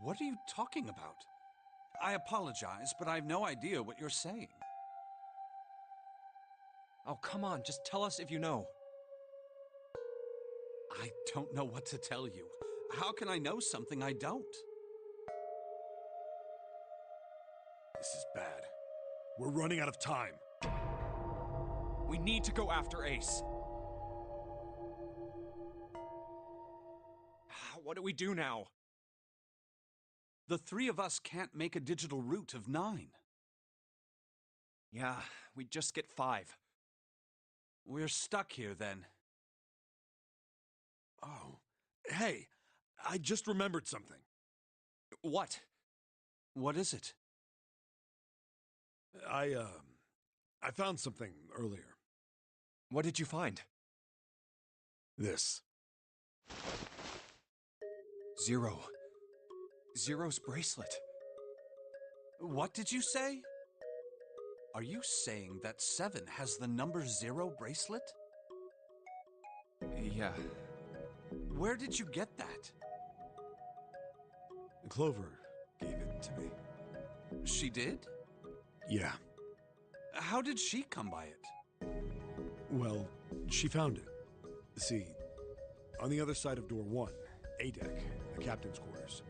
What are you talking about? I apologize, but I have no idea what you're saying. Oh, come on, just tell us if you know. I don't know what to tell you. How can I know something I don't? This is bad. We're running out of time. We need to go after Ace. What do we do now? The three of us can't make a digital route of 9. Yeah, we just get 5. We're stuck here then. Oh, hey, I just remembered something. What? What is it? I found something earlier. What did you find? This. Zero. Zero's bracelet. What did you say? Are you saying that 7 has the number 0 bracelet? Yeah. Where did you get that? Clover gave it to me. She did? Yeah. How did she come by it? Well, she found it. See, on the other side of door 1, A deck, the captain's quarters.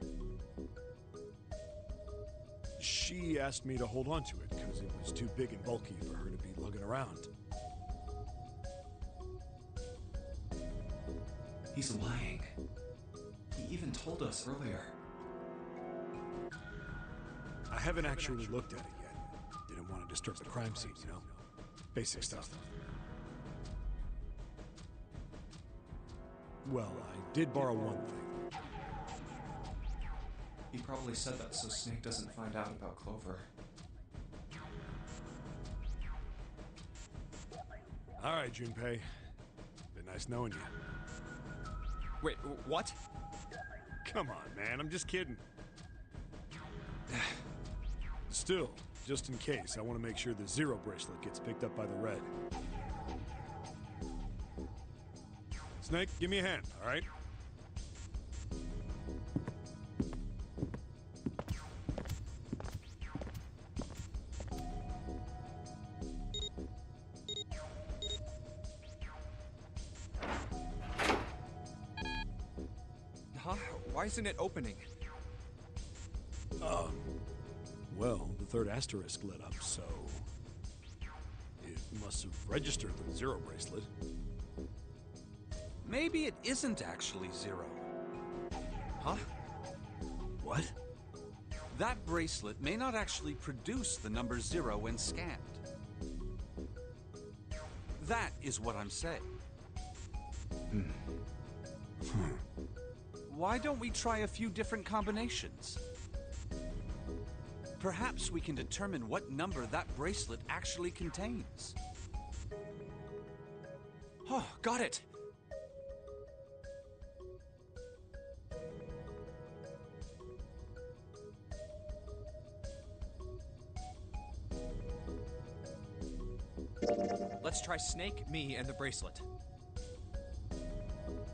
She asked me to hold on to it because it was too big and bulky for her to be lugging around. He's lying. He even told us earlier. I haven't actually looked at it yet. Didn't want to disturb the crime scene, you know? Basic stuff. Well, I did borrow one thing. He probably said that so Snake doesn't find out about Clover. All right, Junpei. Been nice knowing you. Wait, what? Come on, man. I'm just kidding. Still, just in case, I want to make sure the 0 bracelet gets picked up by the red. Snake, give me a hand, all right? Huh? Why isn't it opening? Well, the third asterisk lit up, so... it must have registered the 0 bracelet. Maybe it isn't actually 0. Huh? What? That bracelet may not actually produce the number 0 when scanned. That is what I'm saying. Why don't we try a few different combinations? Perhaps we can determine what number that bracelet actually contains. Oh, got it! Let's try Snake, me, and the bracelet.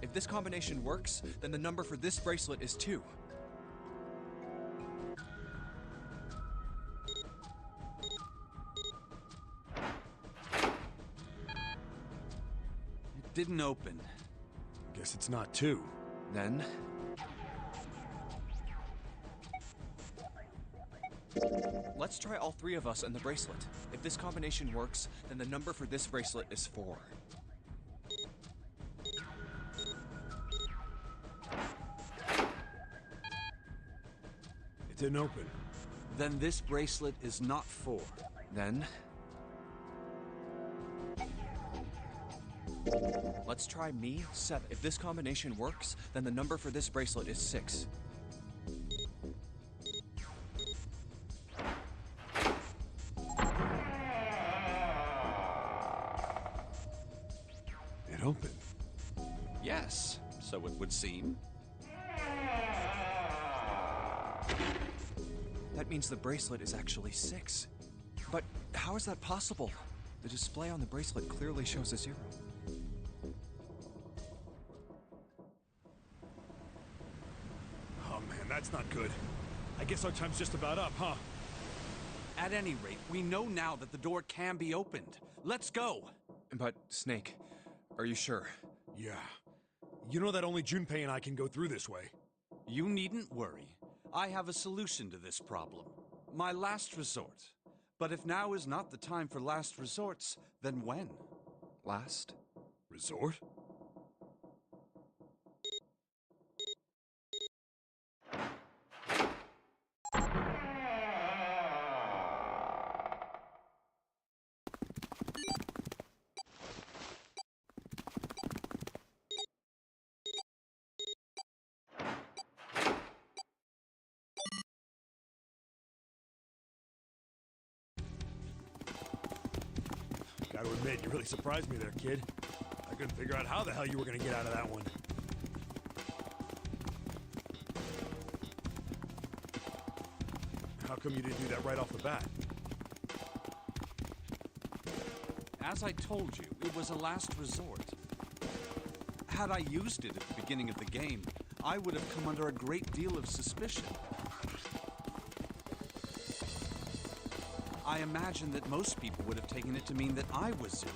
If this combination works, then the number for this bracelet is 2. It didn't open. Guess it's not 2. Then... let's try all 3 of us and the bracelet. If this combination works, then the number for this bracelet is 4. It didn't open. Then this bracelet is not 4. Then... let's try me, 7. If this combination works, then the number for this bracelet is 6. It opened. Yes, so it would seem. That means the bracelet is actually 6. But how is that possible? The display on the bracelet clearly shows a 0. Oh man, that's not good. I guess our time's just about up, huh? At any rate, we know now that the door can be opened. Let's go! But, Snake, are you sure? Yeah. You know that only Junpei and I can go through this way. You needn't worry. I have a solution to this problem. My last resort. But if now is not the time for last resorts, then when? Last? Resort? Gotta admit, you really surprised me there, kid. I couldn't figure out how the hell you were gonna get out of that one. How come you didn't do that right off the bat? As I told you, it was a last resort. Had I used it at the beginning of the game, I would have come under a great deal of suspicion. I imagine that most people would have taken it to mean that I was 0.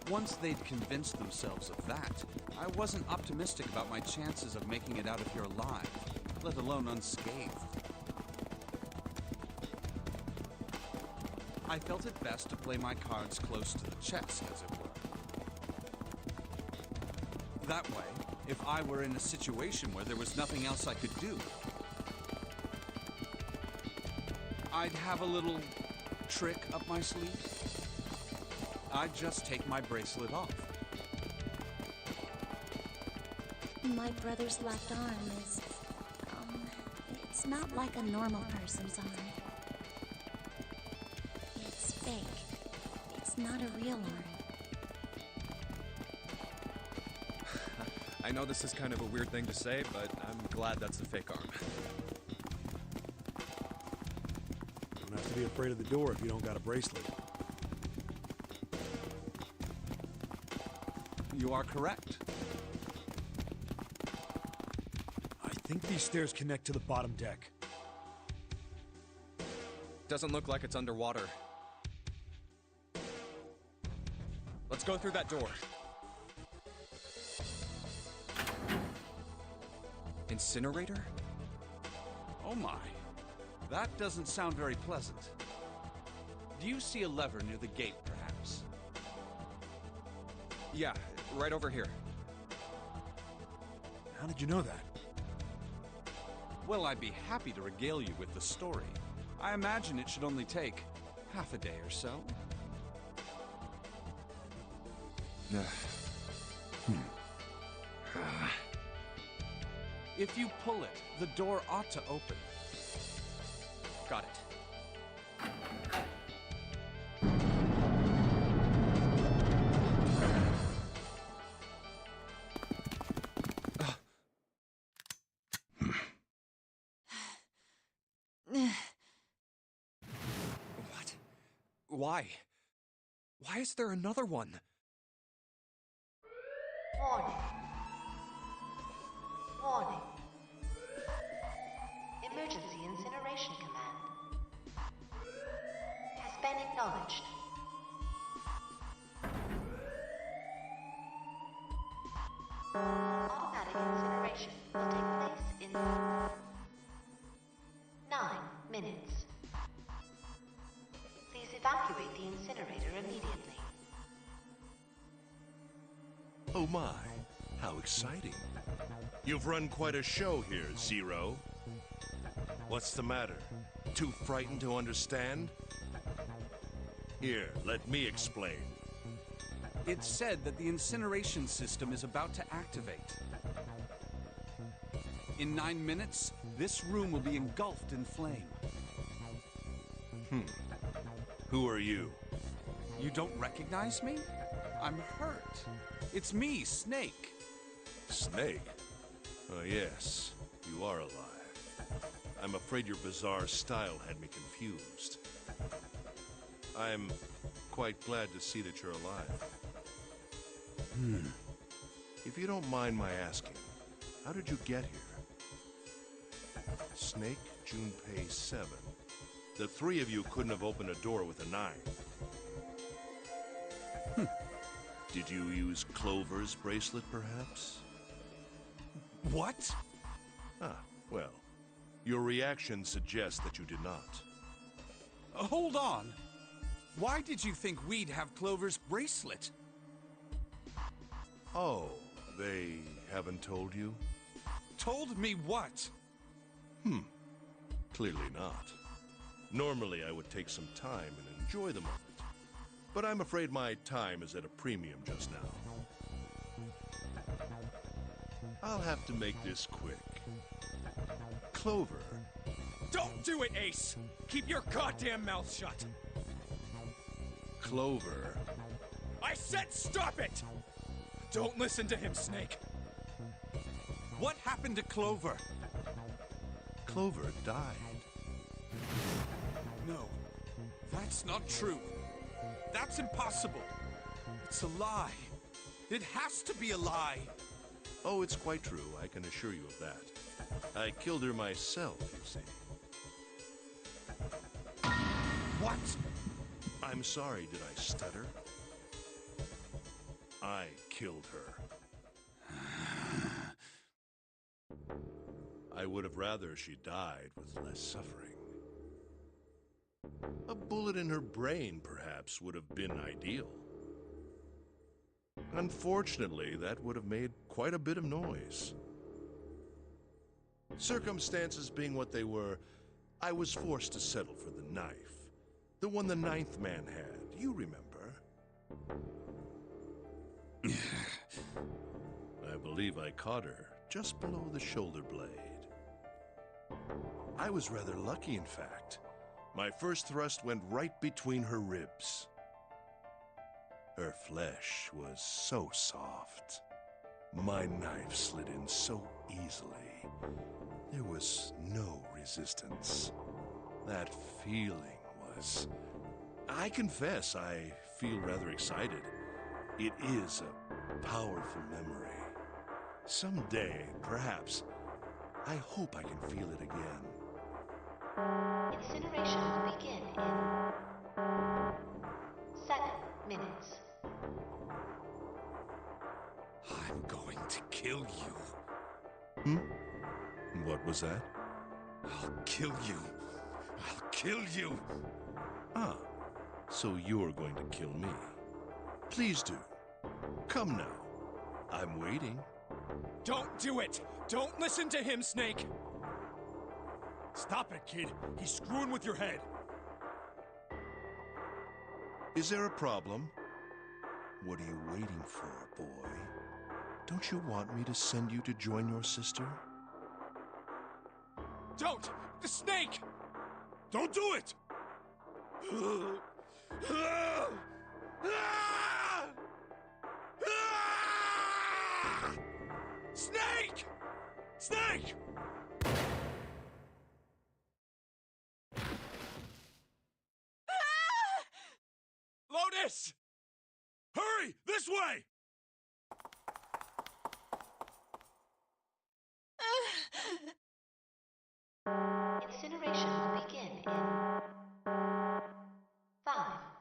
Once they'd convinced themselves of that, I wasn't optimistic about my chances of making it out of here alive, let alone unscathed. I felt it best to play my cards close to the chest, as it were. That way, if I were in a situation where there was nothing else I could do, I'd have a little trick up my sleeve. I'd just take my bracelet off. My brother's left arm is, it's not like a normal person's arm. It's fake. It's not a real arm. I know this is kind of a weird thing to say, but I'm glad that's a fake arm. Don't have to be afraid of the door if you don't got a bracelet. You are correct. I think these stairs connect to the bottom deck. Doesn't look like it's underwater. Let's go through that door. Incinerator? Oh my. That doesn't sound very pleasant. Do you see a lever near the gate, perhaps? Yeah, right over here. How did you know that? Well, I'd be happy to regale you with the story. I imagine it should only take half a day or so. If you pull it, the door ought to open. Got it. What? Why? Why is there another one? Warning. Warning. Emergency incineration command has been acknowledged. Automatic incineration will take place in 9 minutes. Please evacuate the incinerator immediately. Oh my, how exciting. You've run quite a show here, Zero. What's the matter? Too frightened to understand? Here, let me explain. It's said that the incineration system is about to activate. In 9 minutes, this room will be engulfed in flame. Who are you? You don't recognize me? I'm hurt. It's me, Snake. Snake? Oh yes, you are alive. I'm afraid your bizarre style had me confused. I'm quite glad to see that you're alive. If you don't mind my asking, how did you get here? Snake, Junpei 7. The three of you couldn't have opened a door with a 9. Did you use Clover's bracelet, perhaps? What? Ah, well, your reaction suggests that you did not. Hold on. Why did you think we'd have Clover's bracelet? Oh, they haven't told you? Told me what? Clearly not. Normally, I would take some time and enjoy the moment. But I'm afraid my time is at a premium just now. I'll have to make this quick. Clover. Don't do it, Ace! Keep your goddamn mouth shut! Clover. I said stop it! Don't listen to him, Snake. What happened to Clover? Clover died. No, that's not true. That's impossible. It's a lie. It has to be a lie. Oh, it's quite true. I can assure you of that. I killed her myself, you see. What? I'm sorry, did I stutter? I killed her. I would have rather she died with less suffering. A bullet in her brain, perhaps, would have been ideal. Unfortunately, that would have made quite a bit of noise. Circumstances being what they were, I was forced to settle for the knife. The one the ninth man had, you remember. I believe I caught her just below the shoulder blade. I was rather lucky, in fact. My first thrust went right between her ribs. Her flesh was so soft. My knife slid in so easily. There was no resistance. That feeling was... I confess, I feel rather excited. It is a powerful memory. Someday, perhaps, I hope I can feel it again. Incineration will begin in 7 minutes. I'm going to kill you. What was that? I'll kill you. I'll kill you. Ah, so you're going to kill me. Please do. Come now. I'm waiting. Don't do it! Don't listen to him, Snake! Stop it, kid. He's screwing with your head. Is there a problem? What are you waiting for, boy? Don't you want me to send you to join your sister? Don't! The Snake! Don't do it! Snake! Snake! Lotus! Hurry! This way! Incineration will begin in 5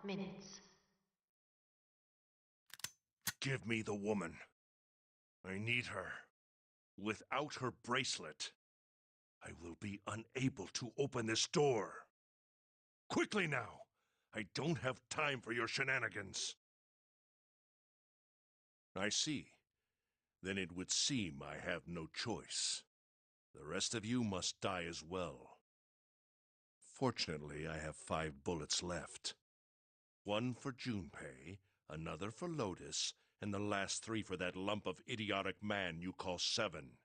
minutes. Give me the woman. I need her. Without her bracelet, I will be unable to open this door. Quickly now! I don't have time for your shenanigans. I see. Then it would seem I have no choice. The rest of you must die as well. Fortunately, I have 5 bullets left. 1 for Junpei, another for Lotus, and the last 3 for that lump of idiotic man you call 7.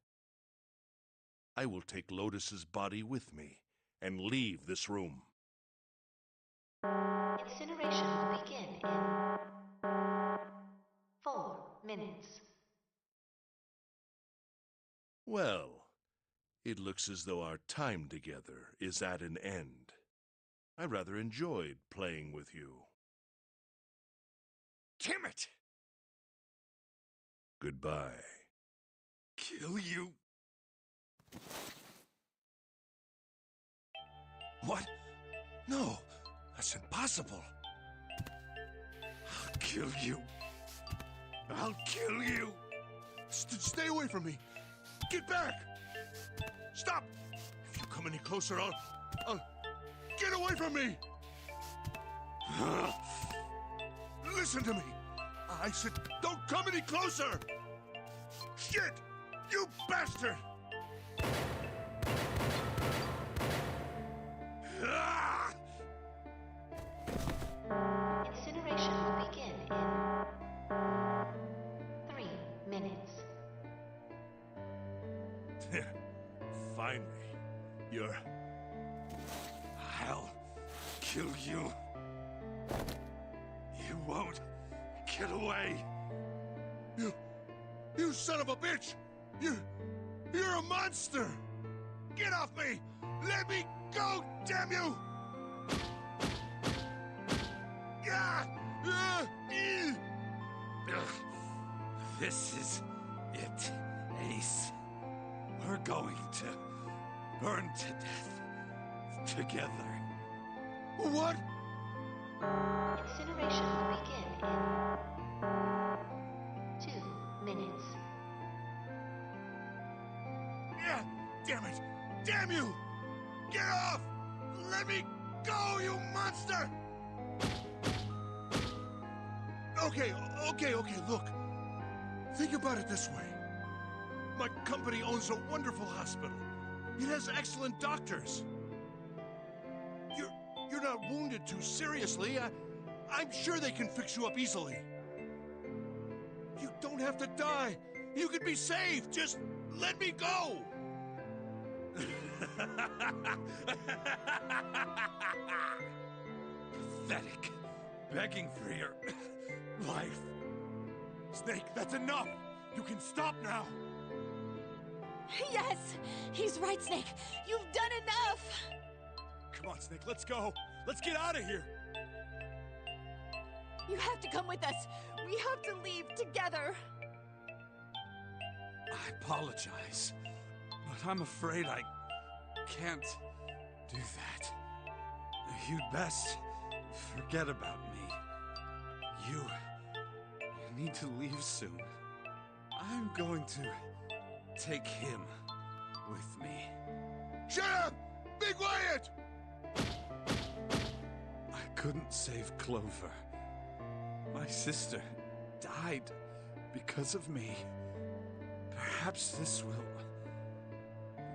I will take Lotus's body with me and leave this room. Incineration will begin in 4 minutes. Well, It looks as though our time together is at an end. I rather enjoyed playing with you. Damn it! Goodbye. Kill you. What? No, that's impossible. I'll kill you. I'll kill you. Stay away from me. Get back. Stop. If you come any closer, I'll get away from me. Listen to me. I said, don't come any closer. Shit! You bastard! Ah! Incineration will begin in 3 minutes. Finally, you're... I'll kill you. You won't get away. You son of a bitch! You're a monster! Get off me! Let me go, damn you! This is it, Ace. We're going to burn to death together. What? Incineration will begin in 2 minutes. Yeah, damn it! Damn you! Get off! Let me go, you monster! Okay, look. Think about it this way. My company owns a wonderful hospital. It has excellent doctors. You're not wounded too seriously. I'm sure they can fix you up easily. You don't have to die. You could be saved. Just let me go. Pathetic. Begging for your life. Snake, that's enough. You can stop now. Yes! He's right, Snake. You've done enough! Come on, Snake, let's go. Let's get out of here. You have to come with us. We have to leave together. I apologize, but I'm afraid I can't do that. You'd best forget about me. You need to leave soon. I'm going to take him with me. Shut up! Be quiet! I couldn't save Clover. My sister died because of me. Perhaps this will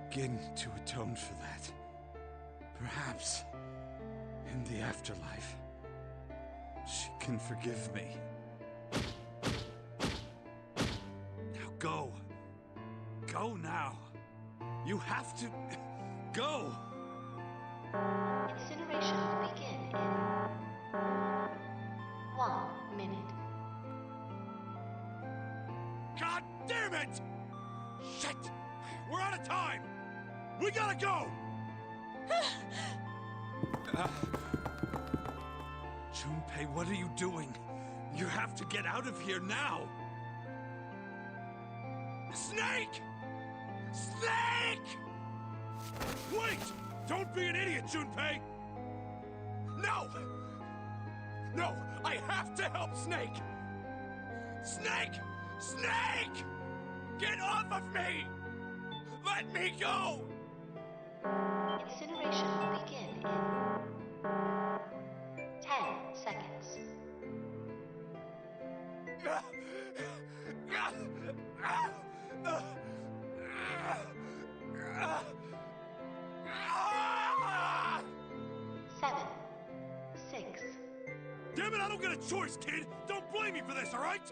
begin to atone for that. Perhaps in the afterlife, she can forgive me. Now go. Go now. You have to go. Incineration will begin in 1 minute. God damn it! Shit! We're out of time! We gotta go! Junpei, what are you doing? You have to get out of here now! Snake! Snake! Wait! Don't be an idiot, Junpei! No! No! I have to help Snake! Snake! Snake! Get off of me! Let me go! Incineration will begin in 10 seconds. Seven, 6. Damn it, I don't get a choice, kid! Don't blame me for this, alright?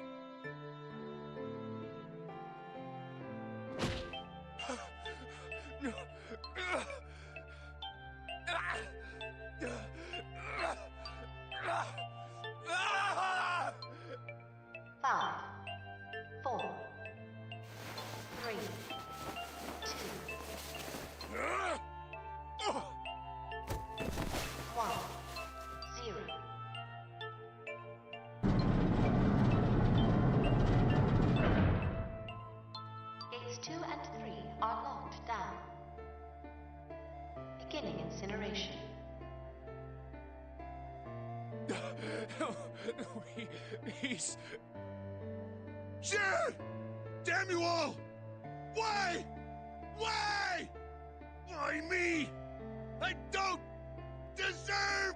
Five, 4, 3, 2, Beginning incineration. He's... Shit! Damn you all! Why? Why? Why me? I don't deserve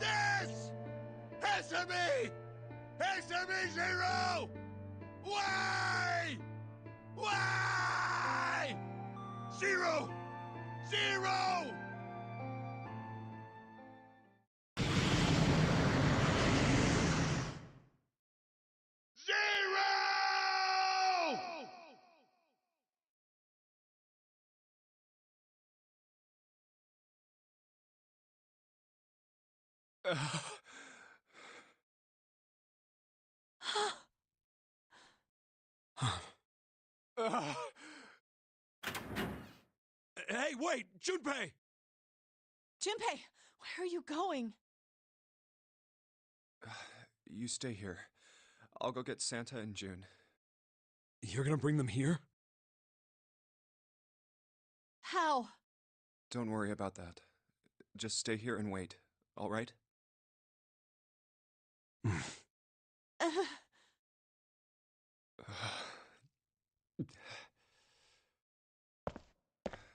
this! Answer me! Answer me, Zero! Why? Why? Zero! Zero! Zero! Hey, wait! Junpei! Junpei, where are you going? You stay here. I'll go get Santa and June. You're gonna bring them here? How? Don't worry about that. Just stay here and wait, all right?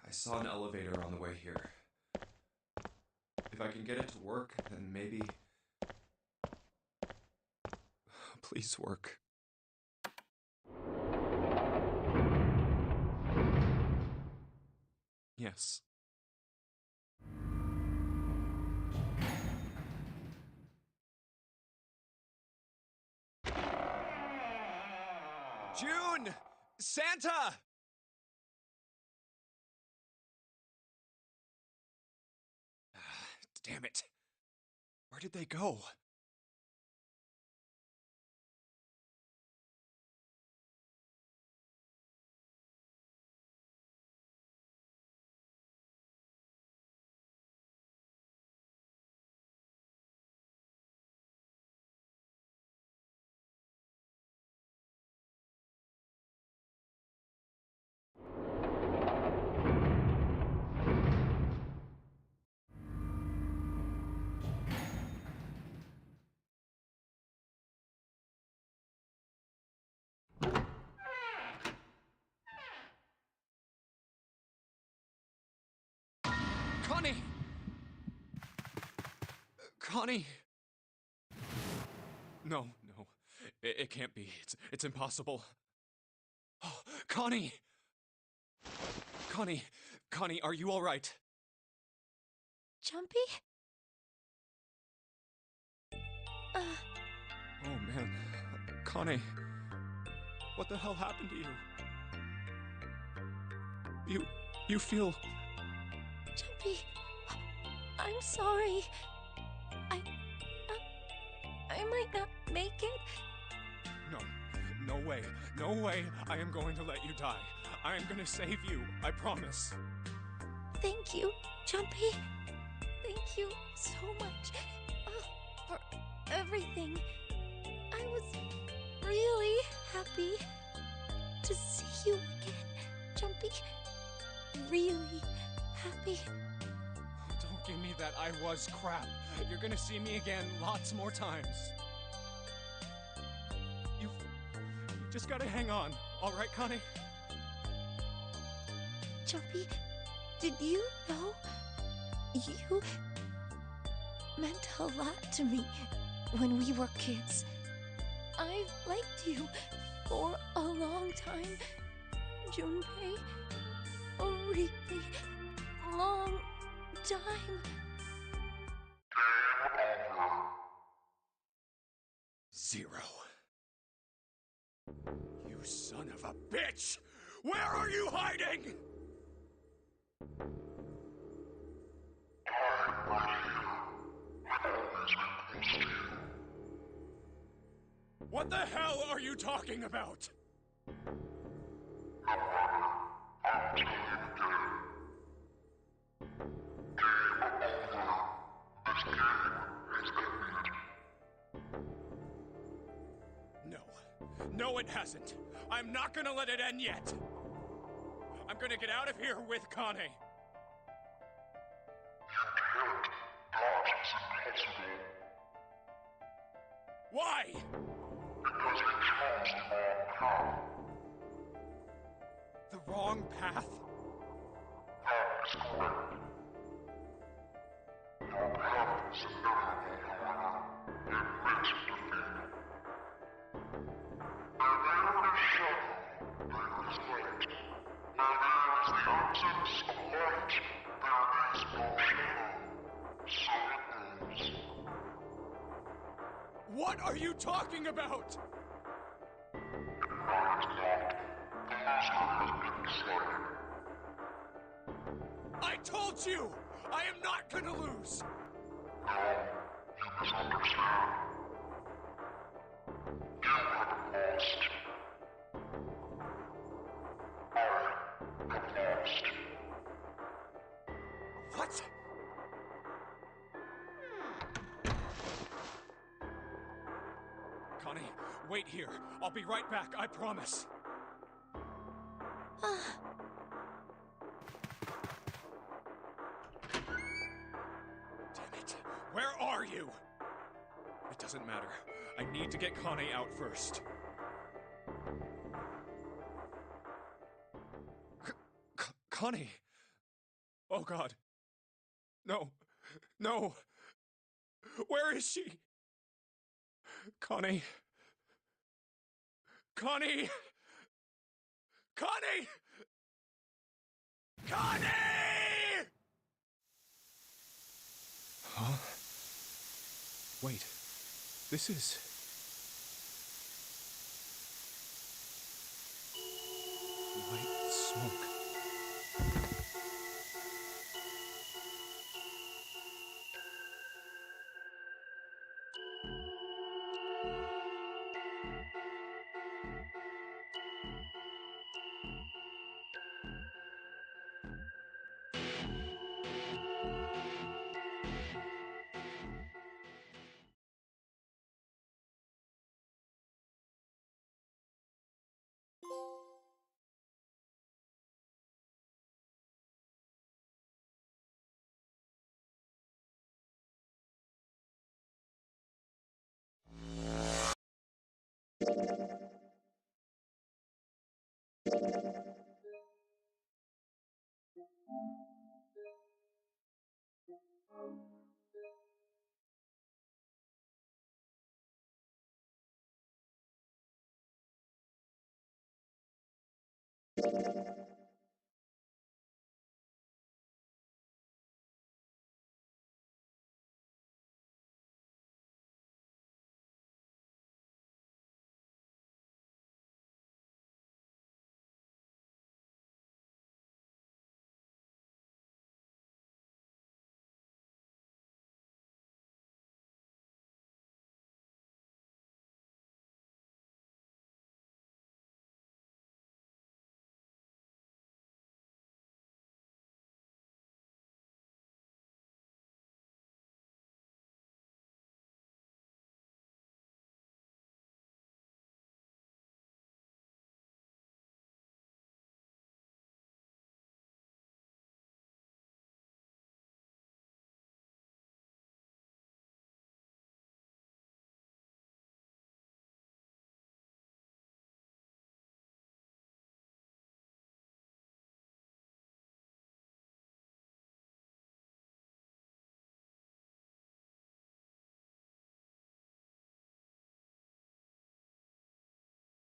I saw an elevator on the way here. If I can get it to work, then maybe... Please work. Yes. June! Santa! Damn it. Where did they go? Connie! Connie! No, no. It can't be. It's impossible. Oh, Connie! Connie, are you all right? Jumpy? Oh, man. Connie. What the hell happened to you? You feel... Jumpy, I'm sorry. I might not make it. No way. No way I am going to let you die. I am going to save you. I promise. Thank you, Jumpy. Thank you so much for everything. I was really happy to see you again, Jumpy. Really happy. Don't give me that I was crap. You're gonna see me again lots more times. You just gotta hang on, all right, Connie? Jumpy, did you know you meant a lot to me when we were kids? I've liked you for a long time, Junpei. A really long time. Zero. You son of a bitch! Where are you hiding? What the hell are you talking about? No, it hasn't. I'm not gonna let it end yet. I'm gonna get out of here with Connie. Why? The wrong path? What are you talking about? I told you! I am not gonna lose! What? Connie, wait here. I'll be right back, I promise. Damn it. Where are you? It doesn't matter. I need to get Connie out first. Connie! Oh God. No. No. Where is she? Connie. Connie! Connie! Connie! Huh? Wait. This is... white smoke.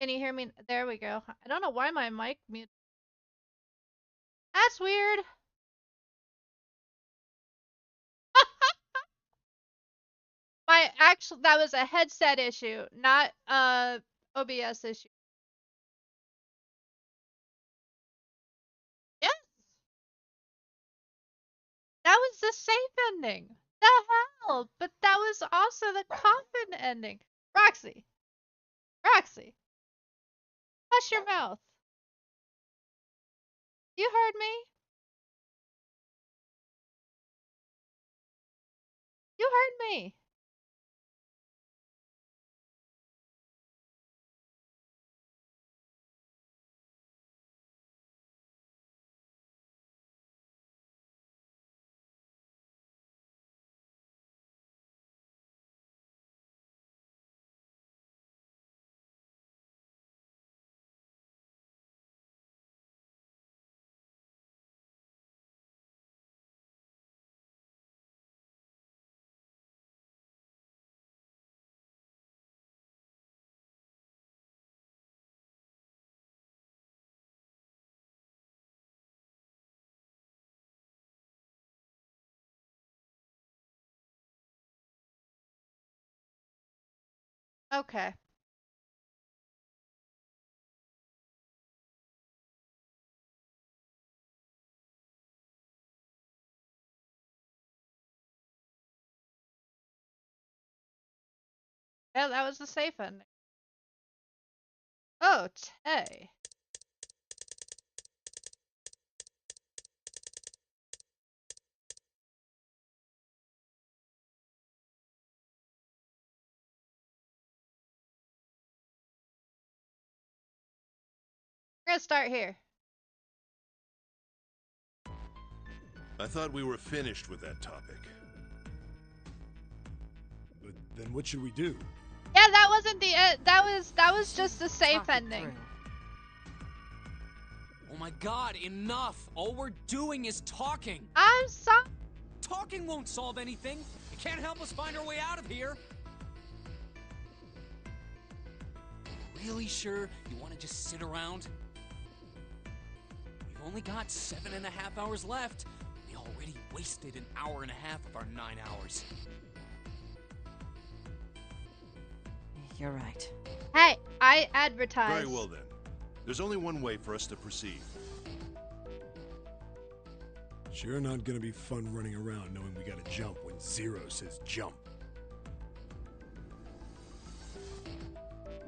Can you hear me? There we go. I don't know why my mic mute. That's weird. That was a headset issue, not OBS issue. Yes. That was the safe ending. The hell? But that was also the coffin ending. Roxy. Roxy. Hush your mouth. You heard me? You heard me. Okay. Yeah, that was the safe ending. Oh, Tay. We're gonna start here. I thought we were finished with that topic. But then what should we do? Yeah, that wasn't the end. That was just the safe Talk it ending. through. Oh my god, enough! All we're doing is talking! I'm sorry. Talking won't solve anything! It can't help us find our way out of here! Really sure you want to just sit around? We've only got 7.5 hours left. We already wasted an hour and a half of our 9 hours. You're right. Hey, I advertised. Very well then. There's only one way for us to proceed. Sure not gonna be fun running around knowing we gotta jump when Zero says jump.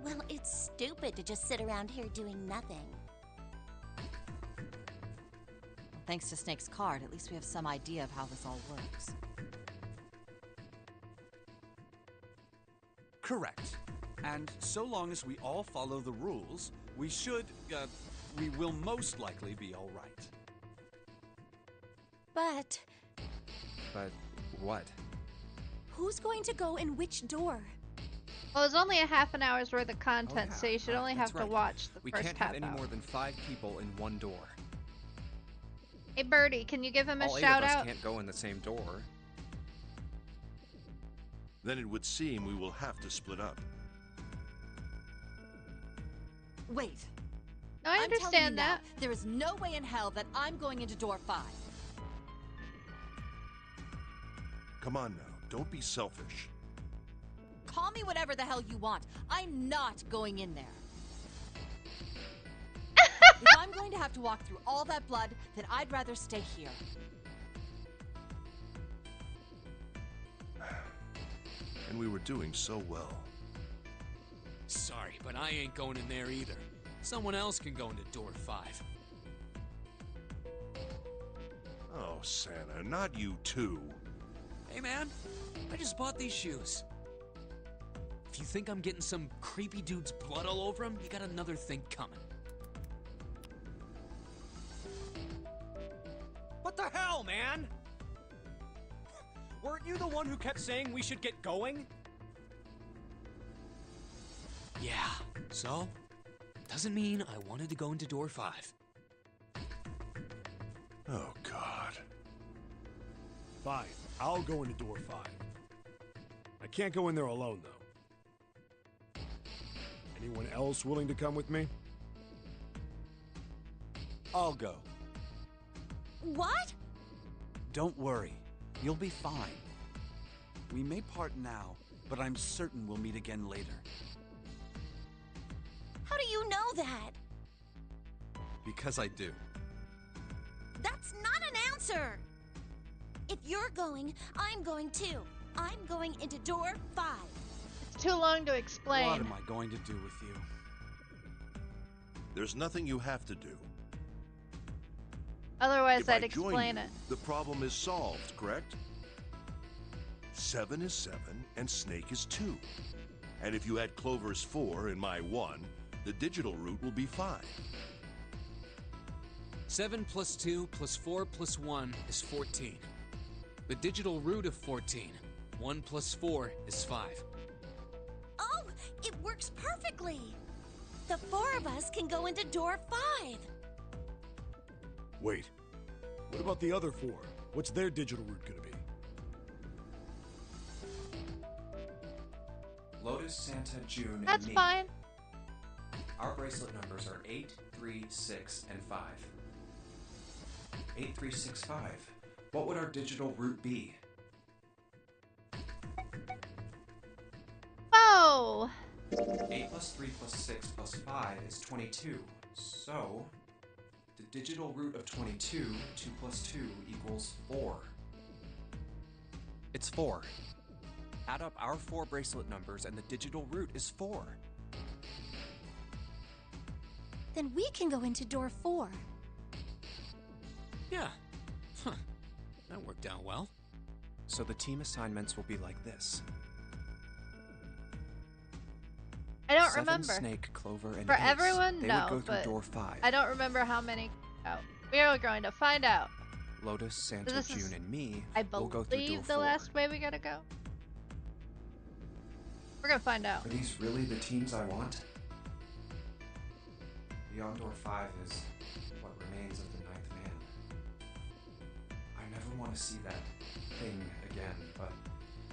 Well, it's stupid to just sit around here doing nothing. Thanks to Snake's card, at least we have some idea of how this all works. Correct. And so long as we all follow the rules, we will most likely be all right. But But what? who's going to go in which door? Well, it's only a half an hour's worth of content, so you should only have That's to right. watch the We first can't half have any hour. more than 5 people in one door. Hey, Birdie, can you give him a All 8 shout of us out? can't go in the same door. Then it would seem we will have to split up. Wait. No, I I'm telling you understand now, that. there is no way in hell that I'm going into door 5. Come on now, don't be selfish. Call me whatever the hell you want. I'm not going in there. If I'm going to have to walk through all that blood, then I'd rather stay here. And we were doing so well. Sorry, but I ain't going in there either. Someone else can go into door 5. Oh, Santa, not you too. Hey man, I just bought these shoes. If you think I'm getting some creepy dude's blood all over them, you got another thing coming. What the hell, man? Weren't you the one who kept saying we should get going? Yeah, so? Doesn't mean I wanted to go into door 5. Oh, God. Fine, I'll go into door 5. I can't go in there alone, though. Anyone else willing to come with me? I'll go. What? Don't worry. You'll be fine. We may part now, but I'm certain we'll meet again later. How do you know that? Because I do. That's not an answer! If you're going, I'm going too. I'm going into door 5. It's too long to explain. What am I going to do with you? There's nothing you have to do. Otherwise, If I'd I join explain you, it. the problem is solved, correct? 7 is 7, and Snake is 2. And if you add Clover's 4 and my 1, the digital route will be 5. 7 plus 2 plus 4 plus 1 is 14. The digital root of 14. 1 plus 4 is 5. Oh, it works perfectly! The 4 of us can go into door 5. Wait, what about the other 4? What's their digital route gonna be? Lotus, Santa, June, That's and me. fine. Our bracelet numbers are 8, 3, 6, and 5. 8, 3, 6, 5. What would our digital route be? Oh, 8 plus 3 plus 6 plus 5 is 22. So, the digital root of 22, 2 plus 2 equals 4. It's 4. Add up our 4 bracelet numbers and the digital root is 4. Then we can go into door 4. Yeah. Huh. That worked out well. So the team assignments will be like this. I don't Seven, remember. Snake, Clover, and For Ace, everyone, they no, would go through but door 5. I don't remember how many. Oh, we are going to find out. Lotus, Santa, this June, is, and me I will go through door believe the 4. last way we gotta go. We're gonna find out. Are these really the teams I want? Beyond door 5 is what remains of the 9th man. I never want to see that thing again, but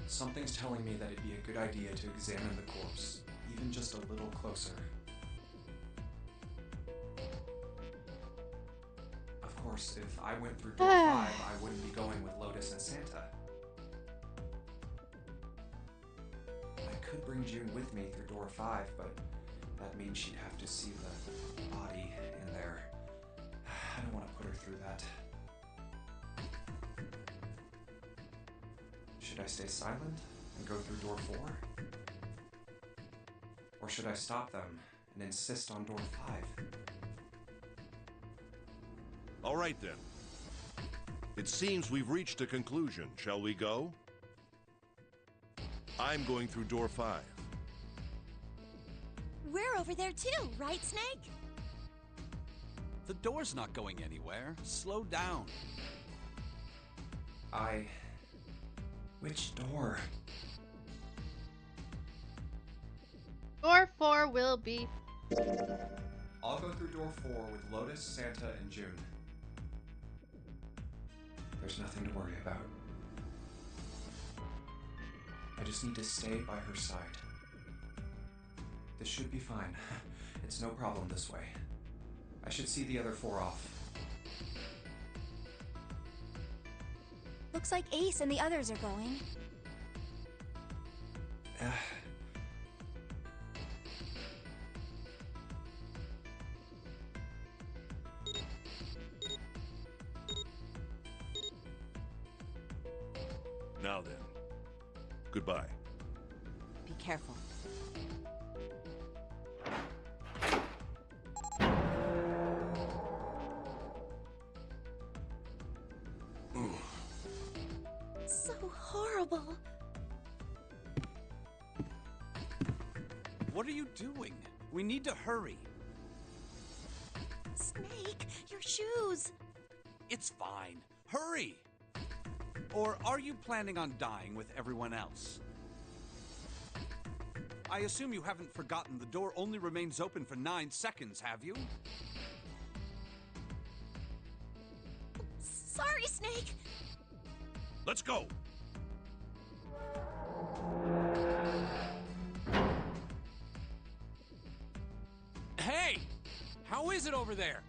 something's telling me that it'd be a good idea to examine the corpse, even just a little closer. Of course, if I went through door 5, I wouldn't be going with Lotus and Santa. I could bring June with me through door 5, but that means she'd have to see the body in there. I don't want to put her through that. Should I stay silent and go through door 4? Or should I stop them and insist on door 5? All right then. It seems we've reached a conclusion. Shall we go? I'm going through door 5. We're over there too, right, Snake? The door's not going anywhere. Slow down. Which door? Door 4 will be. I'll go through door 4 with Lotus, Santa, and June. There's nothing to worry about. I just need to stay by her side. This should be fine. It's no problem this way. I should see the other 4 off. Looks like Ace and the others are going. Now then. Goodbye. Be careful. So horrible. What are you doing? We need to hurry. Snake, your shoes. It's fine. Hurry! Or are you planning on dying with everyone else? I assume you haven't forgotten the door only remains open for 9 seconds, have you? Sorry, Snake. Let's go! Hey! How is it over there?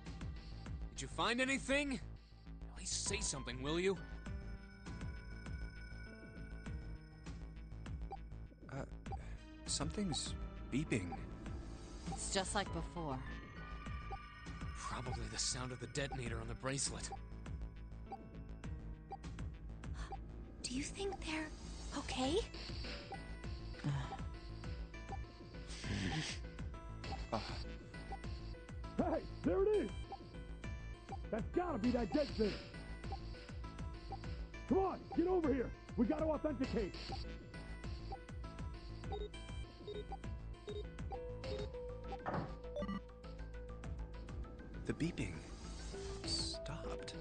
Did you find anything? At least say something, will you? Something's beeping. It's just like before. Probably the sound of the detonator on the bracelet. Do you think they're okay? Hey, there it is! That's gotta be that dead thing! Come on, get over here! We gotta authenticate! The beeping stopped.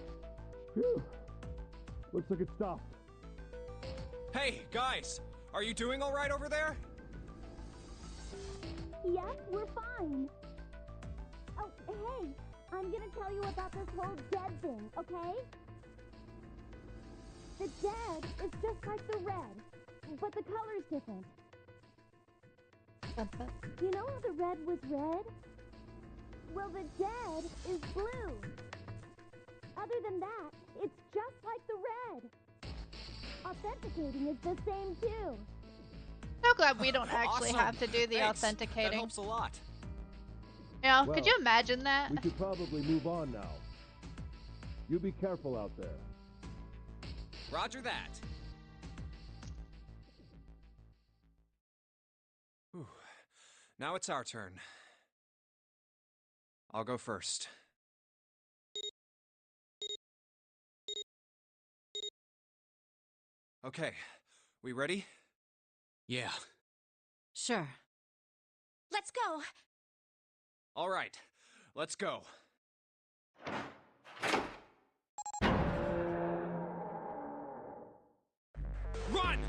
Phew. Looks like it stopped. Hey, guys! Are you doing all right over there? Yes, we're fine. Oh, hey, I'm gonna tell you about this whole dead thing, okay? The dead is just like the red, but the color's different. You know how the red was red? Well, the dead is blue. Other than that, it's just like the red. Authenticating is the same too. So glad we don't actually Awesome. have to do the Thanks. That authenticating. helps a lot. You know, Well, could you imagine that? We could probably move on now. You be careful out there. Roger that. Whew. Now it's our turn. I'll go first. Okay, we ready? Yeah. Sure. Let's go. All right, let's go. Run!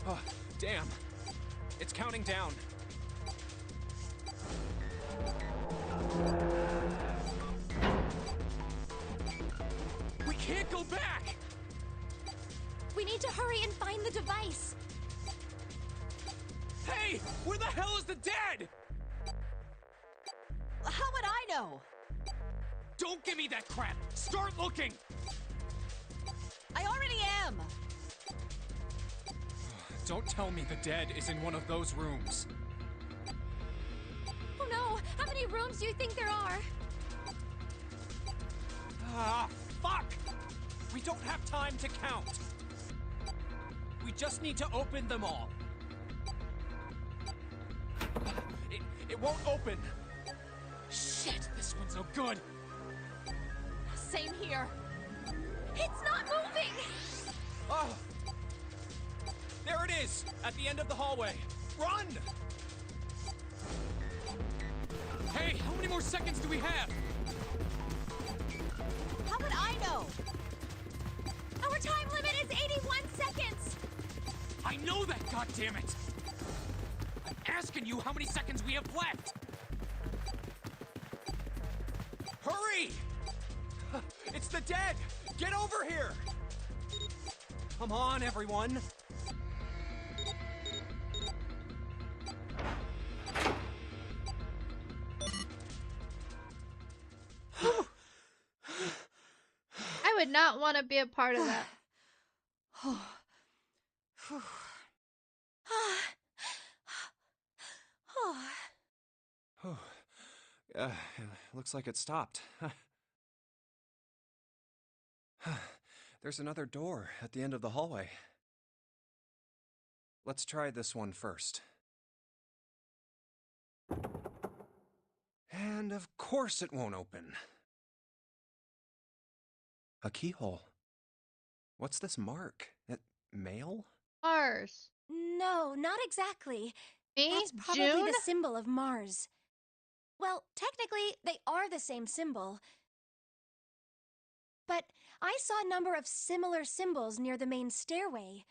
Oh, damn. It's counting down. We can't go back! We need to hurry and find the device. Hey! Where the hell is the dead? How would I know? Don't give me that crap! Start looking! I already am! Don't tell me the dead is in one of those rooms. Oh no! How many rooms do you think there are? Ah, fuck! We don't have time to count. We just need to open them all. It won't open. Shit, this one's no good. Same here. It's not moving! Oh! There it is, at the end of the hallway. Run! Hey, how many more seconds do we have? How would I know? Our time limit is 81 seconds! I know that, goddammit! I'm asking you how many seconds we have left! Hurry! It's the dead! Get over here! Come on, everyone! I would not want to be a part of that. Looks like it stopped. There's another door at the end of the hallway. Let's try this one first. And of course it won't open. A keyhole. What's this mark? Mail? Mars. No, not exactly. Me? That's probably June? the symbol of Mars. Well, technically, they are the same symbol. But I saw a number of similar symbols near the main stairway.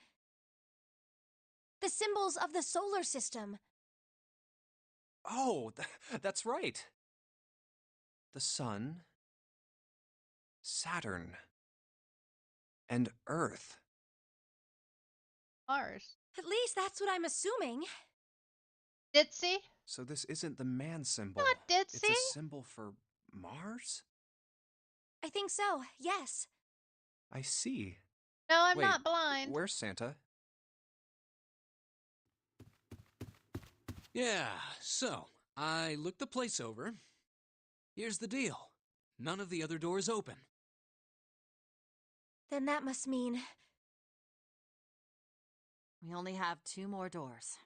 The symbols of the solar system. Oh, that's right. The Sun, Saturn, and Earth. Mars. At least that's what I'm assuming. Ditzy? So this isn't the man symbol. Not It's ditzy. a symbol for Mars? I think so, yes. I see. No, I'm Wait, not blind. Where's Santa? Yeah, so, I looked the place over. Here's the deal. None of the other doors open. Then that must mean... We only have 2 more doors.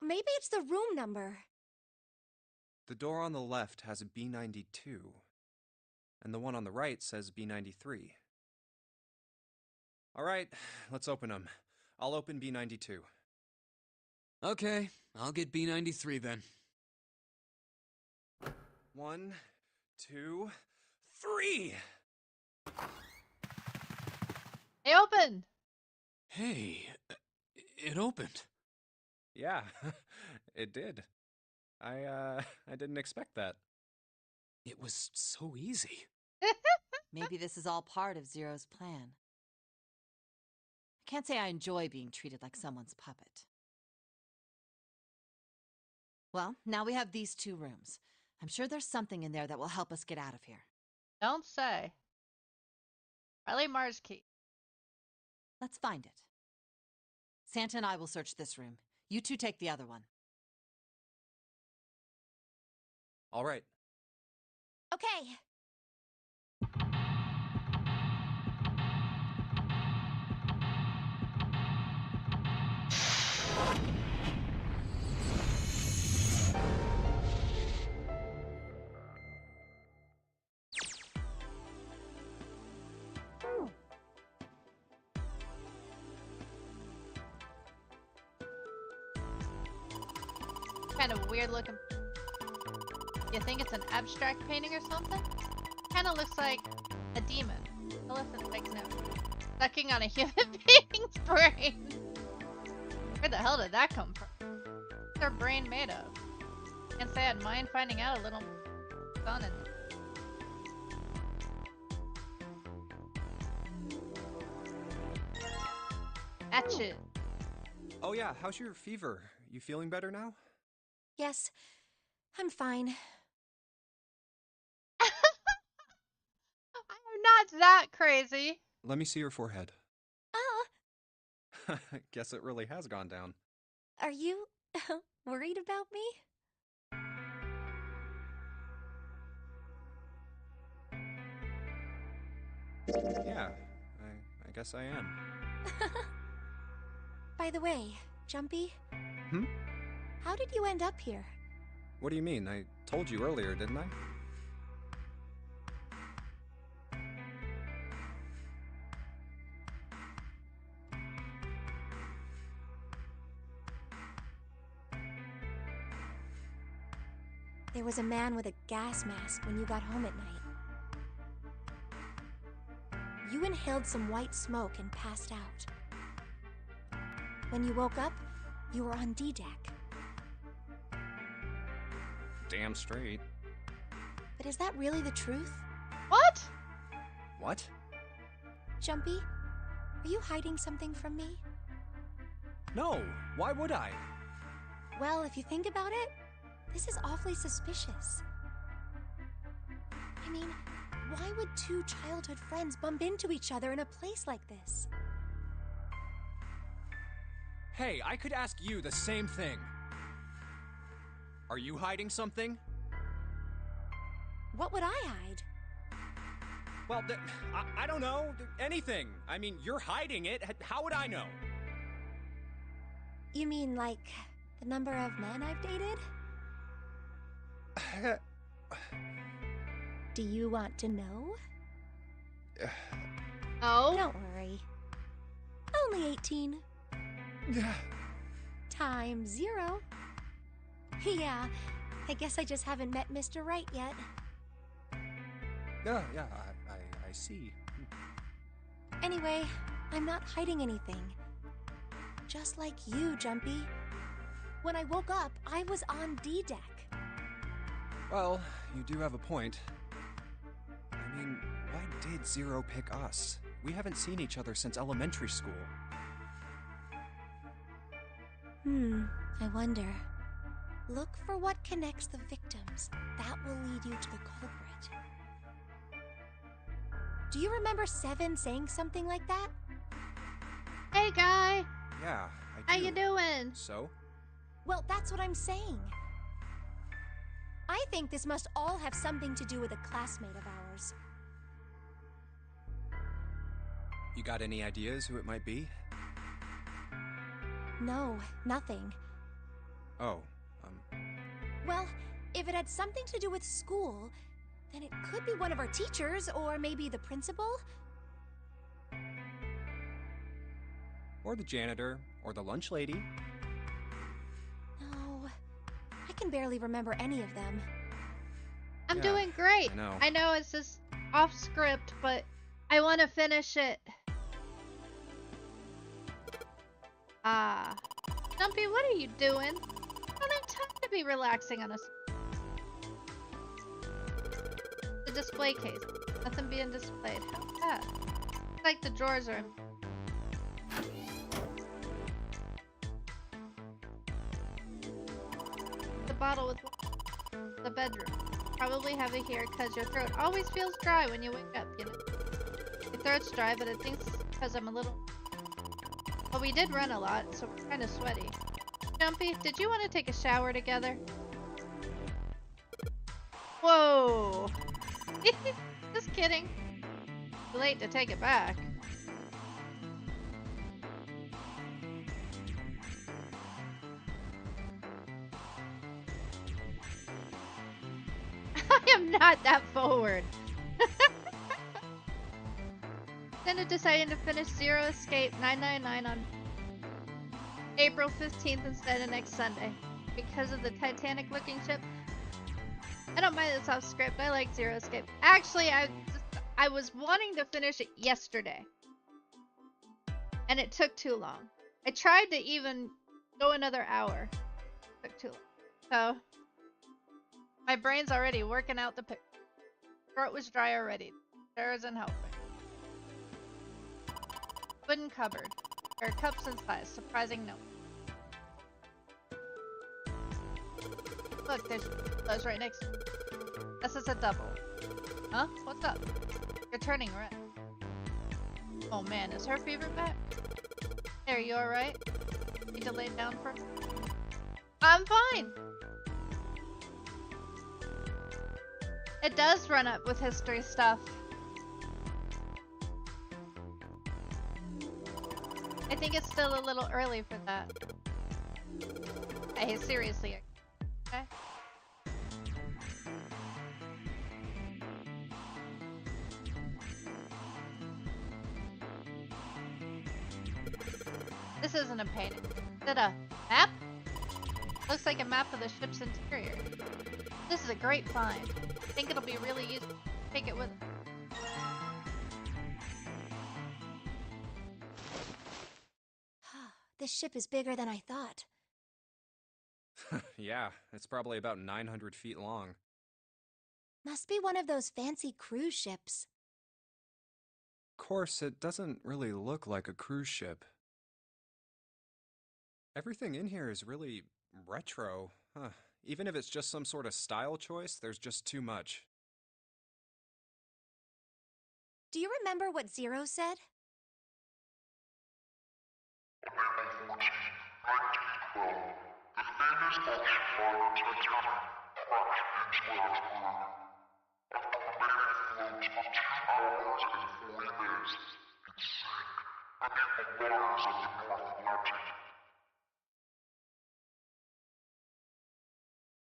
maybe it's the room number. The door on the left has a B92, and the one on the right says B93. All right, let's open them. I'll open B92. Okay, I'll get B93 then. 1, 2, 3! They opened! Hey, it opened. Yeah, it did. I didn't expect that. It was so easy. Maybe this is all part of Zero's plan. I can't say I enjoy being treated like someone's puppet. Well, now we have these 2 rooms. I'm sure there's something in there that will help us get out of here. Don't say. Probably Mars key. Let's find it. Santa and I will search this room. You two take the other one. All right. Okay. Kind of weird looking. You think it's an abstract painting or something? Kind of looks like a demon. Alyssa takes note. Sucking on a human being's brain. Where the hell did that come from? What's their brain made of? Can't say I'd mind finding out a little fun and Hatchet. Oh yeah, how's your fever? You feeling better now? Yes, I'm fine. I'm not that crazy. Let me see your forehead. Ah, Guess it really has gone down. are you worried about me? Yeah, I guess I am. By the way, Jumpy, Hmm? how did you end up here? What do you mean? I told you earlier, didn't I? There was a man with a gas mask when you got home at night. You inhaled some white smoke and passed out. When you woke up, you were on D-Deck. Damn straight. But is that really the truth? What? What? Jumpy, are you hiding something from me? No, why would I? Well, if you think about it, this is awfully suspicious. I mean, why would two childhood friends bump into each other in a place like this? Hey, I could ask you the same thing. Are you hiding something? What would I hide? Well, I don't know. Anything. I mean, you're hiding it. How would I know? You mean like the number of men I've dated? Do you want to know? Oh? Don't worry. Only 18. Times 0. Yeah, I guess I just haven't met Mr. Right yet. Yeah, I see. Anyway, I'm not hiding anything. Just like you, Jumpy. When I woke up, I was on D-Deck. Well, you do have a point. I mean, why did Zero pick us? We haven't seen each other since elementary school. I wonder. Look for what connects the victims. That will lead you to the culprit. Do you remember Seven saying something like that? Hey, guy. Yeah, I How do. you doing? So? Well, that's what I'm saying. I think this must all have something to do with a classmate of ours. You got any ideas who it might be? No, nothing. Oh, Well, if it had something to do with school, then it could be one of our teachers, or maybe the principal. or the janitor, or the lunch lady. No, I can barely remember any of them. I'm Yeah, doing great. I know. I know it's just off script, but I want to finish it. Stumpy, what are you doing? I don't have time to be relaxing on a the display case. Nothing being displayed. How's that? It's like the drawers are. The bottle with the bedroom. Probably have it here because your throat always feels dry when you wake up, you know. Your throat's dry, but I think it's because I'm a little But we did run a lot, so we're kind of sweaty. Jumpy, did you want to take a shower together? Whoa! Just kidding. Too late to take it back. I am not that forward. Then decided to finish Zero Escape 999 on April 15th instead of next Sunday. Because of the Titanic looking ship. I don't mind this off script. I like Zero Escape. Actually, I was wanting to finish it yesterday. And it took too long. I tried to even go another hour. It took too long. So my brain's already working out the picture. Throat was dry already. There isn't helping. Wooden cupboard. There are cups and size. Surprising no. Look, there's those right next to me. This is a double. Huh? What's up? You're turning red. Oh man, is her fever back? Hey, are you alright? Need to lay down for a second? I'm fine! It does run up with history stuff. I think it's still a little early for that. Hey, seriously. Okay? This isn't a painting. Is it a map? Looks like a map of the ship's interior. This is a great find. I think it'll be really useful. Take it with us. This ship is bigger than I thought. Yeah, it's probably about 900 feet long. Must be one of those fancy cruise ships. Of course, it doesn't really look like a cruise ship. Everything in here is really retro. Huh. Even if it's just some sort of style choice, there's just too much. Do you remember what Zero said?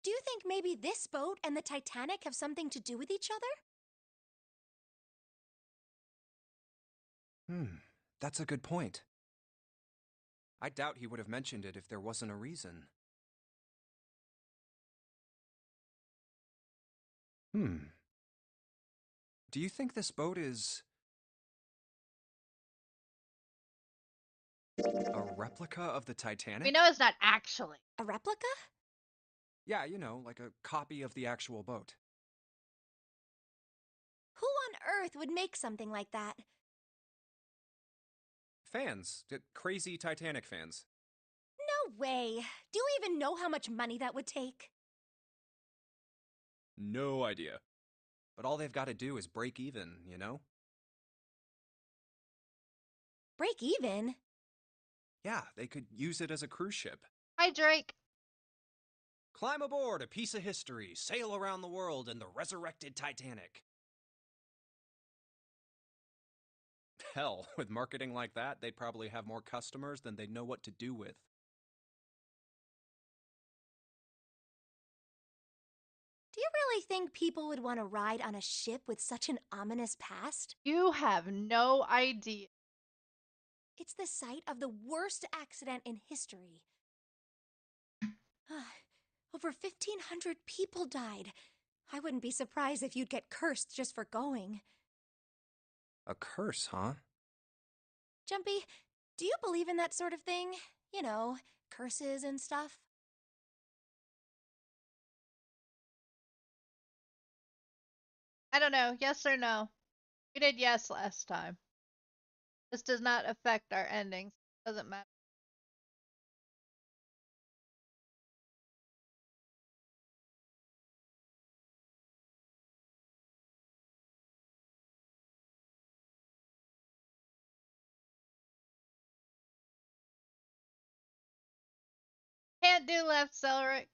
Do you think maybe this boat and the Titanic have something to do with each other? That's a good point. I doubt he would have mentioned it if there wasn't a reason. Do you think this boat is a replica of the Titanic? We know it's not actually. A replica? Yeah, you know, like a copy of the actual boat. Who on earth would make something like that? Fans. Crazy Titanic fans. No way. Do you even know how much money that would take? No idea. But all they've got to do is break even, you know? Break even? Yeah, they could use it as a cruise ship. Hi, Drake. Climb aboard a piece of history, sail around the world in the resurrected Titanic. Hell, with marketing like that, they'd probably have more customers than they'd know what to do with. Do you really think people would want to ride on a ship with such an ominous past? You have no idea. It's the site of the worst accident in history. Over 1,500 people died. I wouldn't be surprised if you'd get cursed just for going. A curse, huh? Jumpy, do you believe in that sort of thing? You know, curses and stuff? I don't know. Yes or no? We did yes last time. This does not affect our endings. Doesn't matter. Can't do left, Cellric.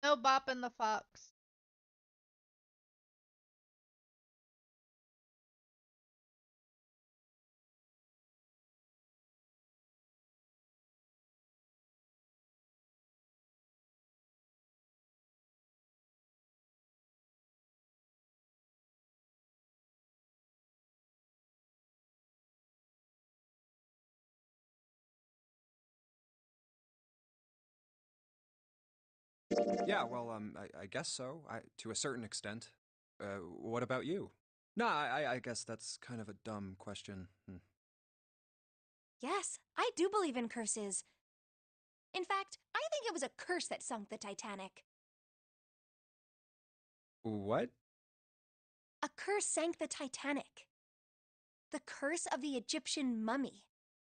No bopping the fox. Yeah, well, I guess so. To a certain extent. What about you? No, I guess that's kind of a dumb question. Yes, I do believe in curses. In fact, I think it was a curse that sunk the Titanic. What? A curse sank the Titanic. The curse of the Egyptian mummy.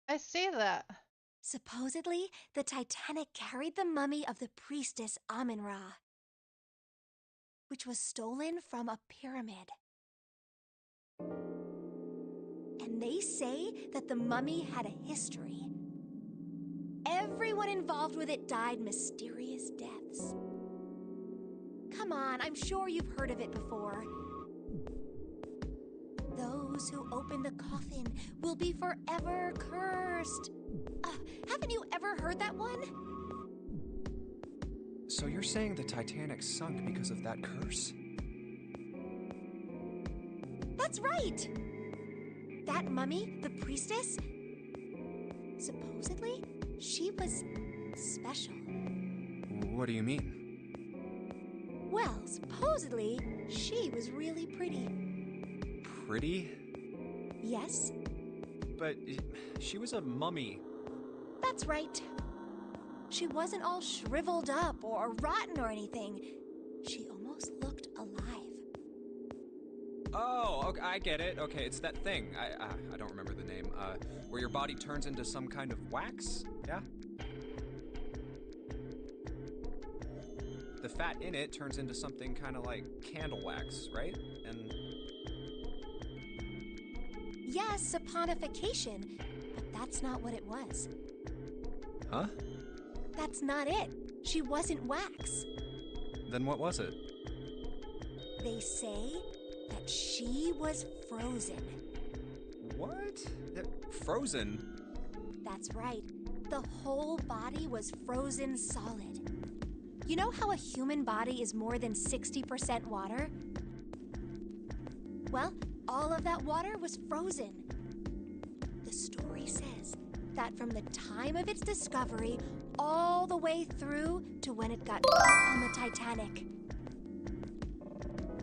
I see that. Supposedly, the Titanic carried the mummy of the priestess Amun-Ra, which was stolen from a pyramid. And they say that the mummy had a history. Everyone involved with it died mysterious deaths. Come on, I'm sure you've heard of it before. Those who open the coffin will be forever cursed. Haven't you ever heard that one? So you're saying the Titanic sunk because of that curse? That's right! That mummy, the priestess, supposedly, she was special. What do you mean? Well, supposedly, she was really pretty. Pretty? Yes? But she was a mummy. That's right. She wasn't all shriveled up or rotten or anything. She almost looked alive. Oh, okay, I get it. Okay, it's that thing. I don't remember the name. Where your body turns into some kind of wax? Yeah? The fat in it turns into something kind of like candle wax, right? And... Yes, saponification, but that's not what it was. Huh? That's not it. She wasn't wax. Then what was it? They say that she was frozen. What? Frozen? That's right. The whole body was frozen solid. You know how a human body is more than 60% water? Well, all of that water was frozen. The story says that from the time of its discovery all the way through to when it got put on the Titanic.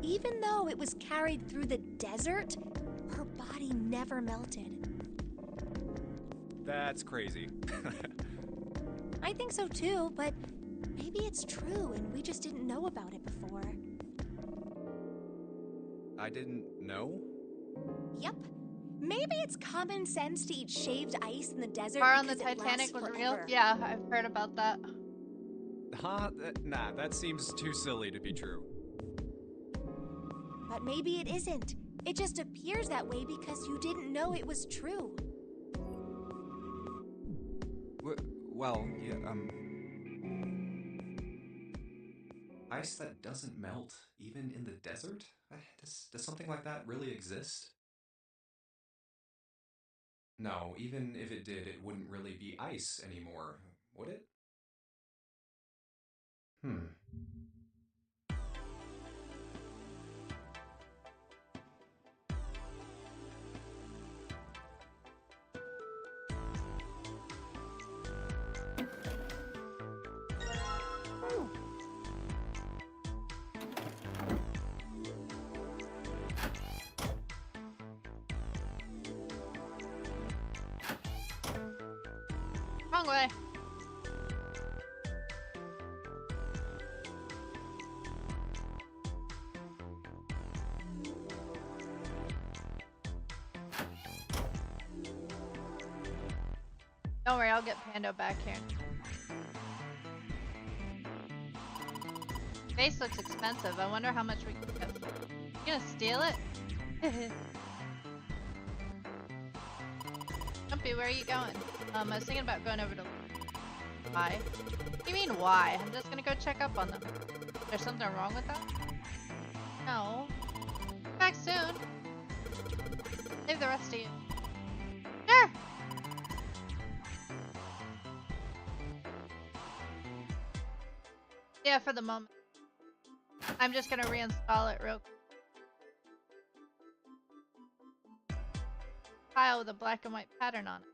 Even though it was carried through the desert, her body never melted. That's crazy. I think so too, but maybe it's true and we just didn't know about it before. I didn't know? Yep. Maybe it's common sense to eat shaved ice in the desert Bar on because the it Titanic lasts was forever. real? Yeah, I've heard about that. Huh? Nah, that seems too silly to be true. But maybe it isn't. It just appears that way because you didn't know it was true. Well, yeah, ice that doesn't melt, even in the desert? Does something like that really exist? No, even if it did, it wouldn't really be ice anymore, would it? Wrong way. Don't worry, I'll get Pando back here. Base looks expensive. I wonder how much we can get for it. You gonna steal it? Jumpy, where are you going? I was thinking about going over to... Why? What do you mean, why? I'm just gonna go check up on them. There's something wrong with them? No. Back soon. Leave the rest to you. Sure! Yeah, for the moment. I'm just gonna reinstall it real quick. File with a black and white pattern on it.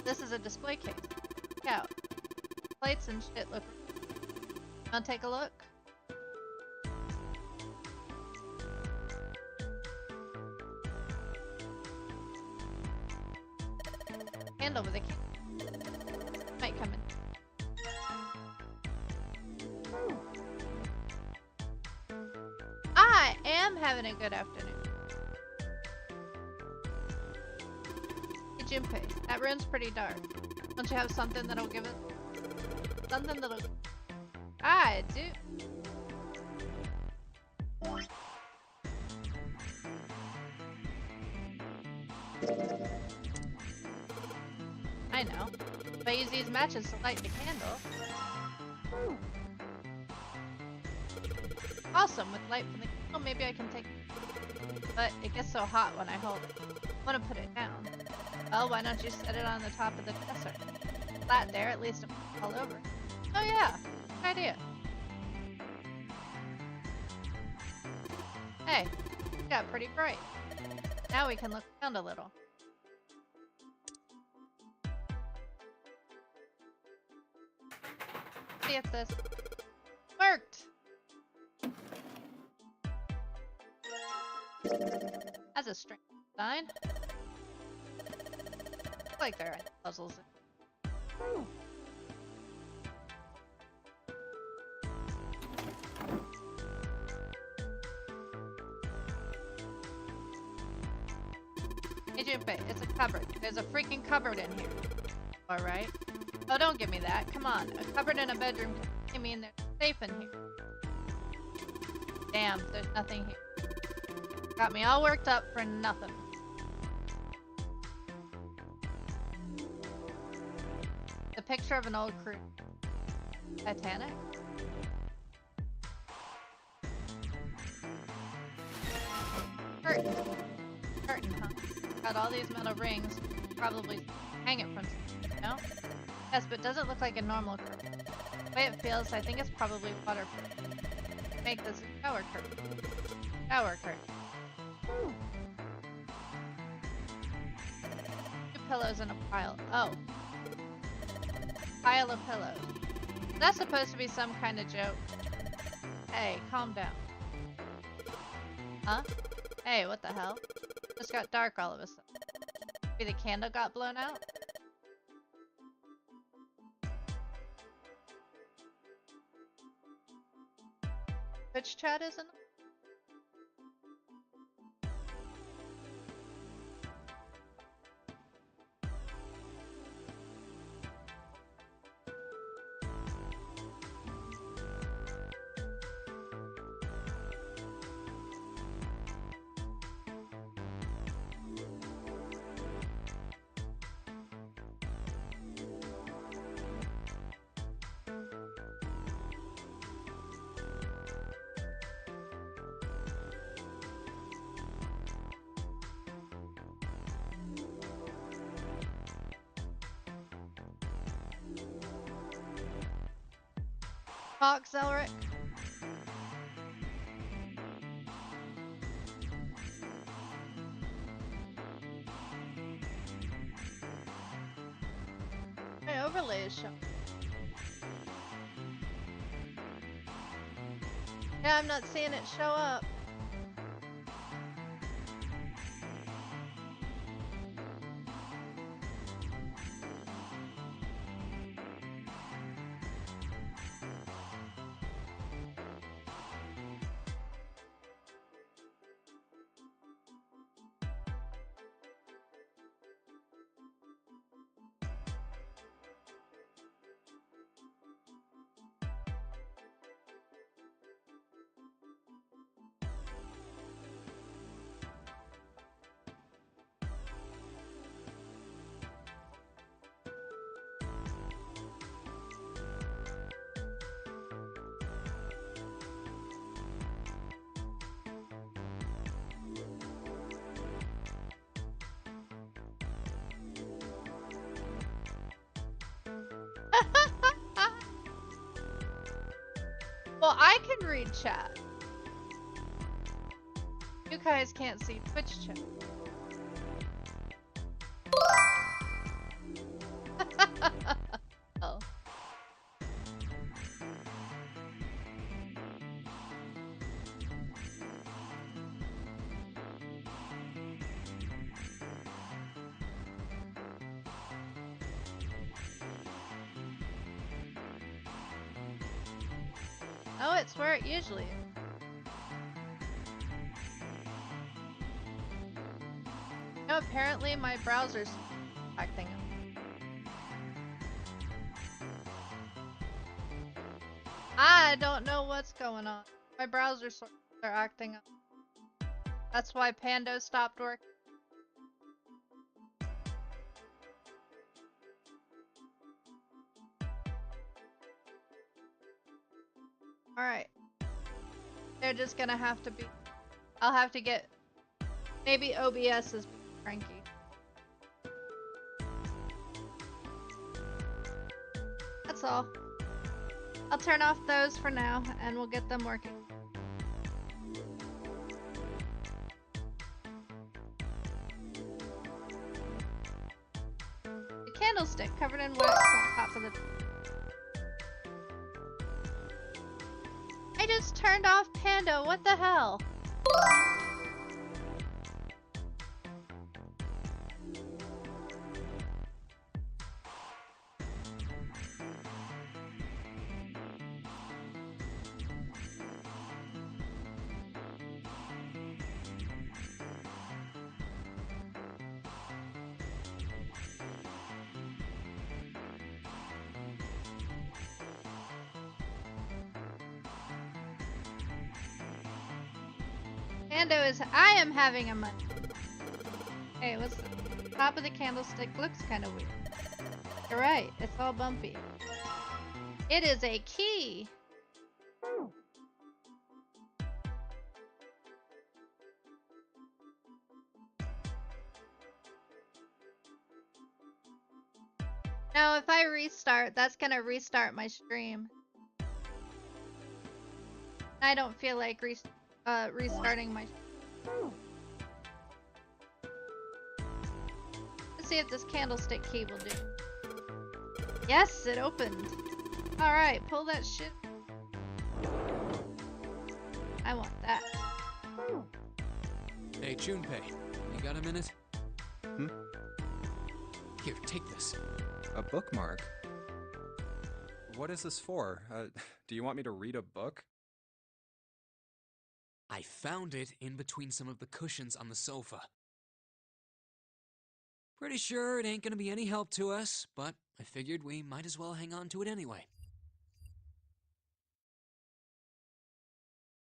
This is a display case. Check out. Plates and shit look. Wanna take a look? Handle with a key. Might come in. I am having a good afternoon. Hey Junpei, that room's pretty dark. Don't you have something that'll give it? Something that'll... I do. I know. If I use these matches to light the candle. Awesome, with light from the candle, maybe I can take... But it gets so hot when I hold it. I want to put it down. Well, why don't you set it on the top of the dresser? Flat there, at least it won't fall over. Oh yeah, good idea. Hey, it got pretty bright. Now we can look around a little. See if this worked. That's a strange design. Looks like there are puzzles. Hey Junpei, it's a cupboard. There's a freaking cupboard in here. Alright. Oh, don't give me that. Come on. A cupboard in a bedroom can mean there's safe in here. Damn, there's nothing here. Got me all worked up for nothing. The picture of an old cruise. Titanic? Curtain. Curtain, huh? Got all these metal rings. Probably hang it from something, you know? Yes, but doesn't look like a normal curtain. The way it feels, I think it's probably waterproof. Make this a shower curtain. Shower curtain. Two pillows in a pile. Oh. Pile of pillows. That's supposed to be some kind of joke. Hey, calm down. Huh? Hey, what the hell? Just got dark all of a sudden. Maybe the candle got blown out? Which chat isn't it? Talk, Zelric. My overlay is showing. Yeah, I'm not seeing it show up. Well, I can read chat. You guys can't see Twitch chat. Oh. Oh, it's where it usually is. No, apparently my browser's acting up. I don't know what's going on. My browsers are acting up. That's why Pando stopped working. Alright. They're just gonna have to be... I'll have to get... Maybe OBS is cranky. That's all. I'll turn off those for now, and we'll get them working. The candlestick covered in wax on top of the... I just turned off Pando, what the hell? Pando is... I am having a month. Hey, what's the top of the candlestick? Looks kind of weird. You're right, it's all bumpy. It is a key! Now, if I restart, that's gonna restart my stream. I don't feel like restarting my... Let's see if this candlestick key will do. Yes, it opened. Alright, pull that shit. I want that. Hey, Junpei, you got a minute? Hmm? Here, take this. A bookmark? What is this for? Do you want me to read a book? I found it in between some of the cushions on the sofa. Pretty sure it ain't gonna be any help to us, but I figured we might as well hang on to it anyway.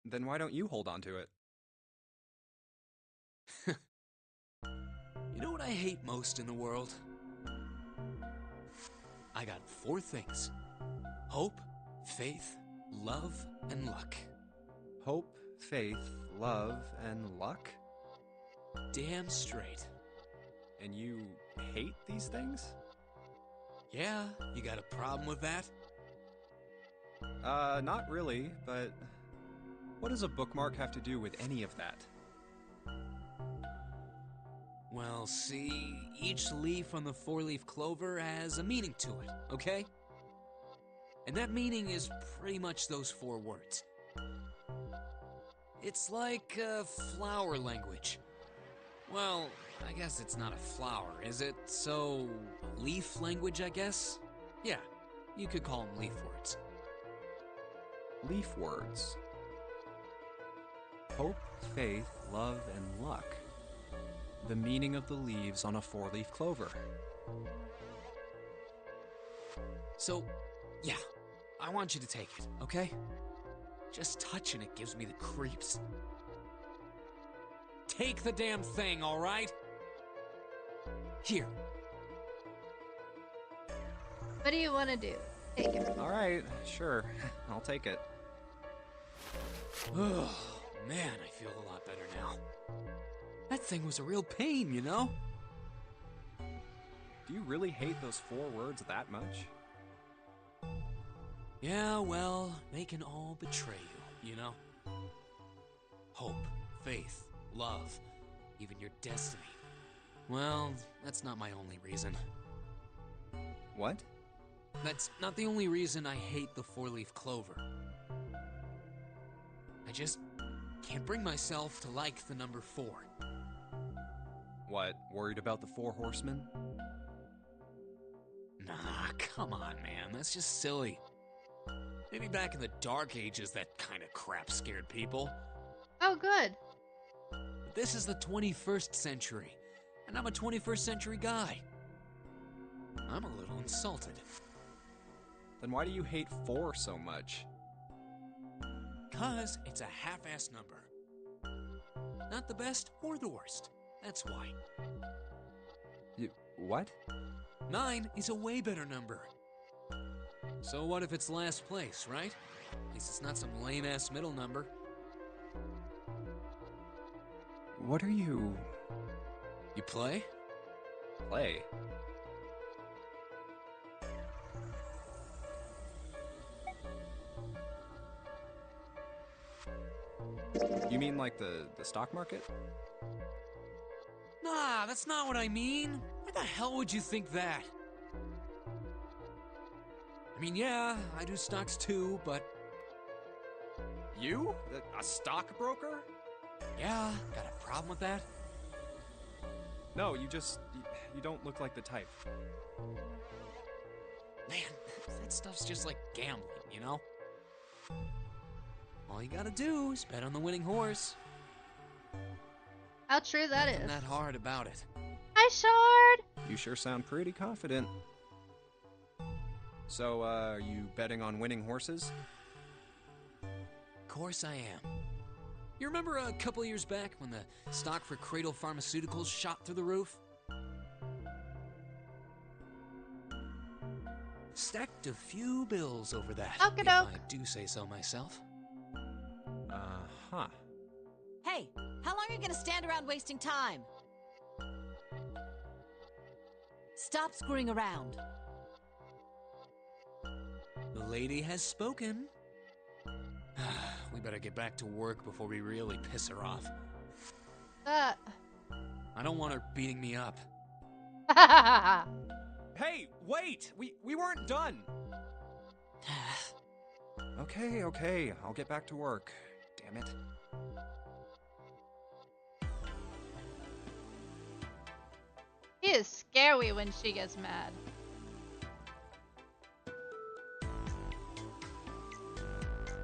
Then why don't you hold on to it? You know what I hate most in the world? I got 4 things. Hope, faith, love, and luck. Hope, faith, love, and luck? Damn straight. And you hate these things? Yeah, you got a problem with that? Not really, but what does a bookmark have to do with any of that? Well, see, each leaf on the 4-leaf clover has a meaning to it, okay? And that meaning is pretty much those 4 words. It's like flower language. Well, I guess it's not a flower, is it? So, leaf language, I guess? Yeah, you could call them leaf words. Leaf words. Hope, faith, love, and luck. The meaning of the leaves on a 4-leaf clover. So, yeah, I want you to take it, okay? Just touching it gives me the creeps. Take the damn thing, alright? Here. What do you want to do? Take it. Alright, sure. I'll take it. Oh, man, I feel a lot better now. That thing was a real pain, you know? Do you really hate those 4 words that much? Yeah, well, they can all betray you, you know? Hope, faith, love, even your destiny. Well, that's not my only reason. What? That's not the only reason I hate the four-leaf clover. I just can't bring myself to like the number 4. What, worried about the 4 horsemen? Nah, come on, man. That's just silly. Maybe back in the Dark Ages, that kind of crap scared people. Oh, good. But this is the 21st century, and I'm a 21st century guy. I'm a little insulted. Then why do you hate 4 so much? 'Cause it's a half-ass number. Not the best or the worst. That's why. What? 9 is a way better number. So what if it's last place, right? At least it's not some lame-ass middle number. What are you... You play? Play? You mean like the stock market? Nah, that's not what I mean. Why the hell would you think that? I mean, yeah, I do stocks too, but... You? A stockbroker? Yeah, got a problem with that? No, you don't look like the type. Man, that stuff's just like gambling, you know? All you gotta do is bet on the winning horse. How true that is. Nothing that hard about it. Hi, Shard! You sure sound pretty confident. So, are you betting on winning horses? Of course I am. You remember a couple years back when the stock for Cradle Pharmaceuticals shot through the roof? Stacked a few bills over that, if I do say so myself. Uh-huh. Hey, how long are you gonna stand around wasting time? Stop screwing around. The lady has spoken. We better get back to work before we really piss her off. I don't want her beating me up. Hey, wait! We weren't done! Okay, I'll get back to work. Damn it. He is scary when she gets mad.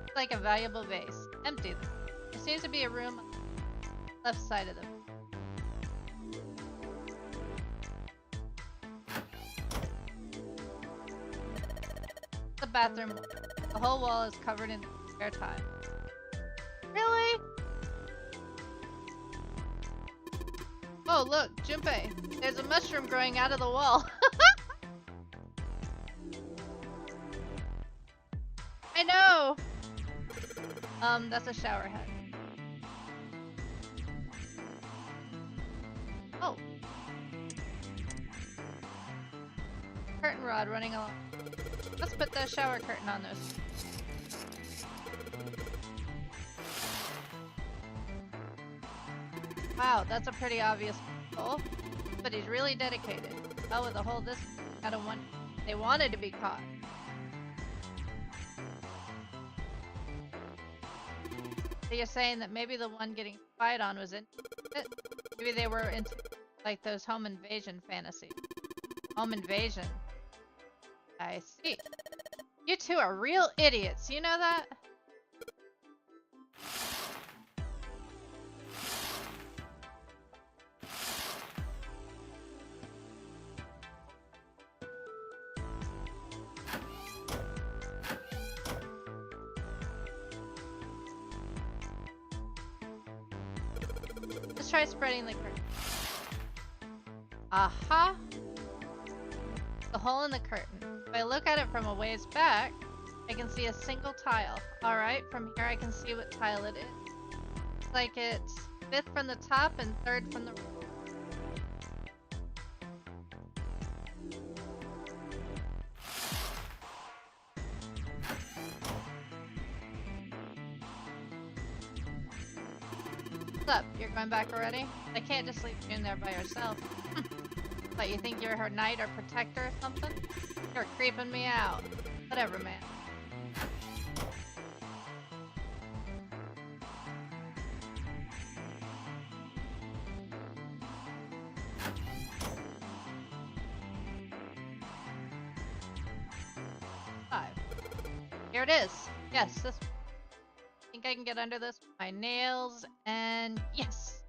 It's like a valuable vase. Empty. There seems to be a room on the left side of them. The bathroom. The whole wall is covered in spare time. Really? Oh, look, Junpei. There's a mushroom growing out of the wall. I know! That's a shower head. Oh. Curtain rod running along. Let's put the shower curtain on those. Wow, that's a pretty obvious goal. But he's really dedicated. Oh, with a hole this out of one. They wanted to be caught. So you're saying that maybe the one getting spied on was in it? Maybe they were into like those home invasion fantasies. Home invasion. I see. You two are real idiots, you know that? Let's try spreading the curtain. Aha! The hole in the curtain. If I look at it from a ways back, I can see a single tile. Alright, from here I can see what tile it is. It's like it's 5th from the top and 3rd from the... What's up? You're going back already? I can't just leave you in there by yourself. But you think you're her knight or protector or something? You're creeping me out. Whatever, man. Here it is. Yes, this. I think I can get under this with my nails, and yes!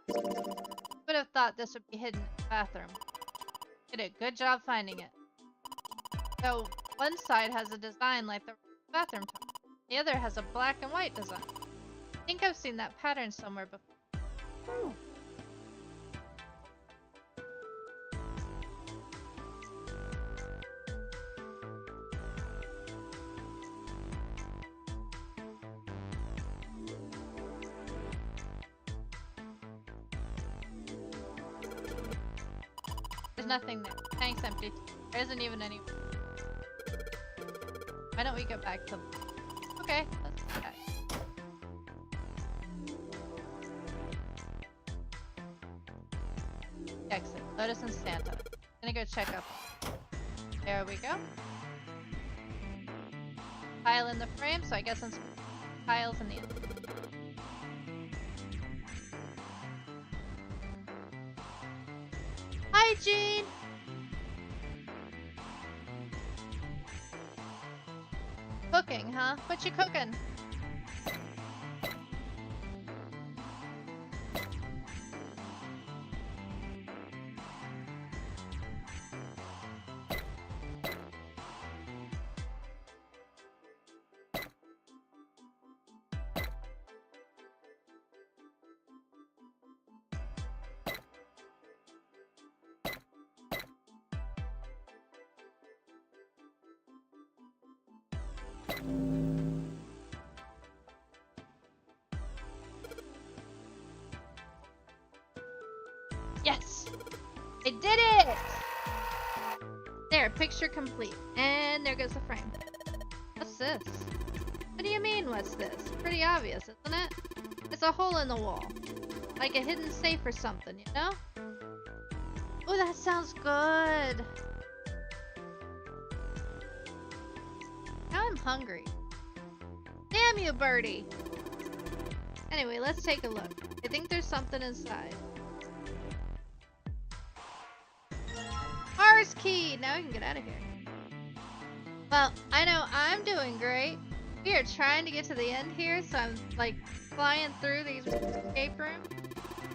Would have thought this would be hidden in the bathroom. Did a good job finding it. So, one side has a design like the bathroom top. The other has a black and white design. I think I've seen that pattern somewhere before. There's nothing there. Tank's empty. There isn't even any. Why don't we go back to... Okay, let's go. Exit. Lotus and Santa. Gonna go check up. There we go. Tile in the frame, so I guess some tiles in the end. Hi, Jean! Cooking, huh? What you cooking? Yes! I did it! There, picture complete. And there goes the frame. What's this? What do you mean, what's this? Pretty obvious, isn't it? It's a hole in the wall. Like a hidden safe or something, you know? Oh, that sounds good! Now I'm hungry. Damn you, birdie! Anyway, let's take a look. I think there's something inside. Mars key! Now we can get out of here. Well, I know I'm doing great. We are trying to get to the end here, so I'm like flying through these escape rooms.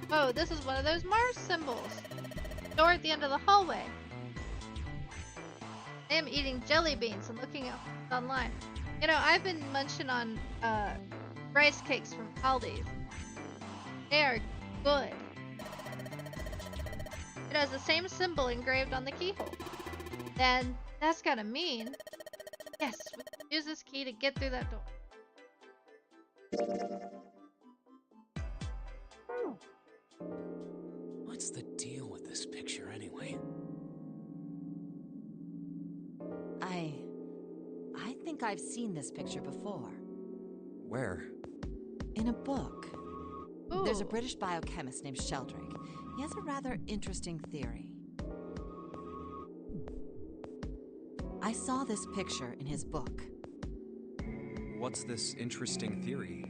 Whoa, this is one of those Mars symbols. Door at the end of the hallway. I am eating jelly beans and looking up online. You know, I've been munching on rice cakes from Aldi's. They are good. It has the same symbol engraved on the keyhole. Then that's gotta mean, yes, we can use this key to get through that door. What's the deal with this picture anyway? I think I've seen this picture before. Where? In a book. Ooh. There's a British biochemist named Sheldrake. He has a rather interesting theory. I saw this picture in his book. What's this interesting theory?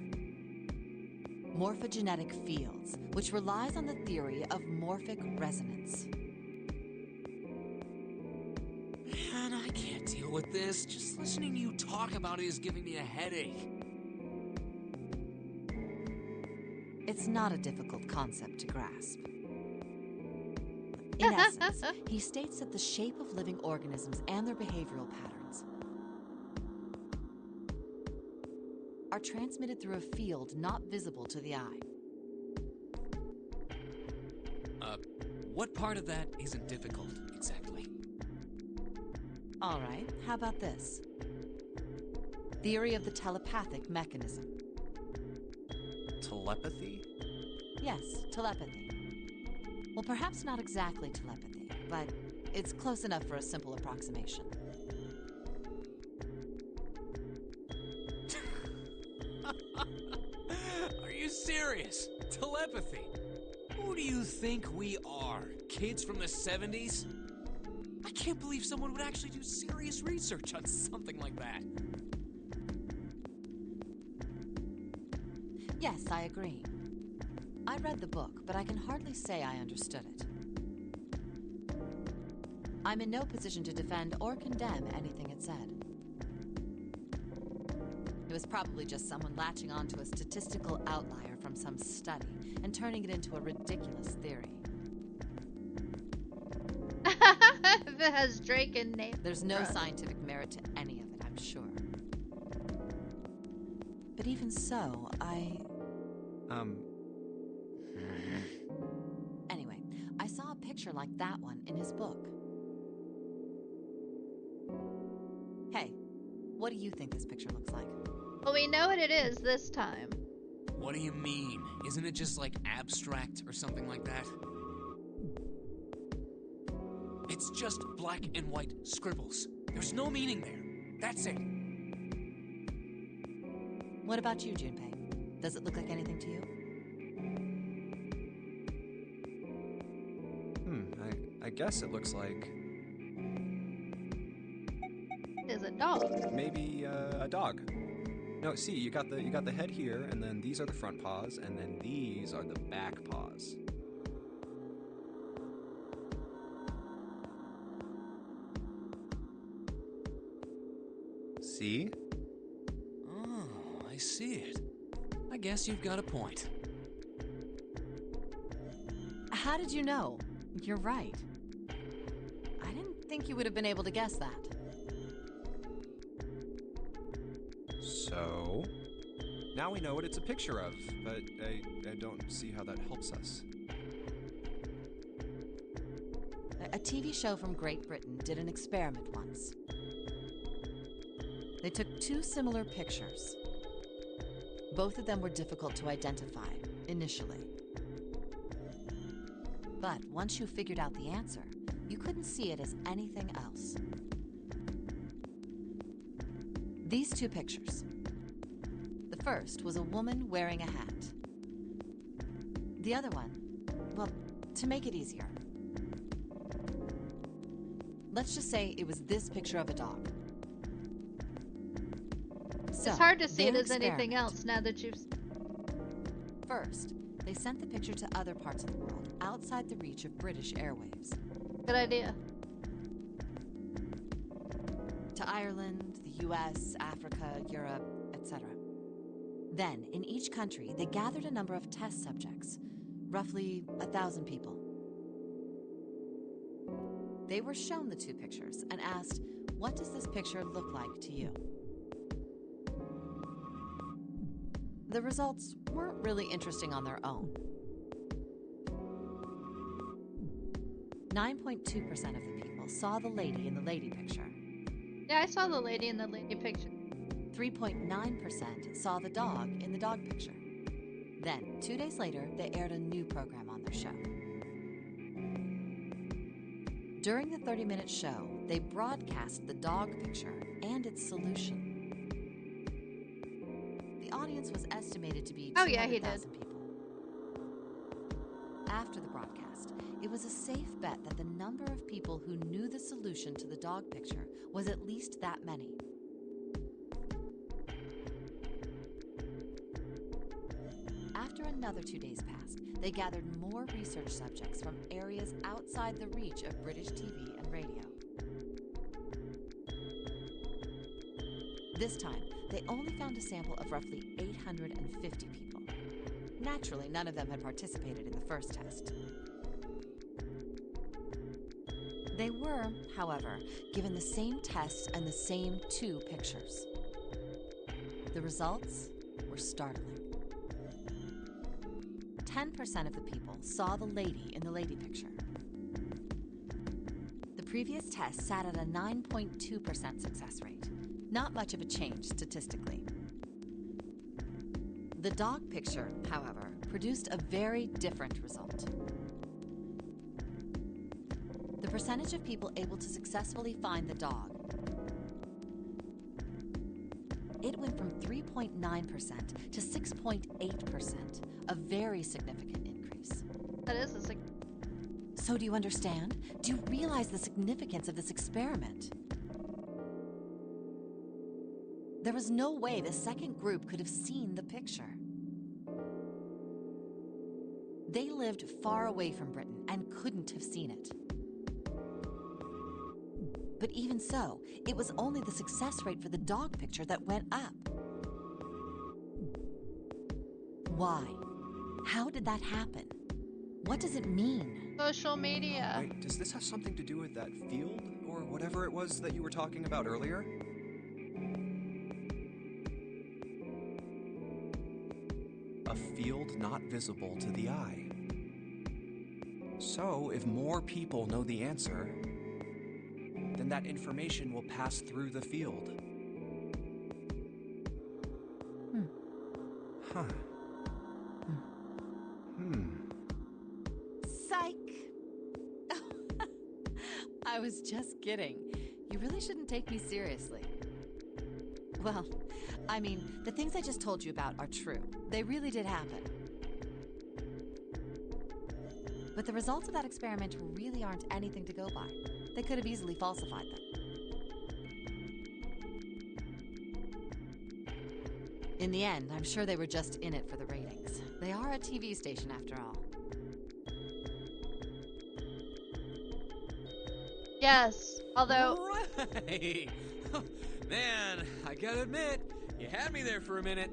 Morphogenetic fields, which relies on the theory of morphic resonance. Man, I can't deal with this. Just listening to you talk about it is giving me a headache. It's not a difficult concept to grasp. In essence, he states that the shape of living organisms and their behavioral patterns are transmitted through a field not visible to the eye. What part of that isn't difficult, exactly? All right, how about this? Theory of the telepathic mechanism. Telepathy? Yes, telepathy. Well, perhaps not exactly telepathy, but it's close enough for a simple approximation. Are you serious? hilarious. Telepathy. Who do you think we are? Kids from the 70s? I can't believe someone would actually do serious research on something like that. Yes, I agree. I read the book, but I can hardly say I understood it. I'm in no position to defend or condemn anything it said. It was probably just someone latching onto a statistical outlier from some study and turning it into a ridiculous theory. If it has Drake and name. There's no scientific merit to any of it, I'm sure. But even so, Anyway, I saw a picture like that one in his book. Hey, what do you think this picture looks like? Well, we know what it is this time. What do you mean? Isn't it just like abstract or something like that? It's just black and white scribbles. There's no meaning there. That's it. What about you, Junpei? Does it look like anything to you? I guess it looks like... Is a dog. Maybe a dog. No, see, you got the head here, and then these are the front paws, and then these are the back paws. See? Oh, I see it. I guess you've got a point. How did you know? You're right. I didn't think you would have been able to guess that. So, now we know what it's a picture of, but I don't see how that helps us. A TV show from Great Britain did an experiment once. They took two similar pictures. Both of them were difficult to identify, initially. But once you figured out the answer, you couldn't see it as anything else. These two pictures. The first was a woman wearing a hat. The other one, well, to make it easier, let's just say it was this picture of a dog. So, it's hard to see it their as anything experiment. else now that you've... First, they sent the picture to other parts of the world, outside the reach of British airwaves. Good idea. To Ireland, the US, Africa, Europe, etc. Then, in each country, they gathered a number of test subjects, roughly 1,000 people. They were shown the two pictures and asked, what does this picture look like to you? The results weren't really interesting on their own. 9.2% of the people saw the lady in the lady picture. Yeah, I saw the lady in the lady picture. 3.9% saw the dog in the dog picture. Then, 2 days later, they aired a new program on their show. During the 30-minute show, they broadcast the dog picture and its solution. The audience was estimated to be 200,000 people. After the broadcast, it was a safe bet that the number of people who knew the solution to the dog picture was at least that many. After another 2 days passed, they gathered more research subjects from areas outside the reach of British TV and radio. This time, they only found a sample of roughly 850 people. Naturally, none of them had participated in the first test. They were, however, given the same test and the same two pictures. The results were startling. 10% of the people saw the lady in the lady picture. The previous test sat at a 9.2% success rate. Not much of a change statistically. The dog picture, however, produced a very different result. The percentage of people able to successfully find the dog it went from 3.9% to 6.8%, a very significant increase. That is a So do you understand? Do you realize the significance of this experiment? There was no way the second group could have seen the picture. They lived far away from Britain and couldn't have seen it. But even so, it was only the success rate for the dog picture that went up. Why? How did that happen? What does it mean? social media. Wait, does this have something to do with that field or whatever it was that you were talking about earlier? A field not visible to the eye. So, if more people know the answer, then that information will pass through the field. Huh. Psych! I was just kidding. You really shouldn't take me seriously. Well, I mean, the things I just told you about are true. They really did happen. But the results of that experiment really aren't anything to go by. They could have easily falsified them. In the end, I'm sure they were just in it for the ratings. They are a TV station after all. Yes, although... Right. Man, I gotta admit, you had me there for a minute.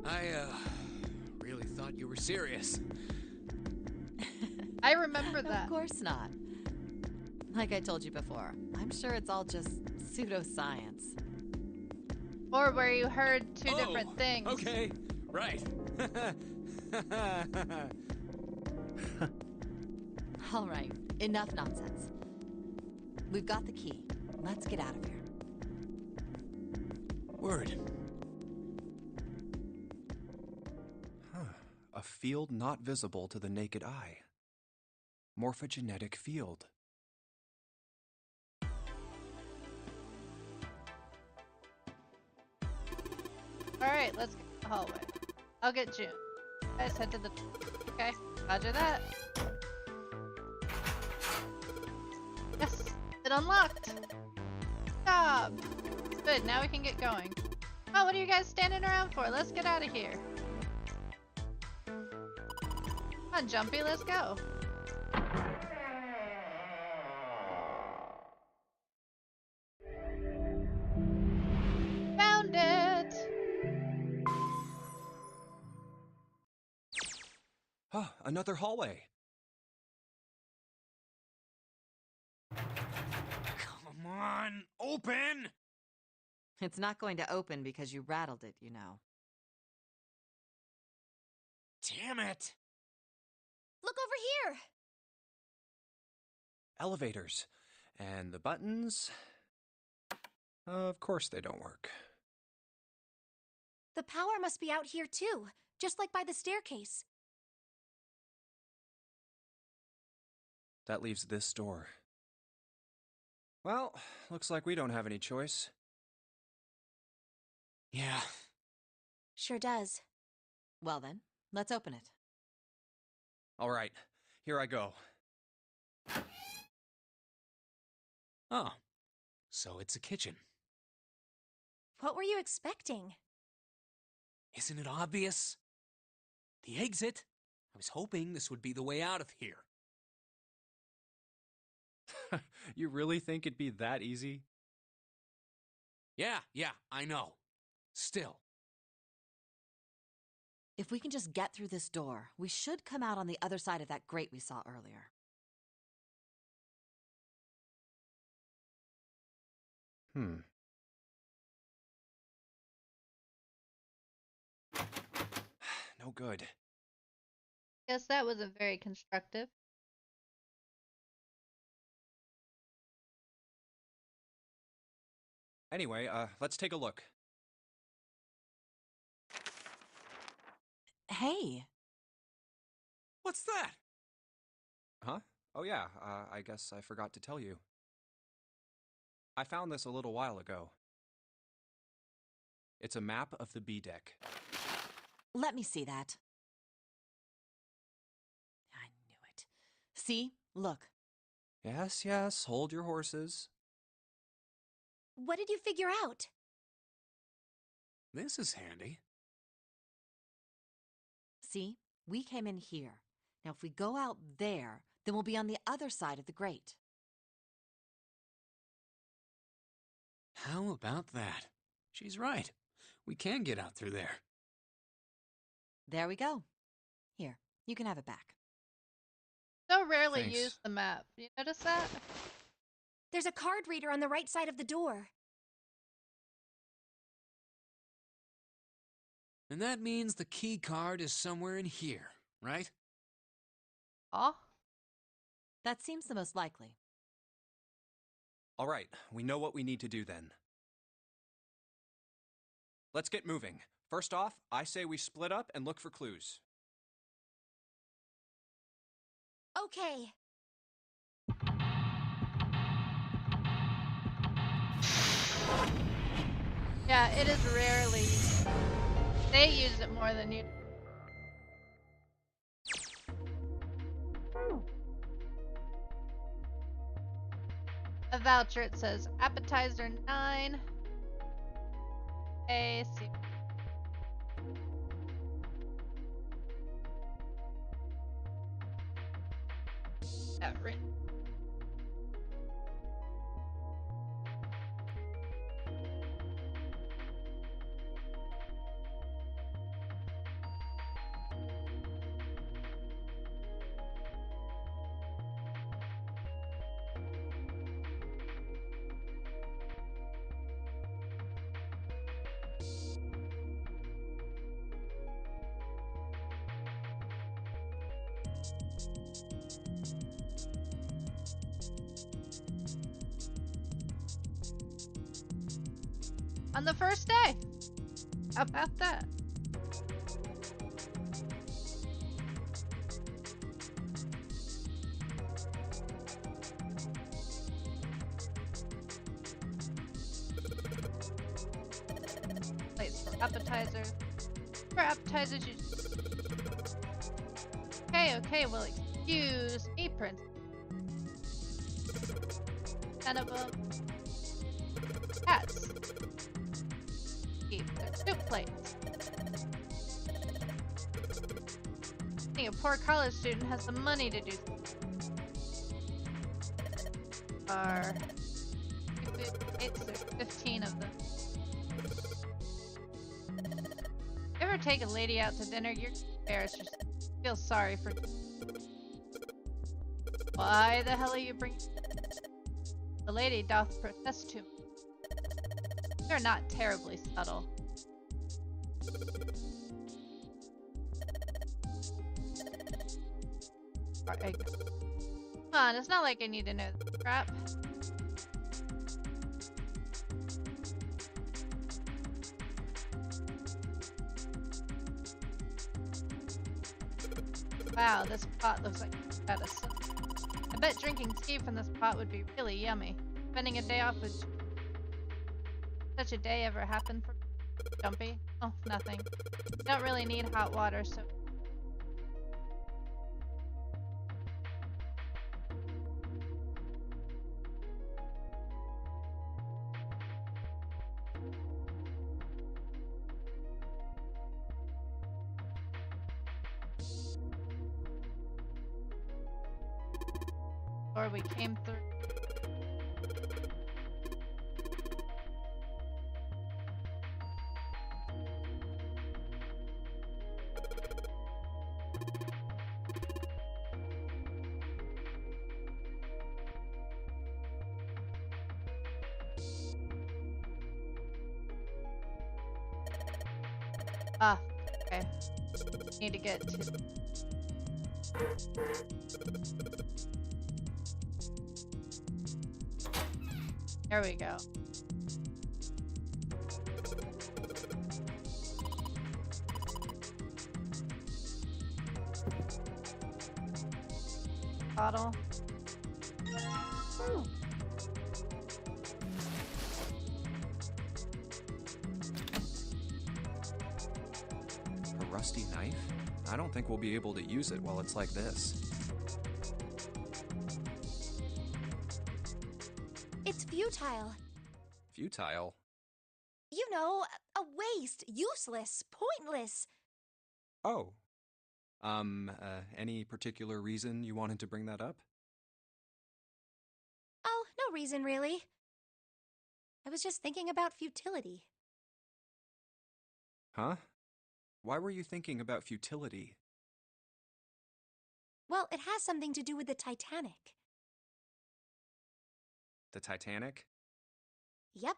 I, really thought you were serious. I remember that. Of course not. Like I told you before, I'm sure it's all just pseudoscience. Or where you heard two different things. Okay, right. All right, enough nonsense. We've got the key. Let's get out of here. Word. A field not visible to the naked eye. Morphogenetic field. Alright, let's get to the hallway. I'll get June. Guys, head to the... Okay, roger that. Yes, it unlocked. Job. Good, now we can get going. Oh, what are you guys standing around for? Let's get out of here. Come on, Jumpy, let's go. Found it! Oh, another hallway. Come on, open! It's not going to open because you rattled it, you know. Damn it! Look over here! Elevators. And the buttons... Of course they don't work. The power must be out here too, just like by the staircase. That leaves this door. Well, looks like we don't have any choice. Yeah. Sure does. Well then, let's open it. All right, here I go. Oh, so it's a kitchen. What were you expecting? Isn't it obvious? The exit. I was hoping this would be the way out of here. You really think it'd be that easy? Yeah, I know. Still. If we can just get through this door, we should come out on the other side of that grate we saw earlier. No good. Guess that wasn't very constructive. Anyway, let's take a look. Hey! What's that? Huh? Oh yeah, I guess I forgot to tell you. I found this a little while ago. It's a map of the B deck. Let me see that. I knew it. See? Look. Yes, yes, hold your horses. What did you figure out? This is handy. See? We came in here. Now if we go out there, then we'll be on the other side of the grate. How about that? She's right. We can get out through there. There we go. Here, you can have it back. So rarely Thanks. use the map. You notice that? There's a card reader on the right side of the door. And that means the key card is somewhere in here, right? Oh? That seems the most likely. All right, we know what we need to do then. Let's get moving. First off, I say we split up and look for clues. Okay. Yeah, it is rarely used. They use it more than you. A voucher, it says appetizer 9. A, C. Yeah, right. On the first day. How about that? Plates for appetizers. For appetizers, you just... Okay, well, excuse me, Prince. 10 of them. Cats. Keep their soup plates. I think a poor college student has the money to do are 15 of them. Ever take a lady out to dinner? You're embarrassed. You feel sorry for. Why the hell are you bringing? The lady doth protest to me. They're not terribly subtle. Alright, come on, it's not like I need to know this crap. Wow, this pot looks like it's got a sip. I bet drinking tea from this pot would be really yummy. Spending a day off with such a day ever happen for Jumpy? Oh, nothing. You don't really need hot water, so or we came through. Ah, okay. Need to get to. There we go. Bottle. rusty knife? I don't think we'll be able to use it while it's like this. It's futile. Futile? You know, a waste, useless, pointless. Oh. Any particular reason you wanted to bring that up? Oh, no reason really. I was just thinking about futility. Huh? Why were you thinking about futility? Well, it has something to do with the Titanic. The Titanic? Yep.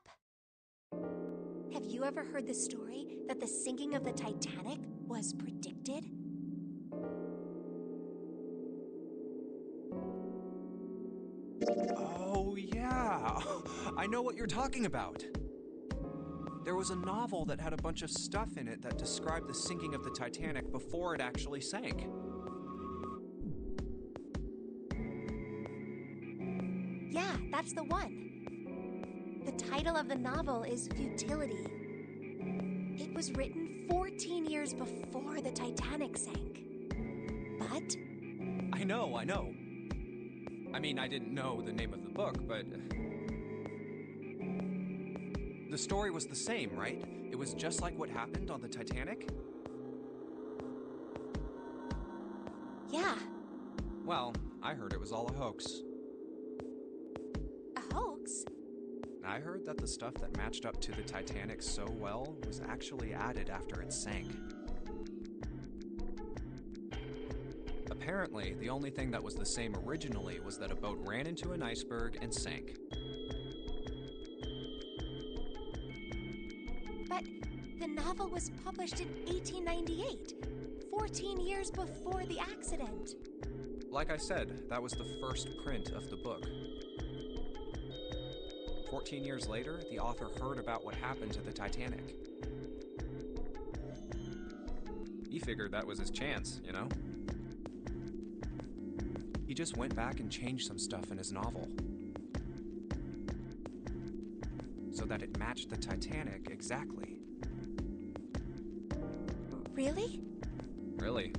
Have you ever heard the story that the sinking of the Titanic was predicted? Oh, yeah. I know what you're talking about. There was a novel that had a bunch of stuff in it that described the sinking of the Titanic before it actually sank. Yeah, that's the one. The title of the novel is Futility. It was written 14 years before the Titanic sank. But... I know. I mean, I didn't know the name of the book, but... The story was the same, right? It was just like what happened on the Titanic? Yeah. Well, I heard it was all a hoax. A hoax? I heard that the stuff that matched up to the Titanic so well was actually added after it sank. Apparently, the only thing that was the same originally was that a boat ran into an iceberg and sank. But the novel was published in 1898, 14 years before the accident. Like I said, that was the first print of the book. 14 years later, the author heard about what happened to the Titanic. He figured that was his chance, you know? He just went back and changed some stuff in his novel, so that it matched the Titanic exactly. Really? Really.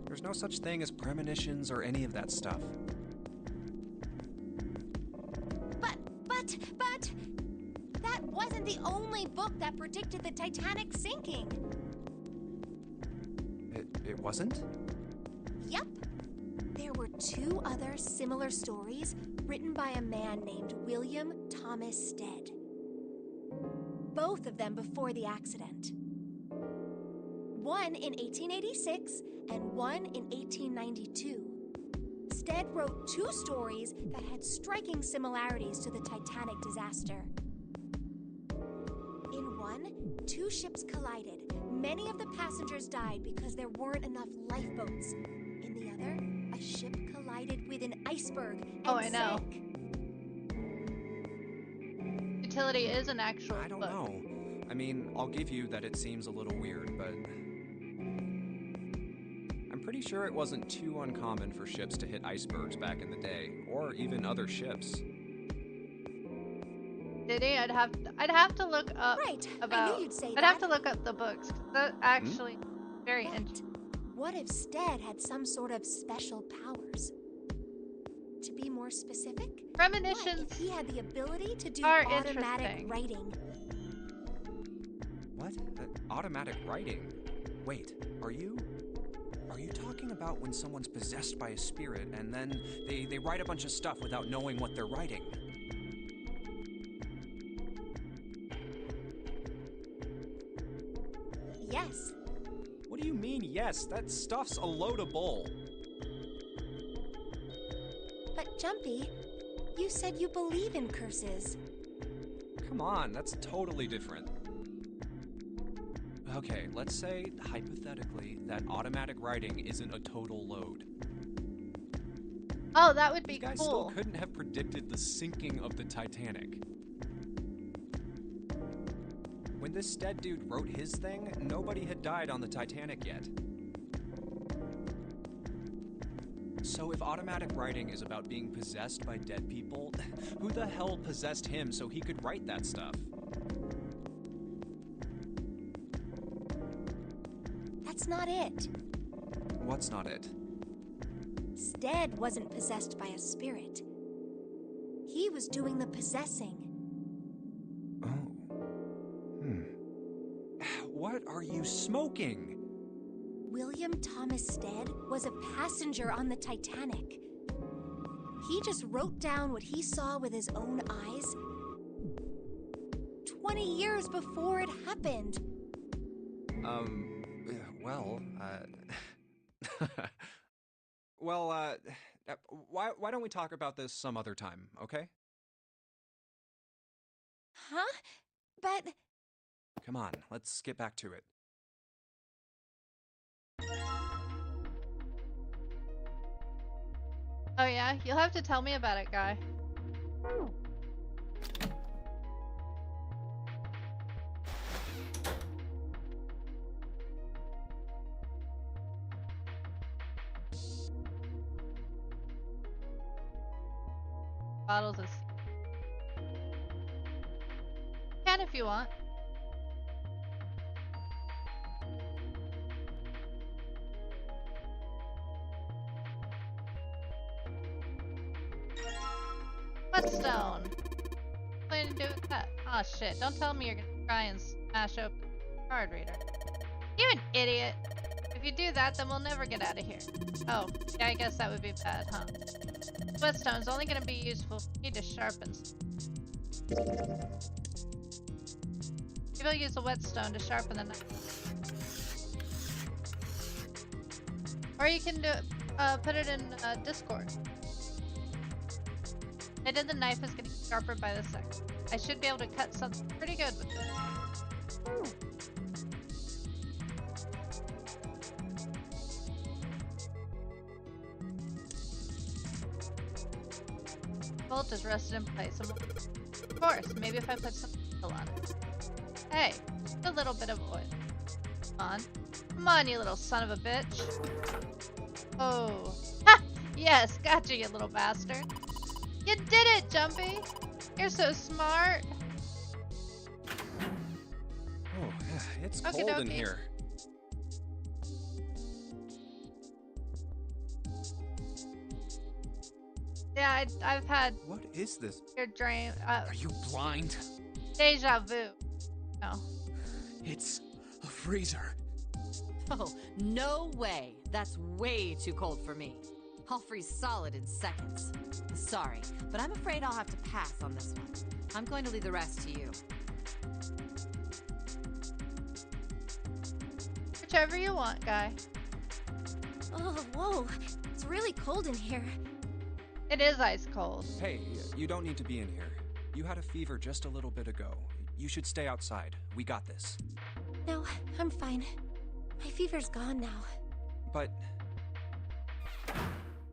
There's no such thing as premonitions or any of that stuff. But... That wasn't the only book that predicted the Titanic sinking. It wasn't? Yep. There were 2 other similar stories written by a man named William Thomas Stead. Both of them before the accident. One in 1886 and one in 1892. Stead wrote 2 stories that had striking similarities to the Titanic disaster. In one, 2 ships collided. Many of the passengers died because there weren't enough lifeboats. In the other, a ship collided with an iceberg and Oh, I know. sank. Futility is an actual I don't book. know. I mean, I'll give you that it seems a little weird, but... I'm pretty sure it wasn't too uncommon for ships to hit icebergs back in the day, or even other ships. Did he? I'd have to look up about. I knew you'd say I'd that. have to look up the books. 'Cause that actually very interesting. What if Stead had some sort of special powers? To be more specific, Premonitions what if he had the ability to do are automatic interesting. writing? What? Automatic writing? Wait, are you talking about when someone's possessed by a spirit and then they write a bunch of stuff without knowing what they're writing? Yes. What do you mean, yes? That stuff's a load of bull. But Jumpy, you said you believe in curses. Come on, that's totally different. Okay, let's say, hypothetically, that automatic writing isn't a total load. Oh, that would be You guys cool. still couldn't have predicted the sinking of the Titanic. When this Stead dude wrote his thing, nobody had died on the Titanic yet. So if automatic writing is about being possessed by dead people, who the hell possessed him so he could write that stuff? That's not it. What's not it? Stead wasn't possessed by a spirit. He was doing the possessing. Oh. What are you smoking? William Thomas Stead was a passenger on the Titanic. He just wrote down what he saw with his own eyes 20 years before it happened. Well, why don't we talk about this some other time, okay? Huh? But... Come on, let's get back to it. Oh yeah? You'll have to tell me about it, Guy. Bottles of... Can if you want. Whetstone. What to do with that? Oh shit! Don't tell me you're gonna try and smash open the card reader. You an idiot! If you do that, then we'll never get out of here. Oh, yeah, I guess that would be bad, huh? Whetstone's only gonna be useful if you need to sharpen. Maybe I'll use a whetstone to sharpen the knife. Or you can do put it in Discord. The head of the knife is getting sharper by the second. I should be able to cut something pretty good with it. Bolt is rested in place. Of course, maybe if I put some oil on it. Hey, just a little bit of oil. Come on, you little son of a bitch. Oh. Ha! Yes, gotcha, you little bastard. You did it, Jumpy! You're so smart. Oh, it's Okie cold in dokie. here. Yeah, I've had What is this? your dream. Are you blind? Deja vu. No. It's a freezer. Oh, no way. That's way too cold for me. I'll freeze solid in seconds. Sorry, but I'm afraid I'll have to pass on this one. I'm going to leave the rest to you. Whichever you want, Guy. Oh, whoa. It's really cold in here. It is ice cold. Hey, you don't need to be in here. You had a fever just a little bit ago. You should stay outside. We got this. No, I'm fine. My fever's gone now. But...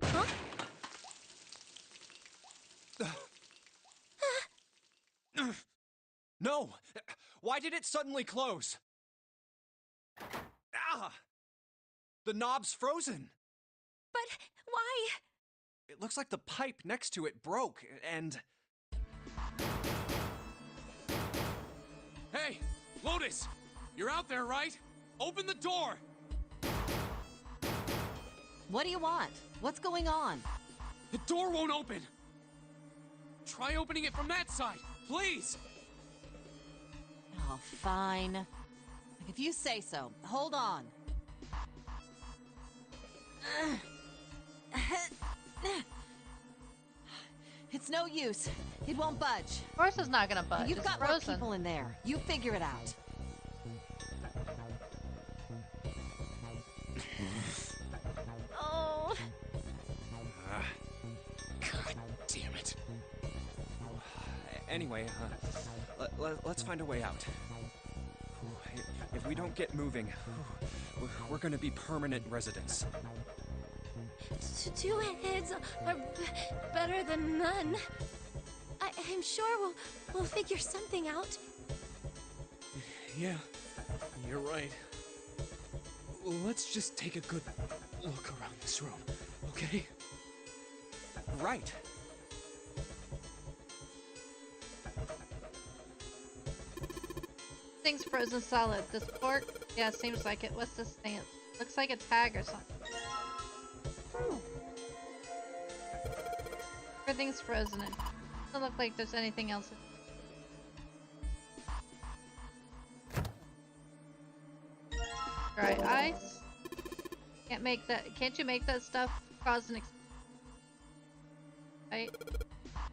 Huh? No! Why did it suddenly close? Ah! The knob's frozen. But why? It looks like the pipe next to it broke, and... Hey, Lotus! You're out there, right? Open the door! What do you want? What's going on? The door won't open! Try opening it from that side, please! Oh, fine. If you say so. Hold on. It's no use. It won't budge. Of course it's not gonna budge. You've It's got more frozen. people in there. You figure it out. Oh. God damn it. Anyway, let's find a way out. If we don't get moving, we're gonna be permanent residents. Two heads are better than none. I'm sure we'll figure something out. Yeah, you're right. Let's just take a good look around this room, okay? Right. Everything's frozen solid. This pork? Yeah, seems like it. What's this thing? It looks like a tag or something. Everything's frozen in. Doesn't look like there's anything else. Dry ice. Can't make that. Can't you make that stuff cause an right?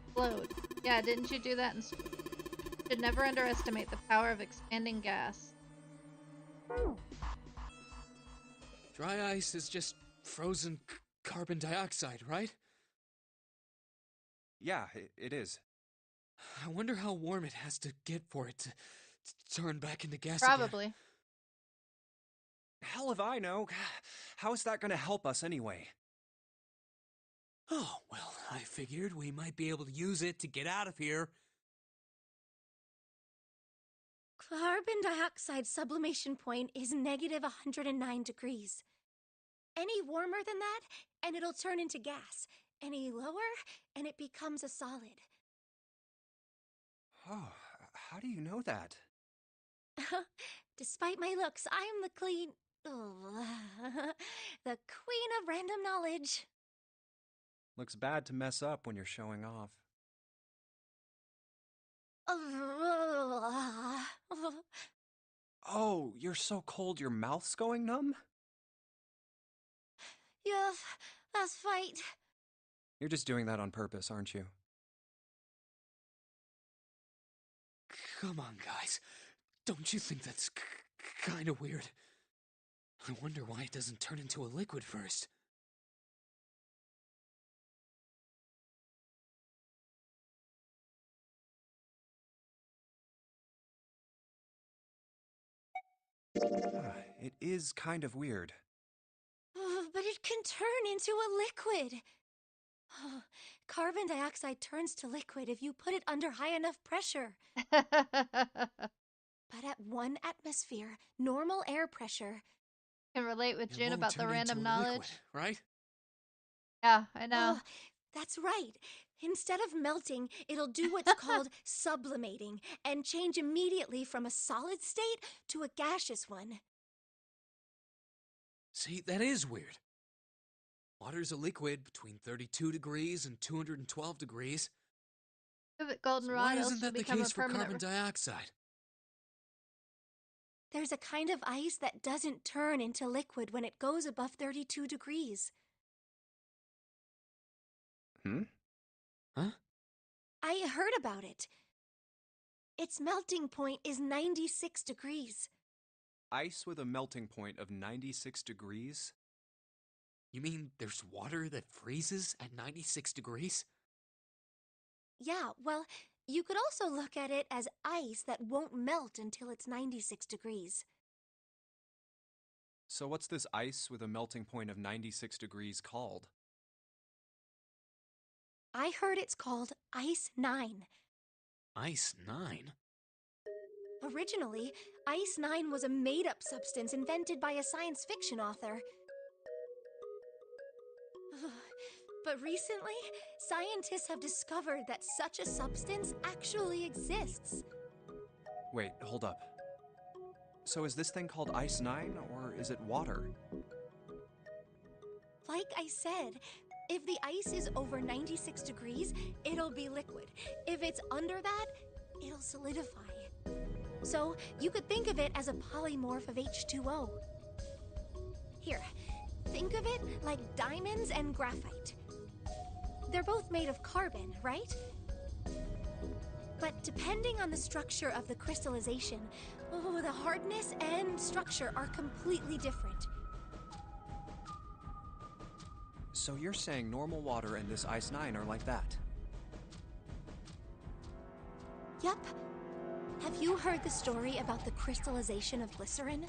Explode. Yeah, didn't you do that? And should never underestimate the power of expanding gas. Dry ice is just frozen carbon dioxide, right? Yeah, it is. I wonder how warm it has to get for it to turn back into gas Probably. again. Hell if I know. How is that gonna help us anyway? Oh, well, I figured we might be able to use it to get out of here. Carbon dioxide sublimation point is negative 109 degrees. Any warmer than that, and it'll turn into gas. Any lower, and it becomes a solid. Oh, how do you know that? Despite my looks, I am the the queen of random knowledge. Looks bad to mess up when you're showing off. Oh, you're so cold your mouth's going numb? Yes, that's right. You're just doing that on purpose, aren't you? Come on, guys. Don't you think that's kind of weird? I wonder why it doesn't turn into a liquid first. It is kind of weird. But it can turn into a liquid. Carbon dioxide turns to liquid if you put it under high enough pressure. But at 1 atmosphere, normal air pressure. Can relate with June about the random knowledge. Liquid, right? Yeah, I know. Oh, that's right. Instead of melting, it'll do what's called sublimating and change immediately from a solid state to a gaseous one. See, that is weird. Water's a liquid between 32 degrees and 212 degrees. Pivot goldenrod Why also isn't that the become case a for permanent carbon dioxide? There's a kind of ice that doesn't turn into liquid when it goes above 32 degrees. Huh? I heard about it. Its melting point is 96 degrees. Ice with a melting point of 96 degrees? You mean there's water that freezes at 96 degrees? Yeah, well, you could also look at it as ice that won't melt until it's 96 degrees. So what's this ice with a melting point of 96 degrees called? I heard it's called Ice 9. Ice 9? Originally, Ice 9 was a made-up substance invented by a science fiction author. But recently, scientists have discovered that such a substance actually exists. Wait, hold up. So is this thing called Ice 9, or is it water? Like I said, if the ice is over 96 degrees, it'll be liquid. If it's under that, it'll solidify. So you could think of it as a polymorph of H2O. Here, think of it like diamonds and graphite. They're both made of carbon, right? But depending on the structure of the crystallization, the hardness and structure are completely different. So you're saying normal water and this Ice 9 are like that? Yup. Have you heard the story about the crystallization of glycerin?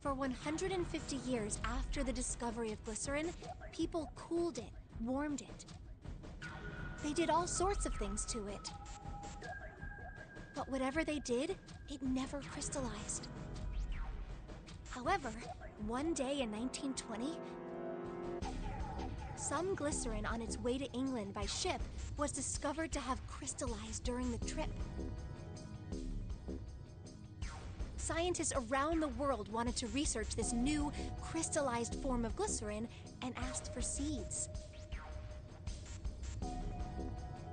For 150 years after the discovery of glycerin, people cooled it, warmed it. They did all sorts of things to it. But whatever they did, it never crystallized. However, one day in 1920, some glycerin on its way to England by ship was discovered to have crystallized during the trip. scientists around the world wanted to research this new crystallized form of glycerin and asked for seeds.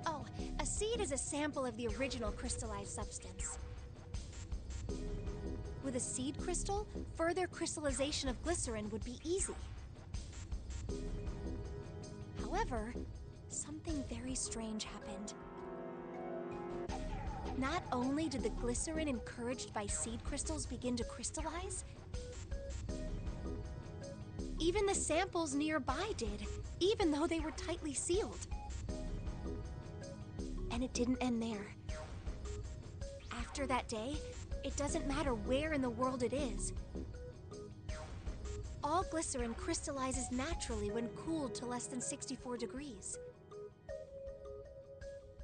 Oh, a seed is a sample of the original crystallized substance. With a seed crystal, further crystallization of glycerin would be easy. However, something very strange happened. Not only did the glycerin encouraged by seed crystals begin to crystallize, even the samples nearby did, even though they were tightly sealed. And it didn't end there. After that day, it doesn't matter where in the world it is. All glycerin crystallizes naturally when cooled to less than 64 degrees.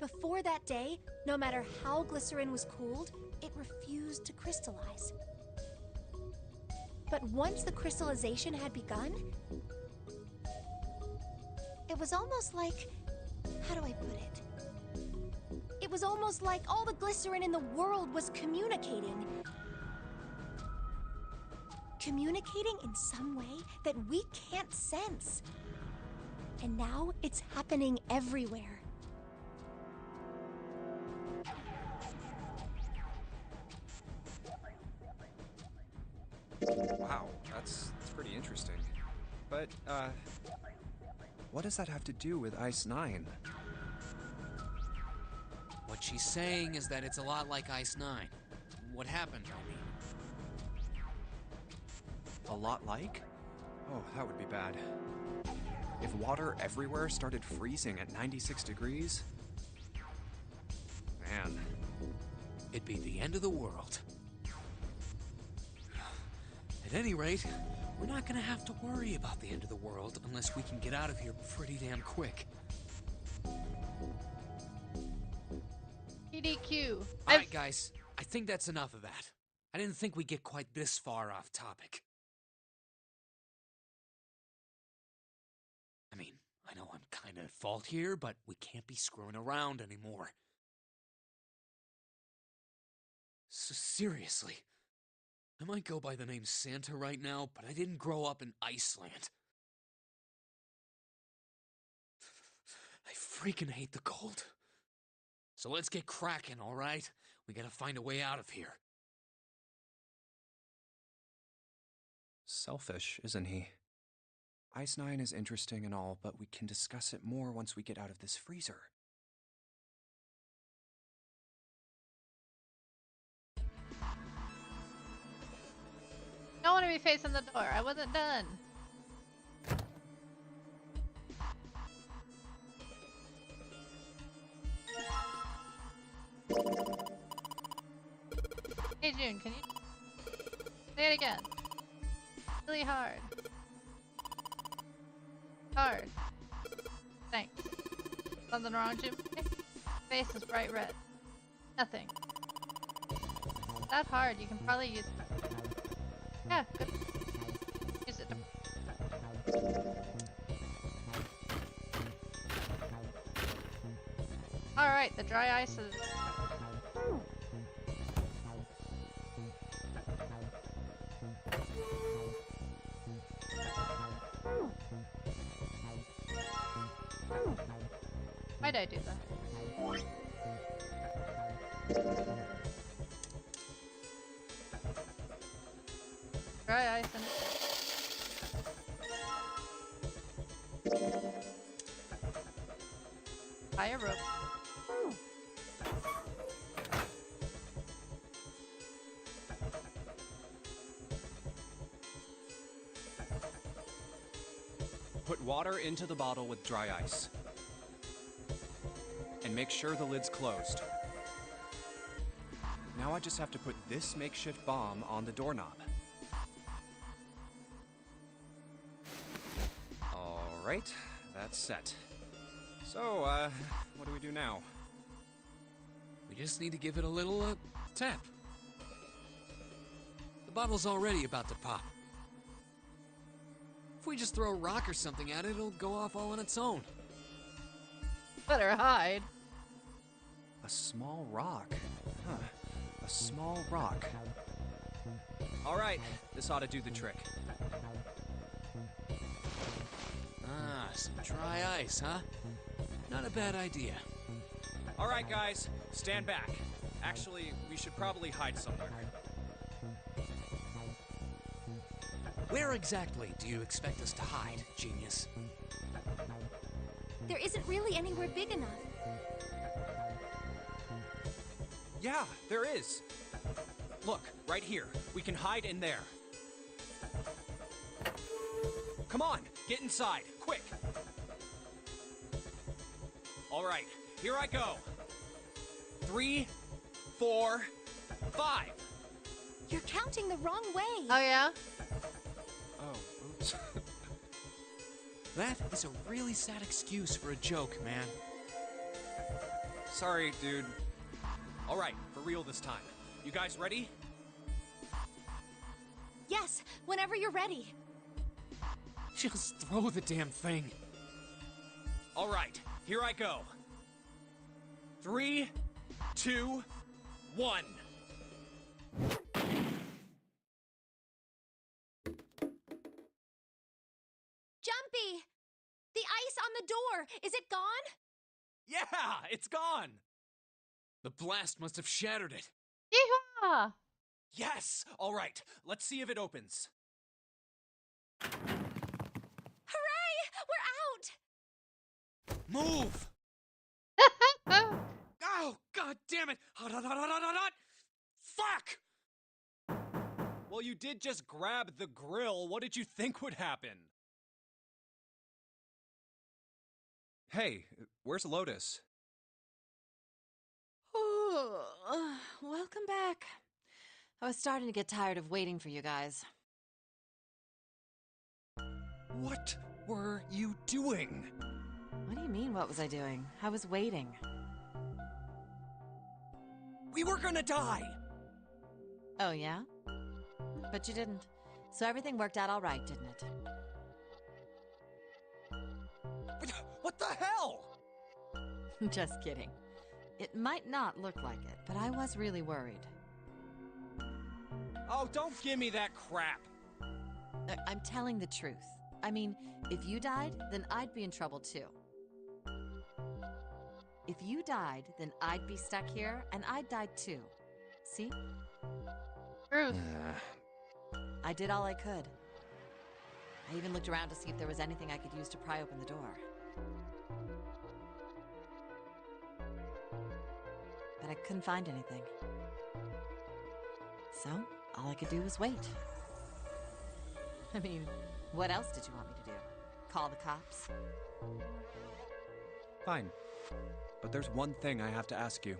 Before that day, no matter how glycerin was cooled, it refused to crystallize. But once the crystallization had begun, it was almost like, how do I put it? It was almost like all the glycerin in the world was communicating. Communicating in some way that we can't sense. And now it's happening everywhere. Wow, that's pretty interesting. But, what does that have to do with Ice 9? What she's saying is that it's a lot like Ice 9. What happened, I mean. A lot like? Oh, that would be bad. If water everywhere started freezing at 96 degrees? Man. It'd be the end of the world. At any rate, we're not gonna have to worry about the end of the world unless we can get out of here pretty damn quick. PDQ. Alright, guys. I think that's enough of that. I didn't think we'd get quite this far off topic. I mean, I know I'm kinda at fault here, but we can't be screwing around anymore. Seriously. I might go by the name Santa right now, but I didn't grow up in Iceland. I freaking hate the cold. So let's get cracking, alright? We gotta find a way out of here. Selfish, isn't he? Ice 9 is interesting and all, but we can discuss it more once we get out of this freezer. I don't want to be facing the door. I wasn't done. Hey June, can you say it again? Really hard. Hard. Thanks. Something wrong, June? Face is bright red. Nothing. That hard, you can probably use it. Yeah, good. Use it to... Alright, the dry ice is... Why'd I do that? Dry ice and... Tie a rope. Put water into the bottle with dry ice. And make sure the lid's closed. Now I just have to put this makeshift bomb on the doorknob. Alright, that's set. So, what do we do now? We just need to give it a little, tap. The bottle's already about to pop. If we just throw a rock or something at it, it'll go off all on its own. Better hide. A small rock. Huh. A small rock. Alright, this ought to do the trick. Ah, some dry ice, huh? Not a bad idea. Alright, guys, stand back. Actually, we should probably hide somewhere. Where exactly do you expect us to hide, genius? There isn't really anywhere big enough. Yeah, there is. Look, right here. We can hide in there. Come on, get inside, quick. All right, here I go. 3, 4, 5. You're counting the wrong way. Oh, yeah? Oh, oops. That is a really sad excuse for a joke, man. Sorry, dude. All right, for real this time. You guys ready? Yes, whenever you're ready. Just throw the damn thing. All right, here I go. 3, 2, 1. Jumpy! The ice on the door, is it gone? Yeah, it's gone. The blast must have shattered it. Yeehaw! Yes! All right, let's see if it opens. Hooray! We're out! Move! Oh, god damn it! Hot, hot, hot, hot, hot, hot, hot! Fuck! Well, you did just grab the grill. What did you think would happen? Hey, where's Lotus? Welcome back. I was starting to get tired of waiting for you guys. What were you doing? What do you mean, what was I doing? I was waiting. We were gonna die! Oh, yeah? But you didn't. So everything worked out all right, didn't it? What the hell? Just kidding. It might not look like it, but I was really worried. Oh, don't give me that crap. I'm telling the truth. I mean, if you died, then I'd be in trouble too. If you died, then I'd be stuck here, and I'd die too. See? Truth. I did all I could. I even looked around to see if there was anything I could use to pry open the door. But I couldn't find anything. So, all I could do was wait. I mean, what else did you want me to do? Call the cops? Fine. But there's one thing I have to ask you.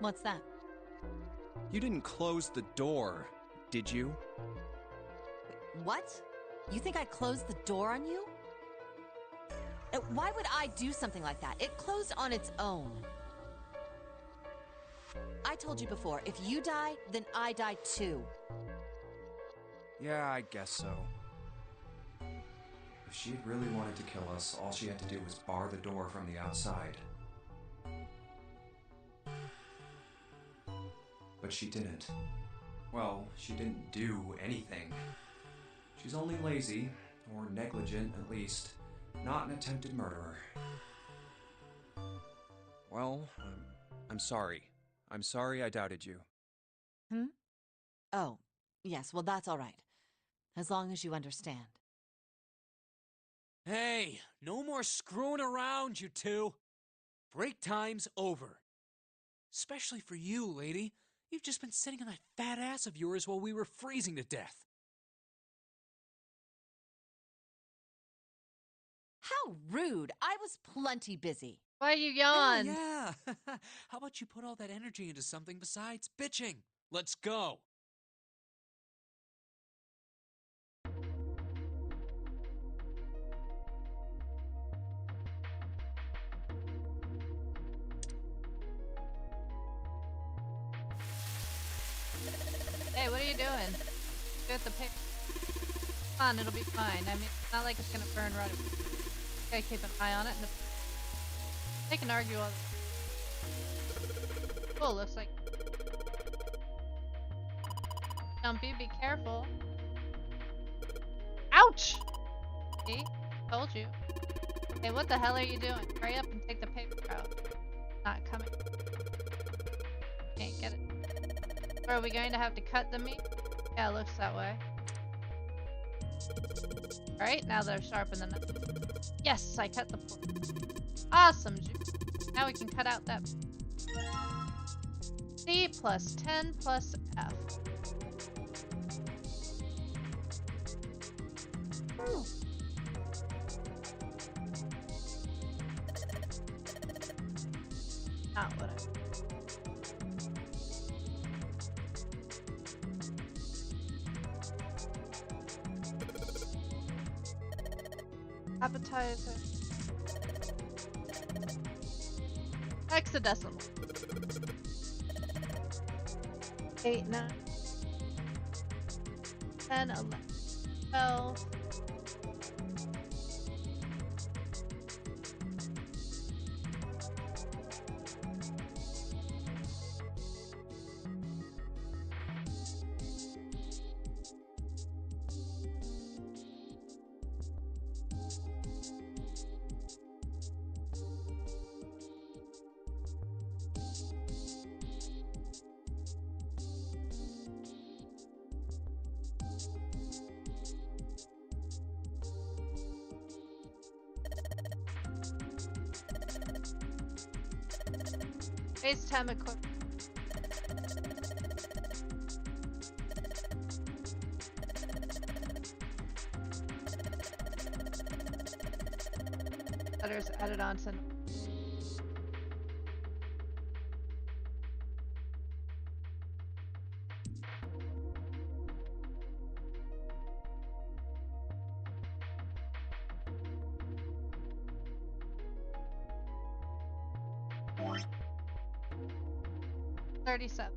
What's that? You didn't close the door, did you? What? You think I closed the door on you? Why would I do something like that? It closed on its own. I told you before, if you die, then I die too. Yeah, I guess so. If she had really wanted to kill us, all she had to do was bar the door from the outside. But she didn't. Well, she didn't do anything. She's only lazy, or negligent at least, not an attempted murderer. Well, I'm sorry. I'm sorry I doubted you. Oh, yes, well that's all right. As long as you understand. Hey, no more screwing around, you two. Break time's over. Especially for you, lady. You've just been sitting on that fat ass of yours while we were freezing to death. How rude! I was plenty busy. Why you yawn? Yeah. How about you put all that energy into something besides bitching? Let's go. Hey, what are you doing? Do it the pick. Come on, it'll be fine. I mean, it's not like it's gonna burn right away. Gotta keep an eye on it. And they can argue all. Oh, looks like. Jumpy, be careful. Ouch! See? Told you. Hey, what the hell are you doing? Hurry up and take the paper out. Not coming. Can't get it. Or are we going to have to cut the meat? Yeah, it looks that way. Alright, now they're sharp in the knife. Yes, I cut the pork. Awesome, juice. Now we can cut out that. C plus 10 plus F. Not what I... Appetizer. Hexadecimal. 8, 9, 10, 11, 12. FaceTime equipment. Letters added on to. $37.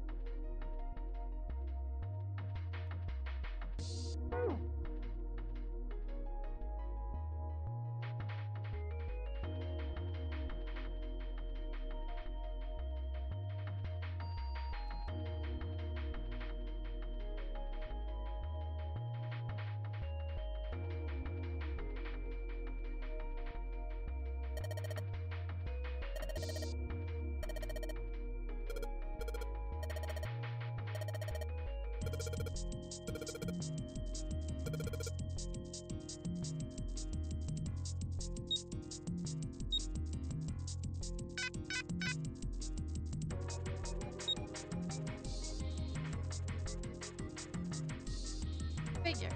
Figure.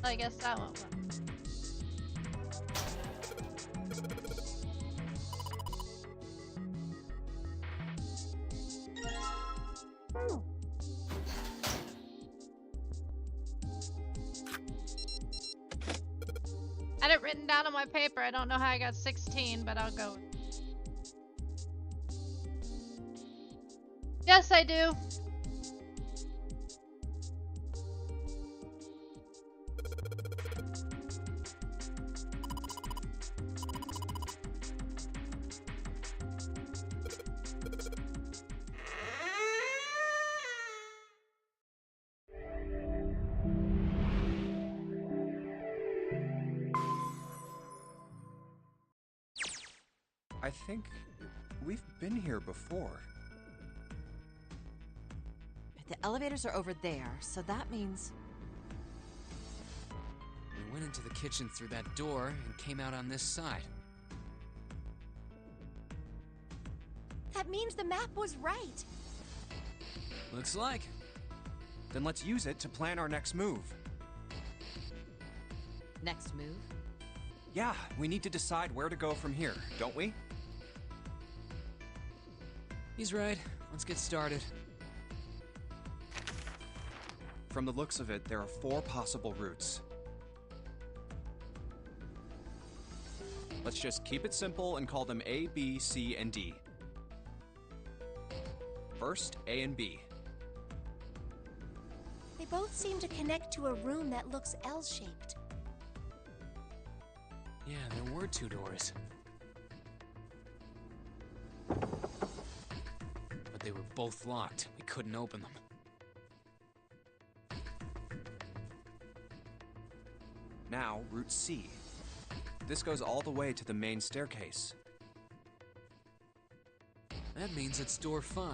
I guess that won't work. I had it written down on my paper. I don't know how I got 16, but I'll go. Yes, I do. I think we've been here before. The elevators are over there, so that means... We went into the kitchen through that door and came out on this side. That means the map was right. Looks like. Then let's use it to plan our next move. Next move? Yeah, we need to decide where to go from here, don't we? He's right. Let's get started. From the looks of it, there are 4 possible routes. Let's just keep it simple and call them A, B, C, and D. First, A and B. They both seem to connect to a room that looks L-shaped. Yeah, there were 2 doors. But they were both locked. We couldn't open them. Now, Route C. This goes all the way to the main staircase. That means it's door 5,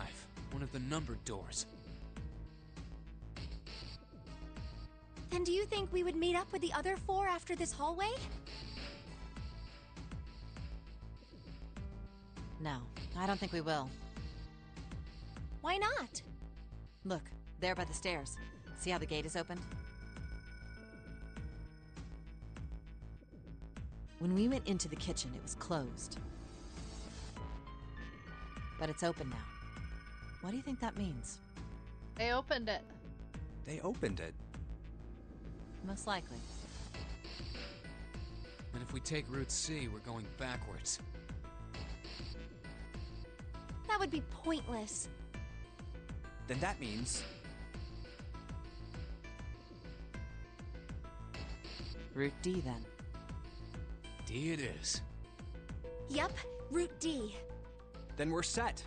one of the numbered doors. Then do you think we would meet up with the other 4 after this hallway? No, I don't think we will. Why not? Look, there by the stairs. See how the gate is opened? When we went into the kitchen, it was closed. But it's open now. What do you think that means? They opened it. They opened it. Most likely. And if we take Route C, we're going backwards. That would be pointless. Then that means... Route D, then. D it is. Yup, Route D. Then we're set.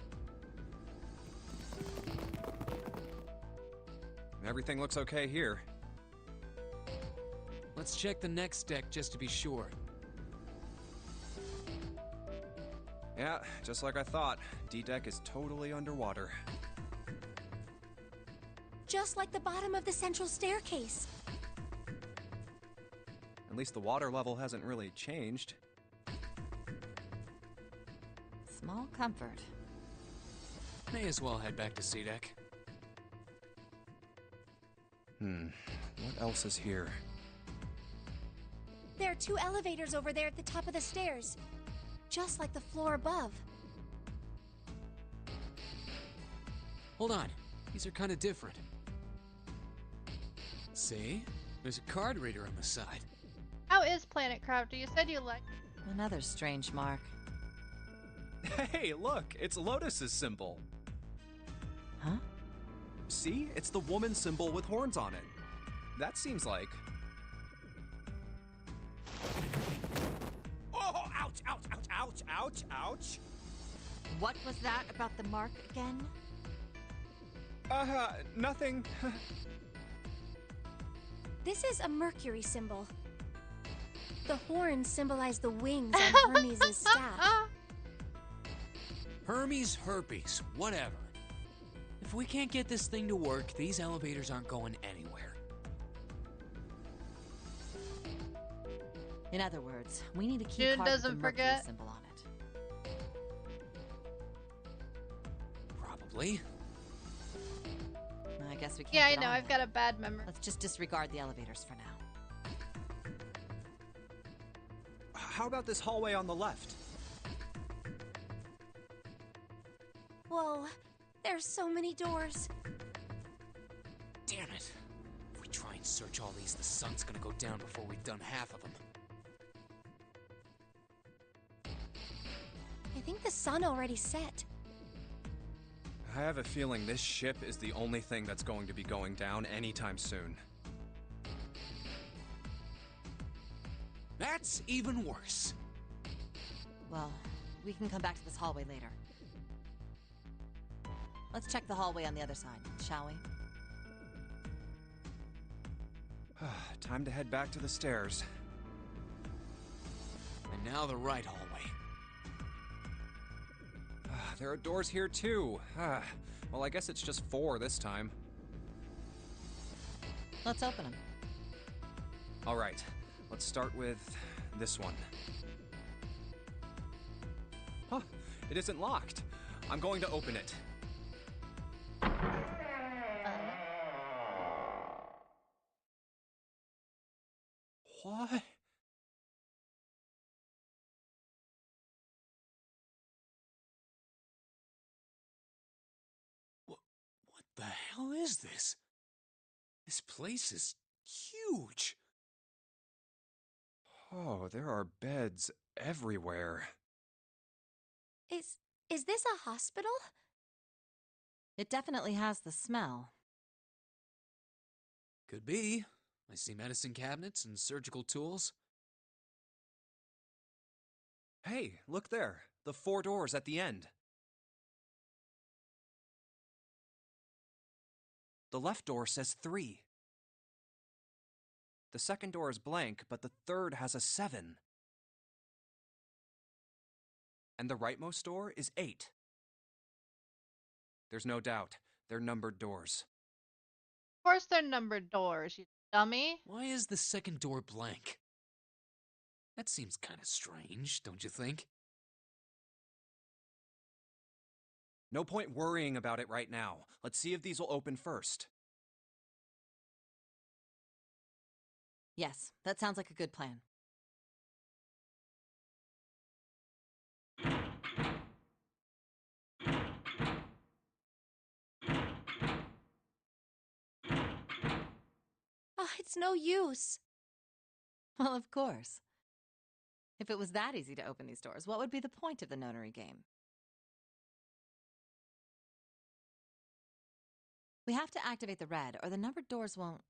Everything looks okay here. Let's check the next deck just to be sure. Yeah, just like I thought. D-Deck is totally underwater. Just like the bottom of the central staircase. At least the water level hasn't really changed. Small comfort. May as well head back to C-Deck. What else is here? There are 2 elevators over there at the top of the stairs. Just like the floor above. Hold on. These are kind of different. See? There's a card reader on the side. How is Planet Crafter? You said you liked. Another strange mark. Hey, look! It's Lotus's symbol. Huh? See? It's the woman symbol with horns on it. That seems like... Oh, ouch, ouch, ouch, ouch, ouch, ouch. What was that about the mark again? Nothing. This is a Mercury symbol. The horns symbolize the wings on Hermes' staff. Hermes, herpes, whatever. If we can't get this thing to work, these elevators aren't going anywhere. In other words, we need a key June card with the doesn't Mercury forget. symbol on it. Probably. I guess we can't Yeah, I get know. on I've then. got a bad memory. Let's just disregard the elevators for now. How about this hallway on the left? Whoa, there's so many doors. Damn it. If we try and search all these, the sun's gonna go down before we've done half of them. I think the sun already set. I have a feeling this ship is the only thing that's going to be going down anytime soon. That's even worse. Well, we can come back to this hallway later. Let's check the hallway on the other side, shall we? Time to head back to the stairs. And now the right hallway. There are doors here too. Well, I guess it's just 4 this time. Let's open them. All right, let's start with this one. Huh, it isn't locked. I'm going to open it. What? What the hell is this? This place is huge. Oh, there are beds everywhere. Is this a hospital? It definitely has the smell. Could be. I see medicine cabinets and surgical tools. Hey, look there. The 4 doors at the end. The left door says 3. The second door is blank, but the third has a 7. And the rightmost door is 8. There's no doubt. They're numbered doors. Of course they're numbered doors, you dummy. Why is the second door blank? That seems kind of strange, don't you think? No point worrying about it right now. Let's see if these will open first. Yes, that sounds like a good plan. Oh, it's no use. Well, of course. If it was that easy to open these doors, what would be the point of the nonary game? We have to activate the red, or the numbered doors won't...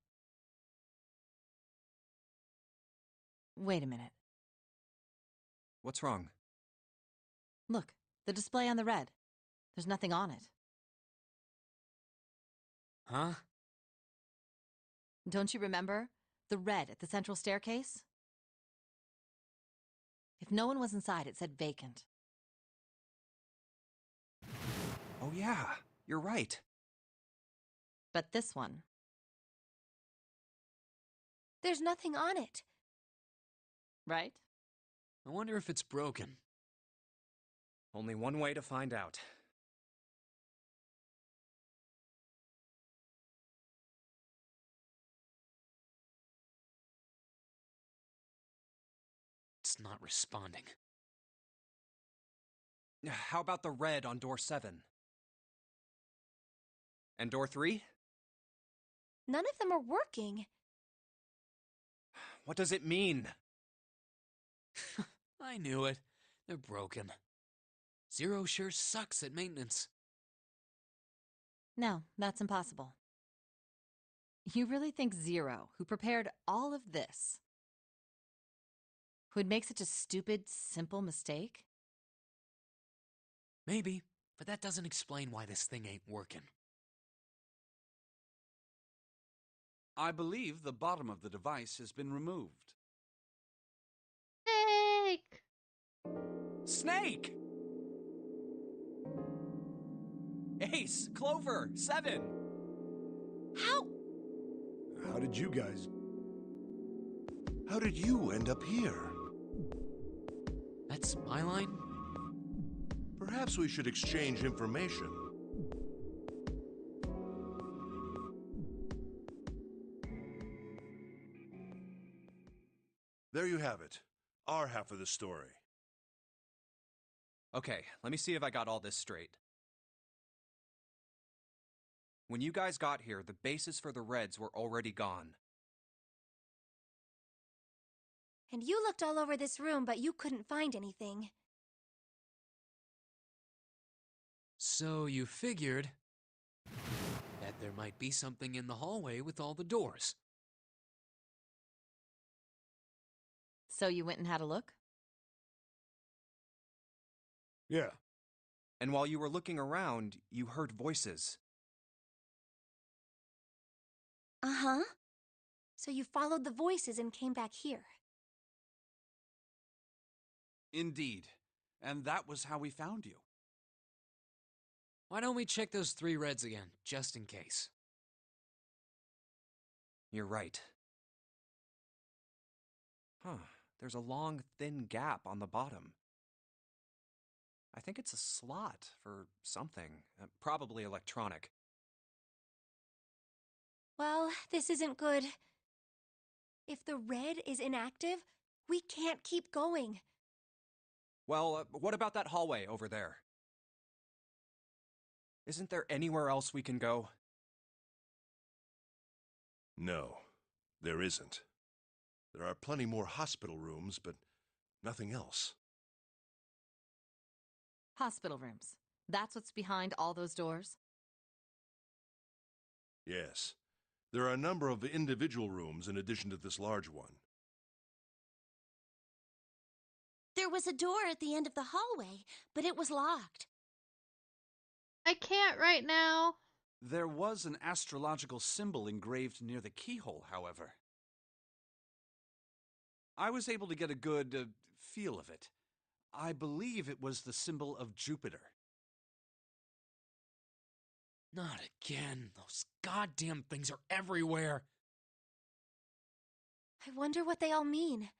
Wait a minute. What's wrong? Look, the display on the red. There's nothing on it. Huh? Don't you remember? The red at the central staircase? If no one was inside, it said vacant. Oh yeah, you're right. But this one... There's nothing on it. Right? I wonder if it's broken. Only one way to find out. It's not responding. How about the red on door 7? And door 3? None of them are working. What does it mean? I knew it. They're broken. Zero sure sucks at maintenance. No, that's impossible. You really think Zero, who prepared all of this, would make such a stupid, simple mistake? Maybe, but that doesn't explain why this thing ain't working. I believe the bottom of the device has been removed. Snake! Snake! Ace! Clover! 7! How? How did you guys... How did you end up here? That's my line? Perhaps we should exchange information. There you have it. Our half of the story. Okay, let me see if I got all this straight. When you guys got here, the bases for the Reds were already gone. And you looked all over this room, but you couldn't find anything. So you figured that there might be something in the hallway with all the doors. So you went and had a look? Yeah. And while you were looking around, you heard voices. Uh-huh. So you followed the voices and came back here. Indeed. And that was how we found you. Why don't we check those 3 Reds again, just in case? You're right. Huh. There's a long, thin gap on the bottom. I think it's a slot for something. Probably electronic. Well, this isn't good. If the red is inactive, we can't keep going. Well, what about that hallway over there? Isn't there anywhere else we can go? No, there isn't. There are plenty more hospital rooms, but nothing else. Hospital rooms. That's what's behind all those doors? Yes. There are a number of individual rooms in addition to this large one. There was a door at the end of the hallway, but it was locked. I can't right now. There was an astrological symbol engraved near the keyhole, however. I was able to get a good feel of it. I believe it was the symbol of Jupiter. Not again. Those goddamn things are everywhere. I wonder what they all mean.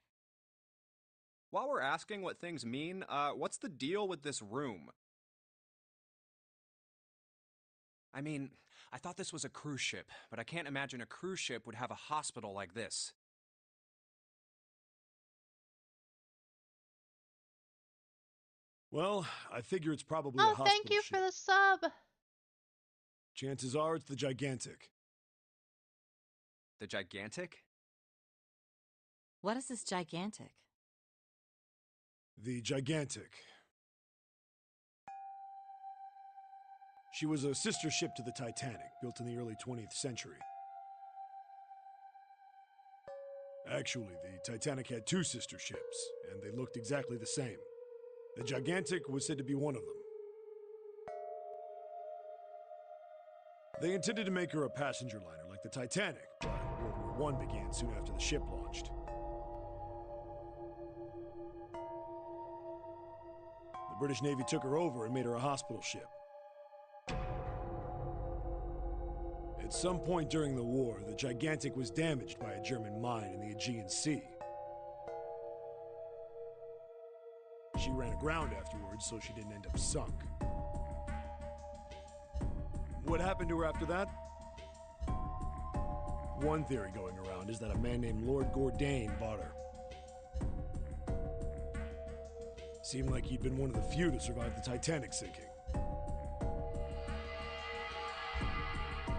While we're asking what things mean, what's the deal with this room? I mean, I thought this was a cruise ship, but I can't imagine a cruise ship would have a hospital like this. Well, I figure it's probably a Oh, hospital thank you ship. for the sub. Chances are it's the Gigantic. The Gigantic? What is this gigantic? The Gigantic. She was a sister ship to the Titanic, built in the early 20th century. Actually, the Titanic had two sister ships, and they looked exactly the same. The Gigantic was said to be one of them. They intended to make her a passenger liner like the Titanic, but World War I began soon after the ship launched. The British Navy took her over and made her a hospital ship. At some point during the war, the Gigantic was damaged by a German mine in the Aegean Sea. She ran aground afterwards, so she didn't end up sunk. What happened to her after that? One theory going around is that a man named Lord Gordain bought her. Seemed like he'd been one of the few to survive the Titanic sinking.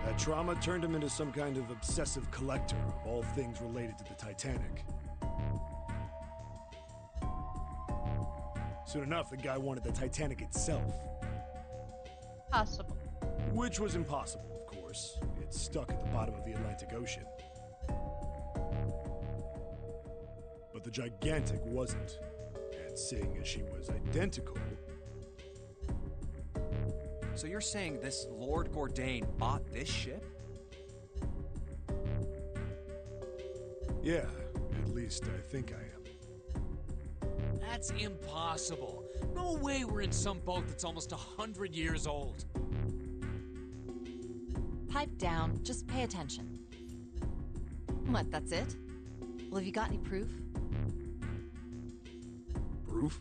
That trauma turned him into some kind of obsessive collector of all things related to the Titanic. Soon enough, the guy wanted the Titanic itself. Possible. Which was impossible, of course. It's stuck at the bottom of the Atlantic Ocean. But the Gigantic wasn't. And seeing as she was identical... So you're saying this Lord Gordain bought this ship? Yeah, at least I think I am. That's impossible. No way we're in some boat that's almost 100 years old. Pipe down, just pay attention. What, that's it? Well, have you got any proof? Proof?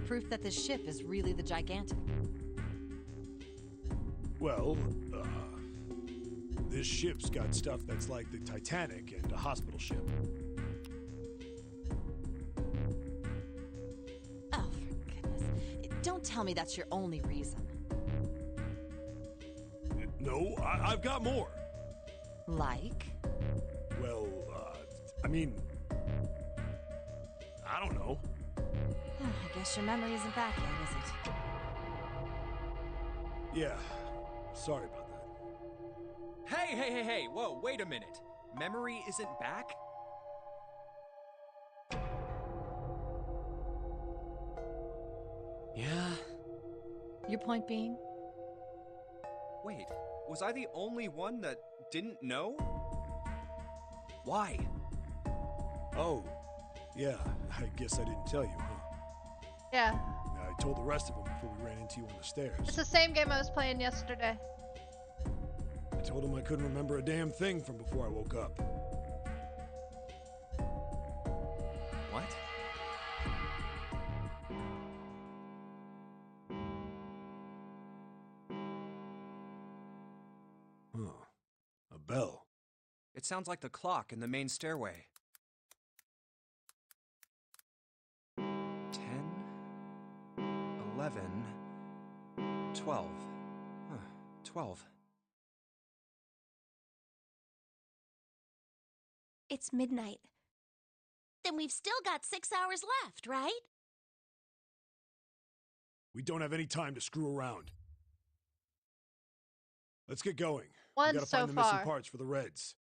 Proof that this ship is really the Gigantic. Well, this ship's got stuff that's like the Titanic and a hospital ship. Oh, for goodness. Don't tell me that's your only reason. No, I've got more. Like? Well, I mean... I don't know. I guess your memory isn't back yet, is it? Yeah, sorry about that. Hey, whoa, wait a minute. Memory isn't back? Yeah? Your point being? Wait, was I the only one that didn't know? Why? Oh, yeah, I guess I didn't tell you, huh? Yeah. I told the rest of them before we ran into you on the stairs. It's the same game I was playing yesterday. I told them I couldn't remember a damn thing from before I woke up. What? Huh. A bell. It sounds like the clock in the main stairway. 10, 11, 12. Huh, 12. It's midnight. Then we've still got 6 hours left, right? We don't have any time to screw around. Let's get going. One We gotta so find the far. missing parts for the Reds.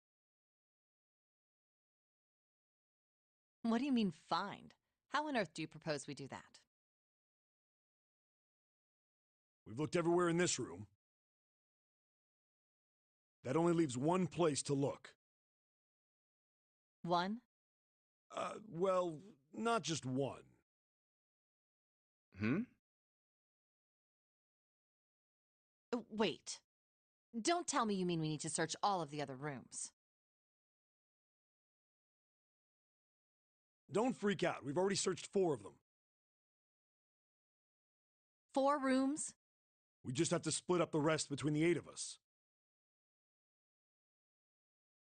What do you mean, find? How on earth do you propose we do that? We've looked everywhere in this room. That only leaves one place to look. One? Well, not just one. Wait. Don't tell me you mean we need to search all of the other rooms. Don't freak out. We've already searched 4 of them. 4 rooms? We just have to split up the rest between the 8 of us.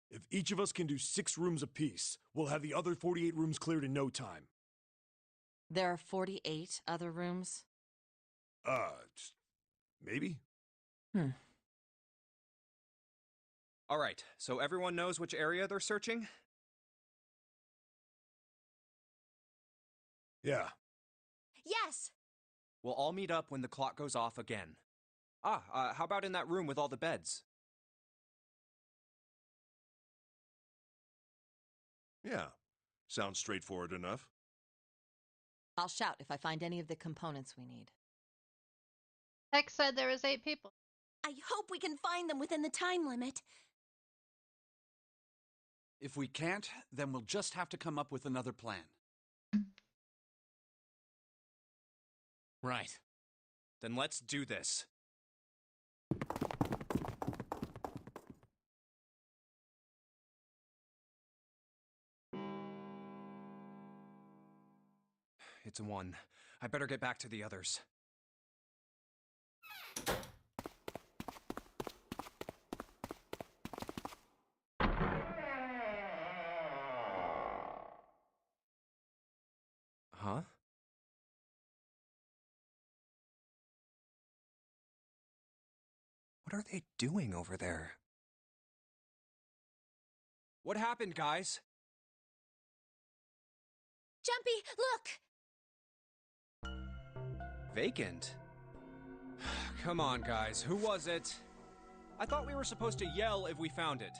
If each of us can do 6 rooms apiece, we'll have the other 48 rooms cleared in no time. There are 48 other rooms? Maybe? All right, so everyone knows which area they're searching? Yeah. Yes! We'll all meet up when the clock goes off again. How about in that room with all the beds? Yeah, sounds straightforward enough. I'll shout if I find any of the components we need. Hex said there was 8 people. I hope we can find them within the time limit. If we can't, then we'll just have to come up with another plan. Right. Then let's do this. It's a 1. I better get back to the others. Huh? What are they doing over there? What happened, guys? Jumpy, look! Vacant? Come on, guys. Who was it? I thought we were supposed to yell if we found it.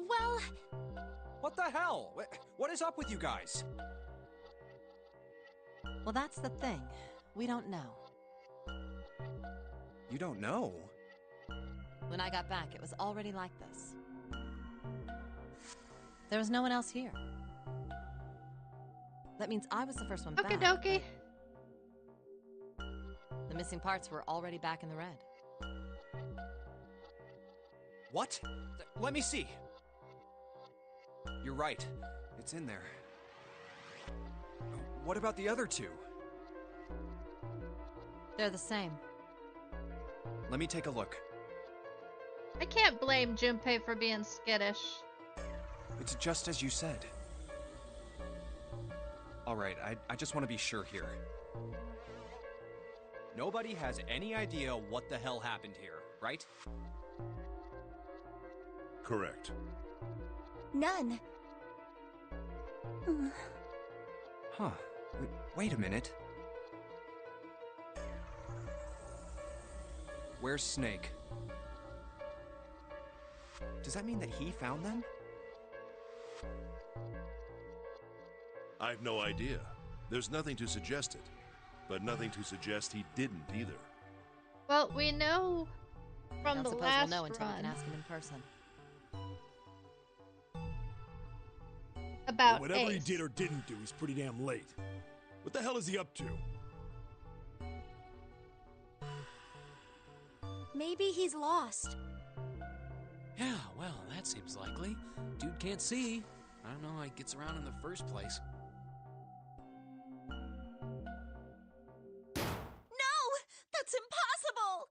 Well... What the hell? What is up with you guys? Well, that's the thing. We don't know. You don't know? When I got back, it was already like this. There was no one else here. That means I was the first one back. Okie dokie. The missing parts were already back in the red. What? Let me see. You're right. It's in there. What about the other 2? They're the same. Let me take a look. I can't blame Junpei for being skittish. It's just as you said. Alright, I just want to be sure here. Nobody has any idea what the hell happened here, right? Correct. None. Huh. Wait a minute. Where's Snake? Does that mean that he found them? I've no idea. There's nothing to suggest it, but nothing to suggest he didn't either. Well, we know I from don't the suppose last we'll know until we run can ask him in person. about Whatever he Ace. did or didn't do, he's pretty damn late. What the hell is he up to? Maybe he's lost. Yeah, well, that seems likely. Dude can't see. I don't know how he gets around in the first place. No! That's impossible!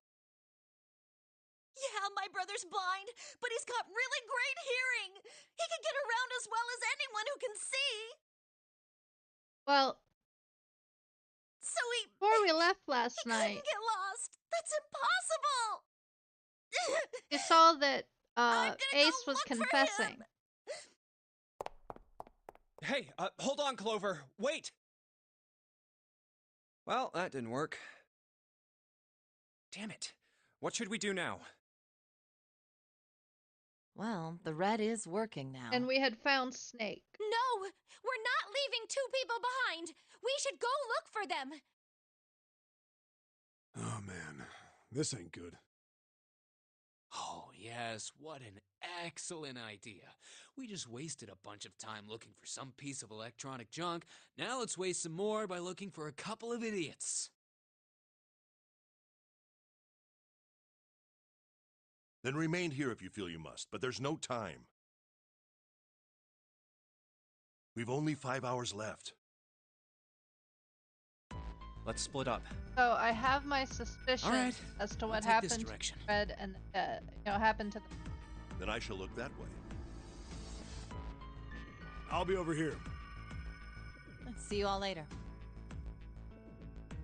Yeah, my brother's blind, but he's got really great hearing! He can get around as well as anyone who can see! Well, So before we left last he night, couldn't get lost! That's impossible! we saw that Ace was confessing. Hey, hold on, Clover. Wait! Well, that didn't work. Damn it. What should we do now? Well, the red is working now. And we had found Snake. No! We're not leaving two people behind! We should go look for them! Oh man, this ain't good. Oh, yes, what an excellent idea. We just wasted a bunch of time looking for some piece of electronic junk. Now let's waste some more by looking for a couple of idiots. Then remain here if you feel you must, but there's no time. We've only 5 hours left. Let's split up. So I have my suspicions All right, as to I'll what take this happened to direction. Red and happened to them. Then I shall look that way. I'll be over here. See you all later.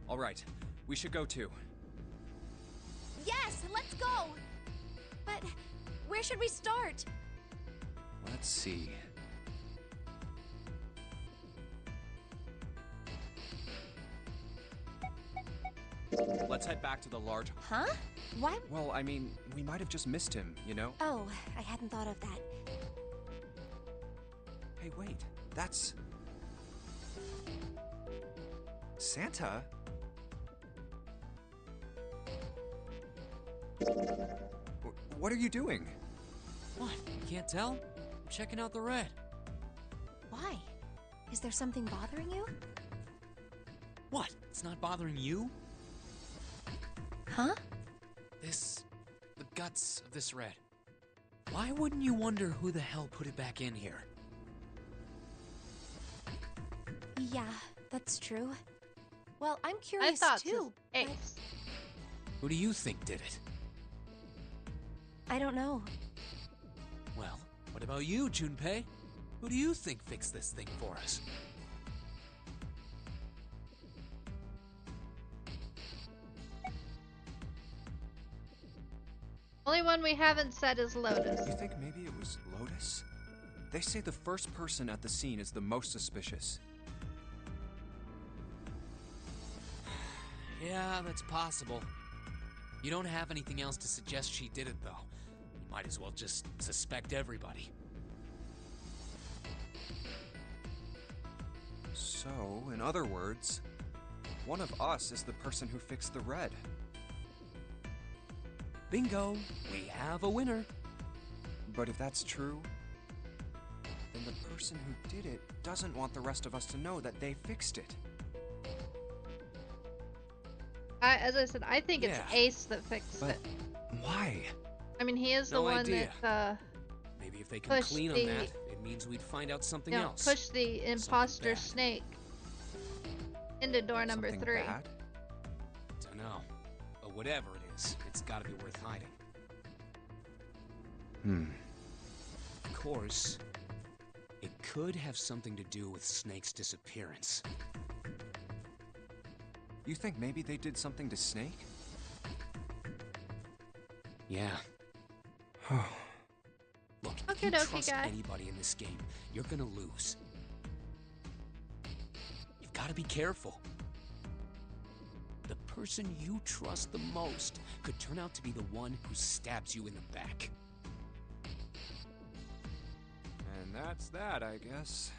All right, we should go too. Yes, let's go! But where should we start? Let's see. Let's head back to the large... Huh? Why? Well, I mean, we might have just missed him, you know? Oh, I hadn't thought of that. Hey, wait. That's... Santa? What are you doing? What? You can't tell? I'm checking out the red. Why? Is there something bothering you? What? It's not bothering you? Huh? The guts of this red. Why wouldn't you wonder who the hell put it back in here? Yeah, that's true. Well, I'm I curious thought too. Ace. Who do you think did it? I don't know. Well, what about you, Junpei? Who do you think fixed this thing for us? Only one we haven't said is Lotus. You think maybe it was Lotus? They say the first person at the scene is the most suspicious. Yeah, that's possible. You don't have anything else to suggest she did it, though. You might as well just suspect everybody. So, in other words, one of us is the person who fixed the red. Bingo! We have a winner. But if that's true, then the person who did it doesn't want the rest of us to know that they fixed it. As I said, I think it's Yeah. Ace that fixed But it. why? I mean, he is the No one idea. that Maybe if they can Push clean the- on that, it means we'd find out something else. push the imposter bad. Snake into door number Something 3. bad? Dunno. But whatever it is, it's gotta be worth hiding. Of course, it could have something to do with Snake's disappearance. You think maybe they did something to Snake? Yeah. Look, if Okie you dokie, trust guy. anybody in this game, you're gonna lose. You've gotta be careful. The person you trust the most could turn out to be the one who stabs you in the back. And that's that, I guess.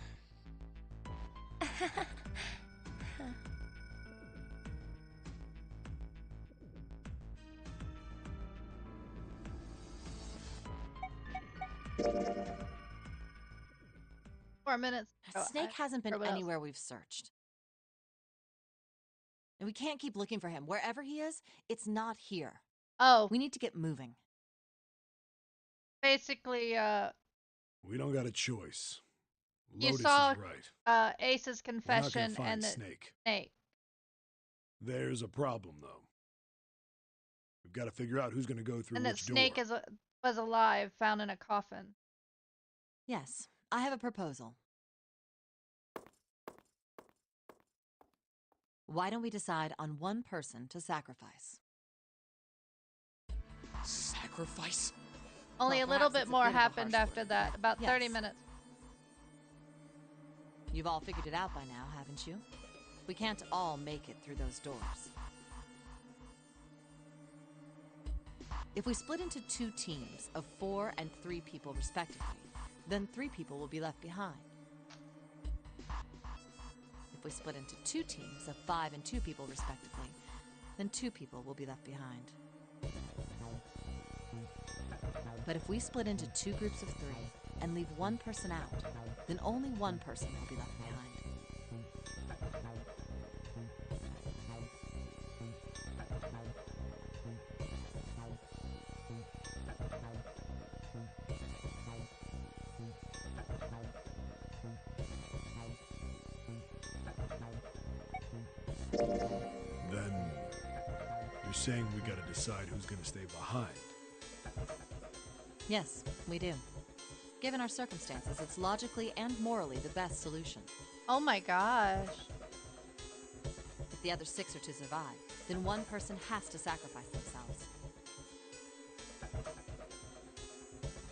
Four minutes. Snake hasn't been what else? anywhere we've searched. And we can't keep looking for him. Wherever he is, it's not here. Oh, We need to get moving. basically, We don't got a choice. you Lotus saw is right. Ace's We're not gonna confession find and the Snake. Snake. There's a problem, though. We've got to figure out who's going to go through And that which Snake door. was alive, found in a coffin. Yes, I have a proposal. Why don't we decide on one person to sacrifice? Sacrifice? Only Well, a little perhaps bit it's a more bit of a happened harsh after word, that. but About 30 yes. minutes. You've all figured it out by now, haven't you? We can't all make it through those doors. If we split into 2 teams of 4 and 3 people respectively, then 3 people will be left behind. If we split into 2 teams of 5 and 2 people respectively, then 2 people will be left behind. But if we split into 2 groups of 3 and leave 1 person out, then only 1 person will be left behind. Then you're saying we gotta decide who's gonna stay behind. Yes, we do. Given our circumstances, it's logically and morally the best solution. Oh my gosh. If the other 6 are to survive, then 1 person has to sacrifice themselves.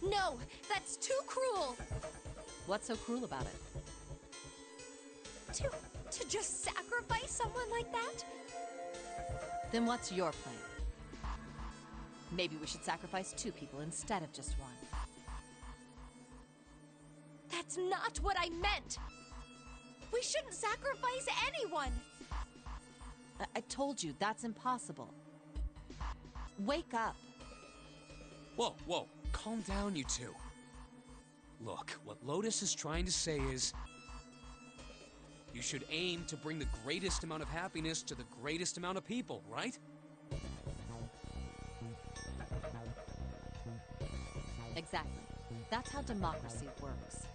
No, that's too cruel. What's so cruel about it? To just sacrifice someone like that? Then what's your plan? Maybe we should sacrifice 2 people instead of just 1. That's not what I meant. We shouldn't sacrifice anyone. I told you, that's impossible. Wake up. Whoa, whoa. Calm down, you two. Look, what Lotus is trying to say is... you should aim to bring the greatest amount of happiness to the greatest amount of people, right? Exactly. That's how democracy works.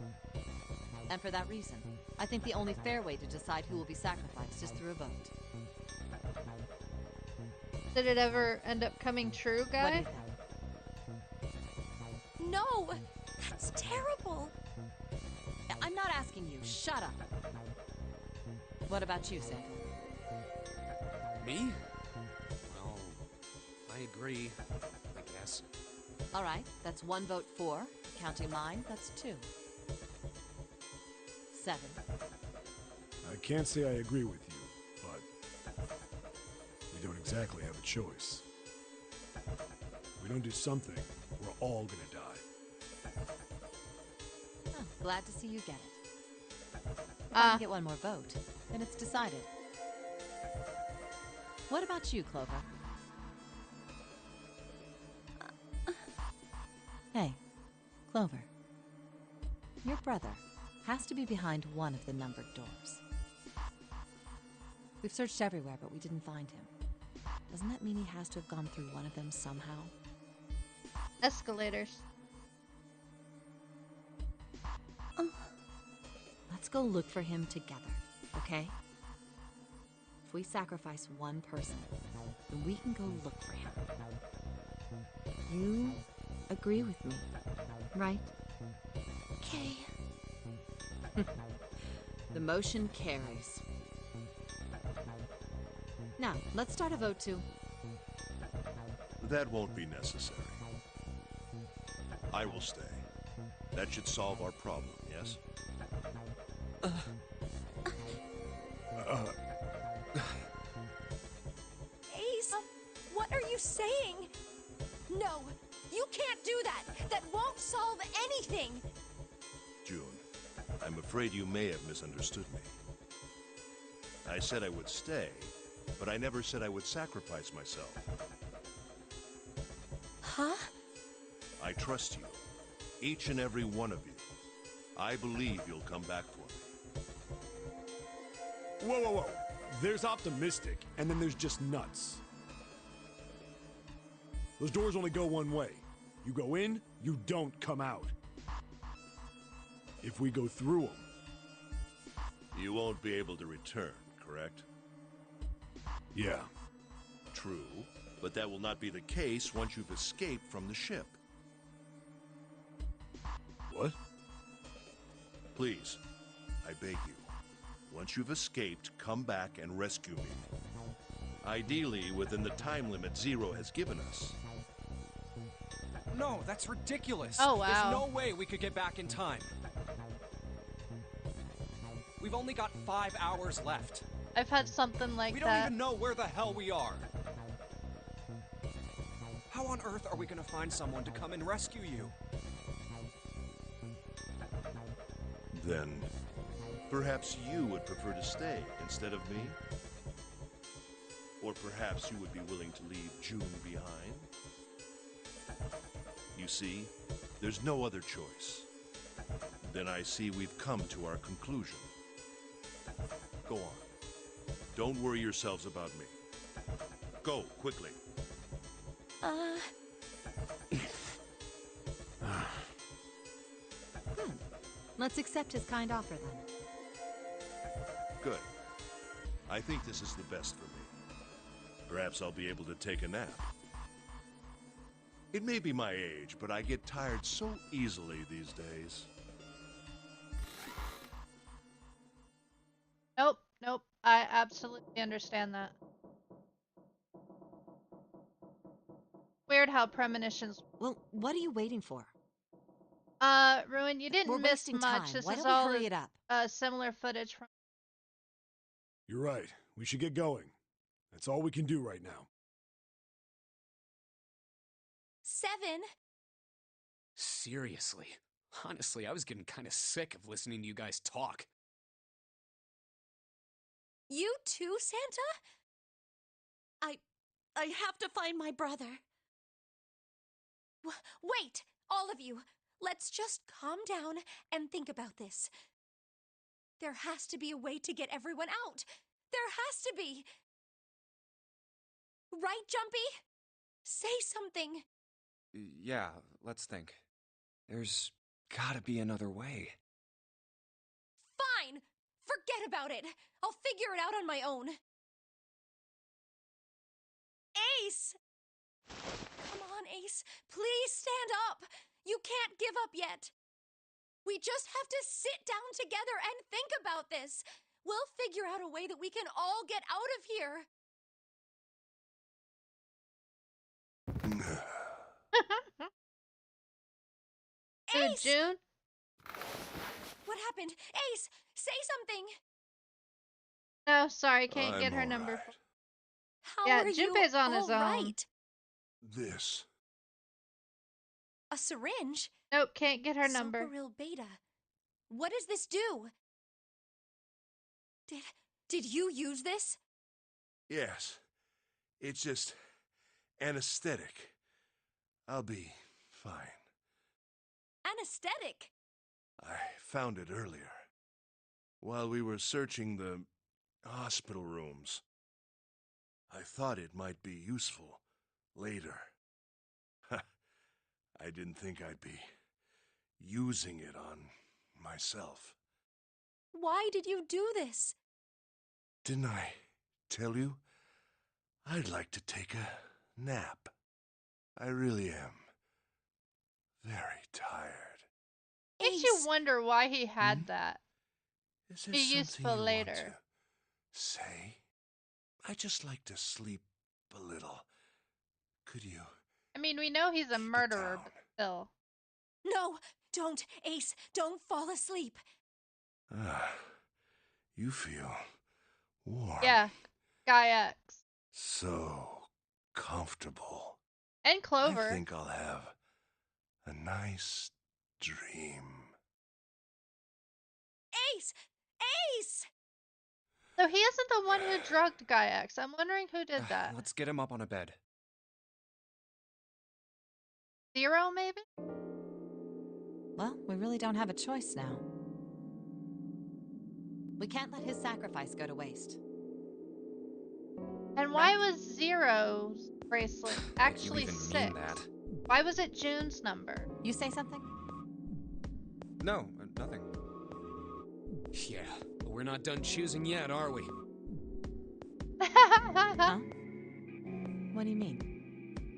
And for that reason, I think the only fair way to decide who will be sacrificed is through a vote. Did it ever end up coming true, What do guy? you think? No, that's terrible. I'm not asking you. Shut up. What about you, Santa? Me? Well, I agree, I guess. All right, that's 1 vote for. Counting mine, that's 2. 7. I can't say I agree with you, but we don't exactly have a choice. If we don't do something, we're all gonna die. Oh, glad to see you get it. If I can get 1 more vote, then it's decided. What about you, Clover? Hey, Clover. Your brother has to be behind one of the numbered doors. We've searched everywhere, but we didn't find him. Doesn't that mean he has to have gone through one of them somehow? Escalators. Let's go look for him together, okay? If we sacrifice 1 person, then we can go look for him. You agree with me, right? Okay. The motion carries. Now, let's start a vote to... That won't be necessary. I will stay. That should solve our problem, yes? Ace, what are you saying? No, you can't do that. That won't solve anything. June, I'm afraid you may have misunderstood me. I said I would stay, but I never said I would sacrifice myself. Huh? I trust you. Each and every one of you. I believe you'll come back for me. Whoa, whoa, whoa. There's optimistic, and then there's just nuts. Those doors only go one way. You go in, you don't come out. If we go through them... You won't be able to return, correct? Yeah. True, but that will not be the case once you've escaped from the ship. What? Please, I beg you. Once you've escaped, come back and rescue me. Ideally, within the time limit Zero has given us. no, that's ridiculous. Oh, wow. There's no way we could get back in time. We've only got 5 hours left. I've had something like We that. don't even know where the hell we are. How on earth are we gonna find someone to come and rescue you? Then, perhaps you would prefer to stay instead of me? Or perhaps you would be willing to leave June behind? You see, there's no other choice. Then I see we've come to our conclusion. Go on. Don't worry yourselves about me. Go, quickly. Let's accept his kind offer then. Good. I think this is the best for me. Perhaps I'll be able to take a nap. It may be my age, but I get tired so easily these days. Nope, nope. I absolutely understand that. Weird how premonitions. Well, what are you waiting for? Ruin, you didn't We're miss wasting much. time. This Why is don't we all hurry it up? Similar footage from. You're right. We should get going. That's all we can do right now. 7. Seriously. Honestly, I was getting kind of sick of listening to you guys talk. You too, Santa? I have to find my brother. Wait, all of you. Let's just calm down and think about this. There has to be a way to get everyone out. There has to be. Right, Jumpy? Say something. Yeah, let's think. There's gotta be another way. Fine! Forget about it. I'll figure it out on my own. Ace! Come on, Ace. Please stand up. You can't give up yet. We just have to sit down together and think about this. We'll figure out a way that we can all get out of here. Ace! June? What happened? Ace, say something. No, sorry, can't I'm get her all number. right. How Yeah, are you Junpei's on his all own. right? This. A syringe? Nope, can't get her number. Socoril Beta. What does this do? Did you use this? Yes. It's just anesthetic. I'll be fine. Anesthetic? I found it earlier. While we were searching the hospital rooms. I thought it might be useful later. I didn't think I'd be using it on myself. Why did you do this? Didn't I tell you? I'd like to take a nap. I really am very tired. Makes you wonder why he had that. Is there Be something useful you later. want to say? I just like to sleep a little. Could you? I mean, we know he's a murderer, but still. No, don't, Ace. Don't fall asleep. You feel warm. Yeah, Guy X. So comfortable. And Clover. I think I'll have a nice dream. Ace! Ace! So he isn't the one who drugged Guy X. I'm wondering who did that. Let's get him up on a bed. Zero, maybe? Well, we really don't have a choice now. We can't let his sacrifice go to waste. And why was Zero's bracelet actually even mean 6? that? Why was it June's number? You say something? No, nothing. Yeah, but we're not done choosing yet, are we? Huh? What do you mean?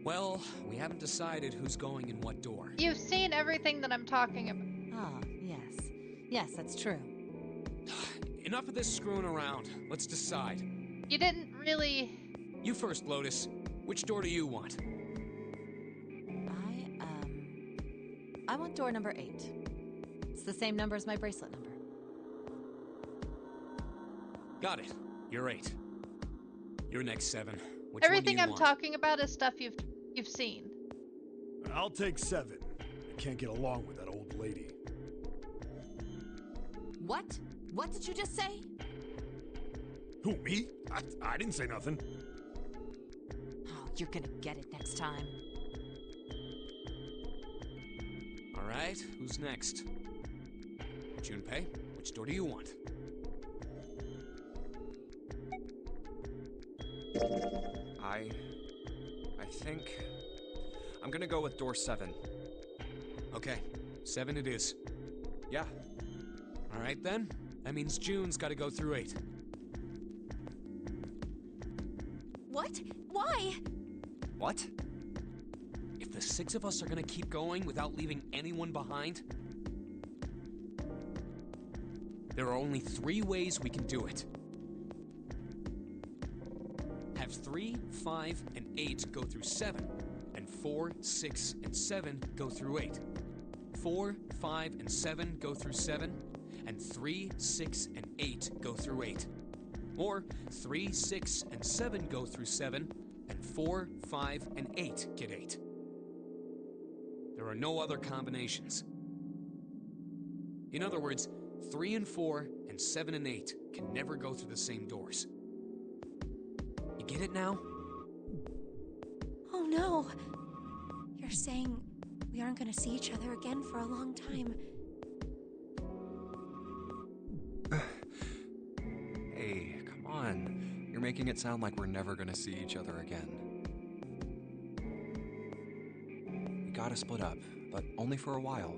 Well, we haven't decided who's going in what door. You've seen everything that I'm talking about. Oh, yes. Yes, that's true. Enough of this screwing around. Let's decide. You didn't really... You first, Lotus. Which door do you want? I I want door number 8. It's the same number as my bracelet number. Got it. You're 8. You're next, 7. Which Everything one do I'm you want? talking about is stuff you've seen. I'll take 7. I can't get along with that old lady. What? What did you just say? Who, me? I didn't say nothing. Oh, you're gonna get it next time. All right, who's next? Junpei, which door do you want? I think I'm gonna go with door 7. Okay, 7 it is. Yeah. All right then. That means June's got to go through 8. What? Why? What? If the 6 of us are gonna keep going without leaving anyone behind, there are only 3 ways we can do it. Have 3, 5, and 8 go through 7, and 4, 6, and 7 go through 8. 4, 5, and 7 go through 7, and 3, 6, and 8 go through 8. Or 3, 6, and 7 go through 7, and 4, 5, and 8 get 8. There are no other combinations. In other words, 3 and 4 and 7 and 8 can never go through the same doors. You get it now? Oh no. You're saying we aren't gonna see each other again for a long time. Hey, come on. You're making it sound like we're never gonna see each other again. We gotta split up, but only for a while.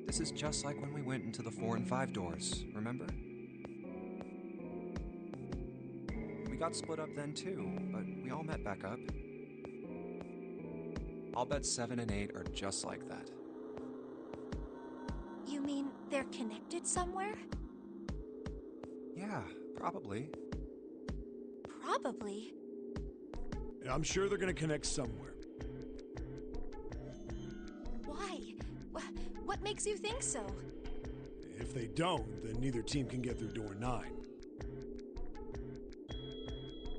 This is just like when we went into the 4 and 5 doors, remember? We got split up then too, but we all met back up. I'll bet 7 and 8 are just like that. You mean they're connected somewhere? Yeah, probably. Probably. I'm sure they're gonna connect somewhere. Why? What makes you think so? If they don't, then neither team can get through door 9.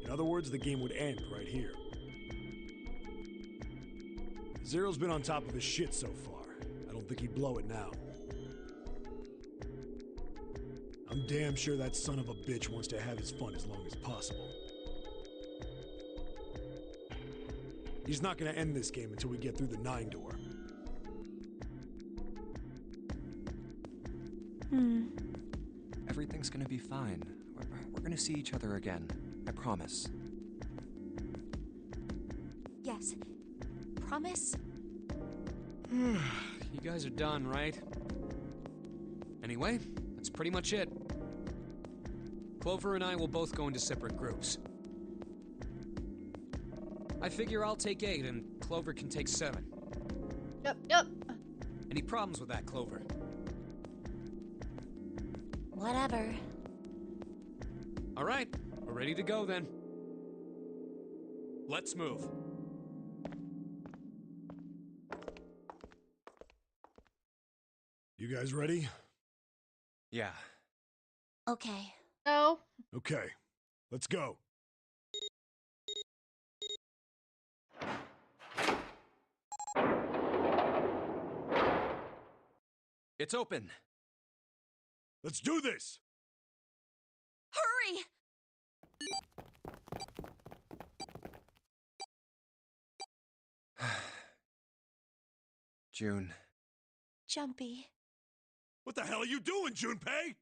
In other words, the game would end right here. Zero's been on top of his shit so far. I don't think he'd blow it now. I'm damn sure that son of a bitch wants to have his fun as long as possible. He's not gonna end this game until we get through the 9 door. Everything's gonna be fine. We're gonna see each other again. I promise. Yes. Promise? You guys are done, right? Anyway, that's pretty much it. Clover and I will both go into separate groups. I figure I'll take 8 and Clover can take 7. Yep. Any problems with that, Clover? Whatever. All right, we're ready to go then. Let's move. You guys ready? Yeah. Okay. No. Okay, let's go. It's open. Let's do this! Hurry! June. Jumpy. What the hell are you doing, Junpei?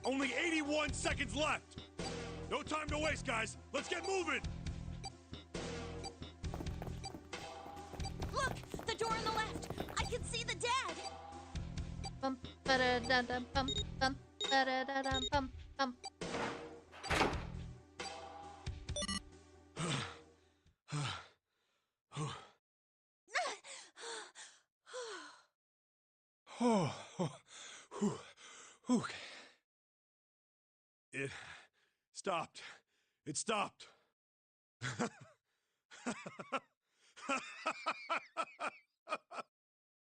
Only 81 seconds left! No time to waste, guys! Let's get moving! Look! The door on the left! I can see the dad! Bum ba-da-da-dum bum bum ba-da-da-dum bum bum. Okay. It stopped. It stopped.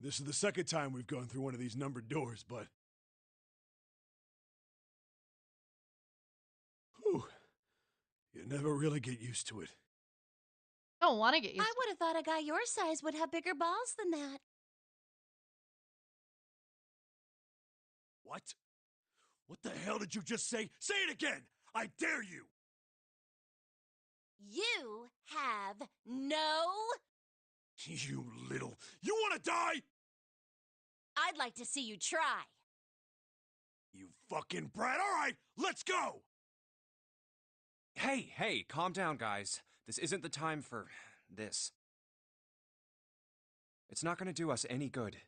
This is the second time we've gone through one of these numbered doors, but... Whew. You never really get used to it. Don't want to get used I would have thought a guy your size would have bigger balls than that. What? What the hell did you just say? Say it again! I dare you! You have no... You little... You want to die? I'd like to see you try. You fucking brat. All right, let's go! Hey, calm down, guys. This isn't the time for this. It's not gonna do us any good.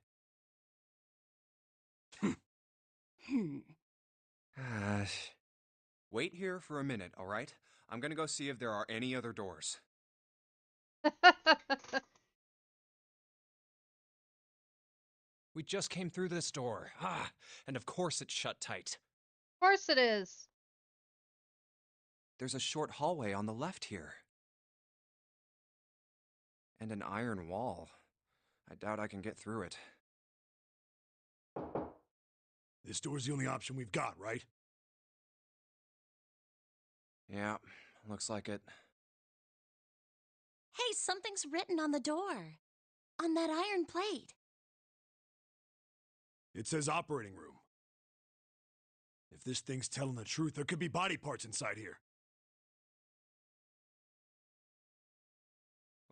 Wait here for a minute, all right? I'm gonna go see if there are any other doors. We just came through this door. And of course it's shut tight. Of course it is. There's a short hallway on the left here. And an iron wall. I doubt I can get through it. This door's the only option we've got, right? Yeah, looks like it. Hey, something's written on the door. On that iron plate. It says operating room. If this thing's telling the truth, there could be body parts inside here.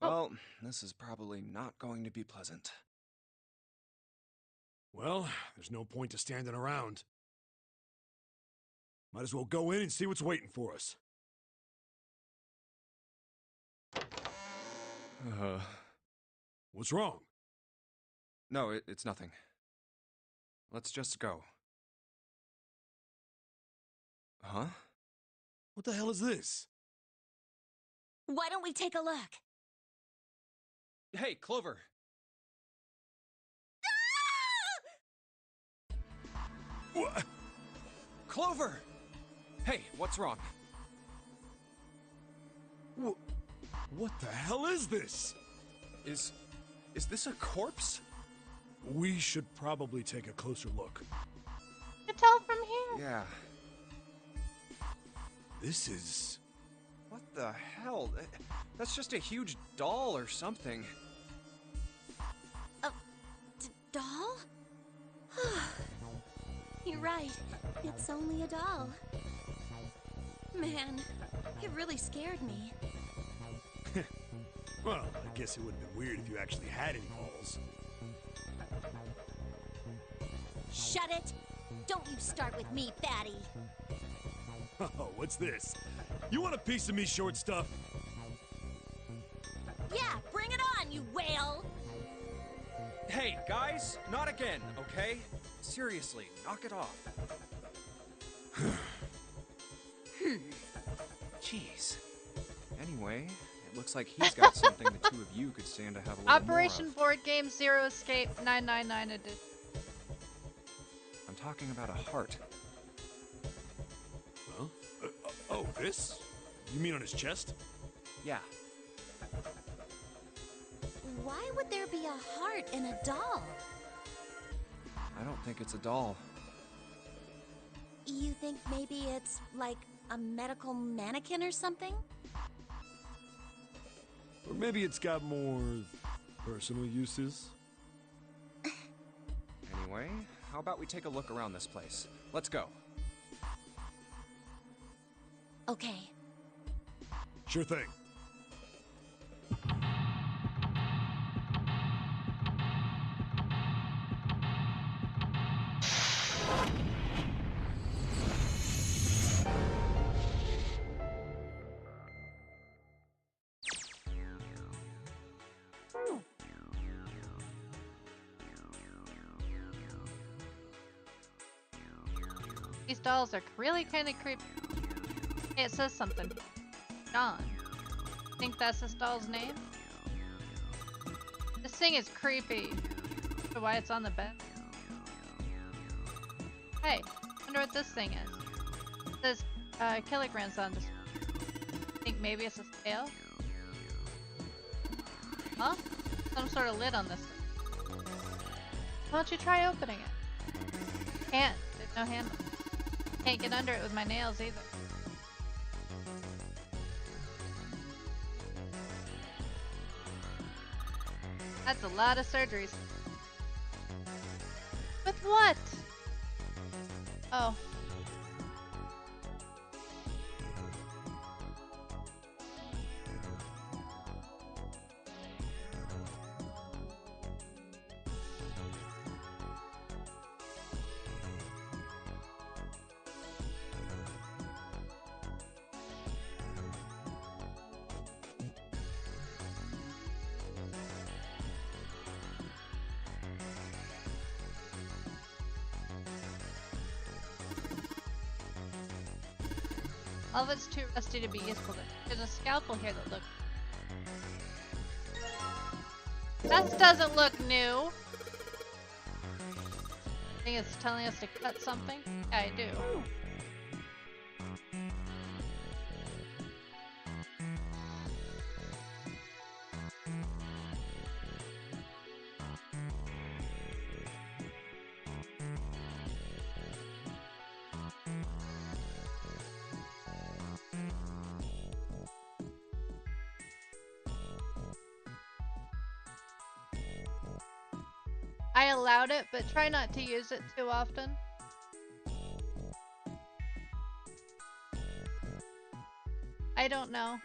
Well, this is probably not going to be pleasant. Well, there's no point to standing around. Might as well go in and see what's waiting for us. What's wrong? No, it's nothing. Let's just go. Huh? What the hell is this? Why don't we take a look? Hey, Clover! What? Clover! Hey, what's wrong? What the hell is this? Is this a corpse? We should probably take a closer look. You can tell from here. Yeah. This is... What the hell? That's just a huge doll or something. A doll? You're right. It's only a doll. Man, it really scared me. Well, I guess it would have been weird if you actually had any balls. Shut it! Don't you start with me, fatty! Oh, what's this? You want a piece of me, short stuff? Yeah, bring it on, you whale! Hey, guys, not again, okay? Seriously, knock it off. Jeez. Anyway, it looks like he's got something the two of you could stand to have a little Operation more of. Board Game Zero Escape 999 edition. I'm talking about a heart. Huh? Oh, this? You mean on his chest? Yeah. Why would there be a heart in a doll? I don't think it's a doll. You think maybe it's like a medical mannequin or something? Or maybe it's got more personal uses? Anyway, how about we take a look around this place? Let's go. Okay. Sure thing. These dolls are really kind of creepy. Hey, it says something. John. Think that's this doll's name? This thing is creepy. So why it's on the bed? Hey, wonder what this thing is. This kilograms on display. I think maybe it's a scale. Huh? Some sort of lid on this thing. Why don't you try opening it? Can't. There's no handle. Can't get under it with my nails either. That's a lot of surgeries. With what? Oh. All of it's too rusty to be useful. There's a scalpel here that looks... That doesn't look new! I think it's telling us to cut something? Yeah, I do. I allowed it, but try not to use it too often. I don't know.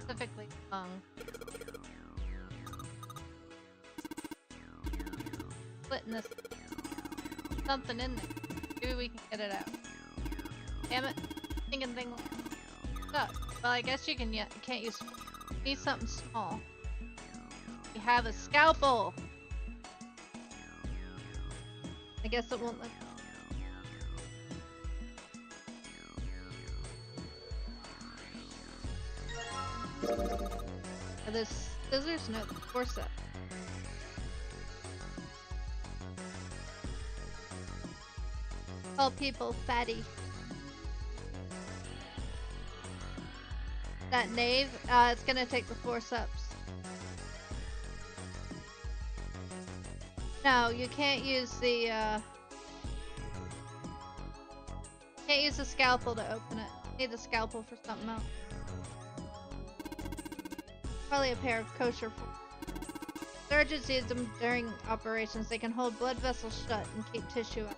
Specifically tongue. Splitting this. Something in there. Maybe we can get it out. Damn it. Thinking thing. Stuck. Well, I guess you can. You can't use. Need something small. You have a scalpel. I guess it won't let. Are there scissors? No, forceps. Call people fatty. That knave, it's gonna take the forceps. No, you can't use the can't use the scalpel to open it. You need the scalpel for something else. Probably a pair of kosher. Surgeons use them during operations. They can hold blood vessels shut and keep tissue out.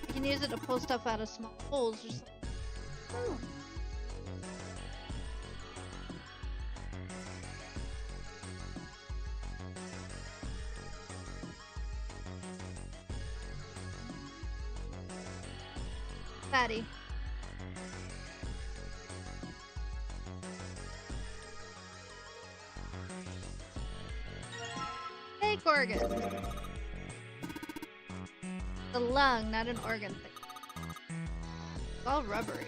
You can use it to pull stuff out of small holes or something. Oh. Fatty. Fake organ. The lung, not an organ thing. It's all rubbery.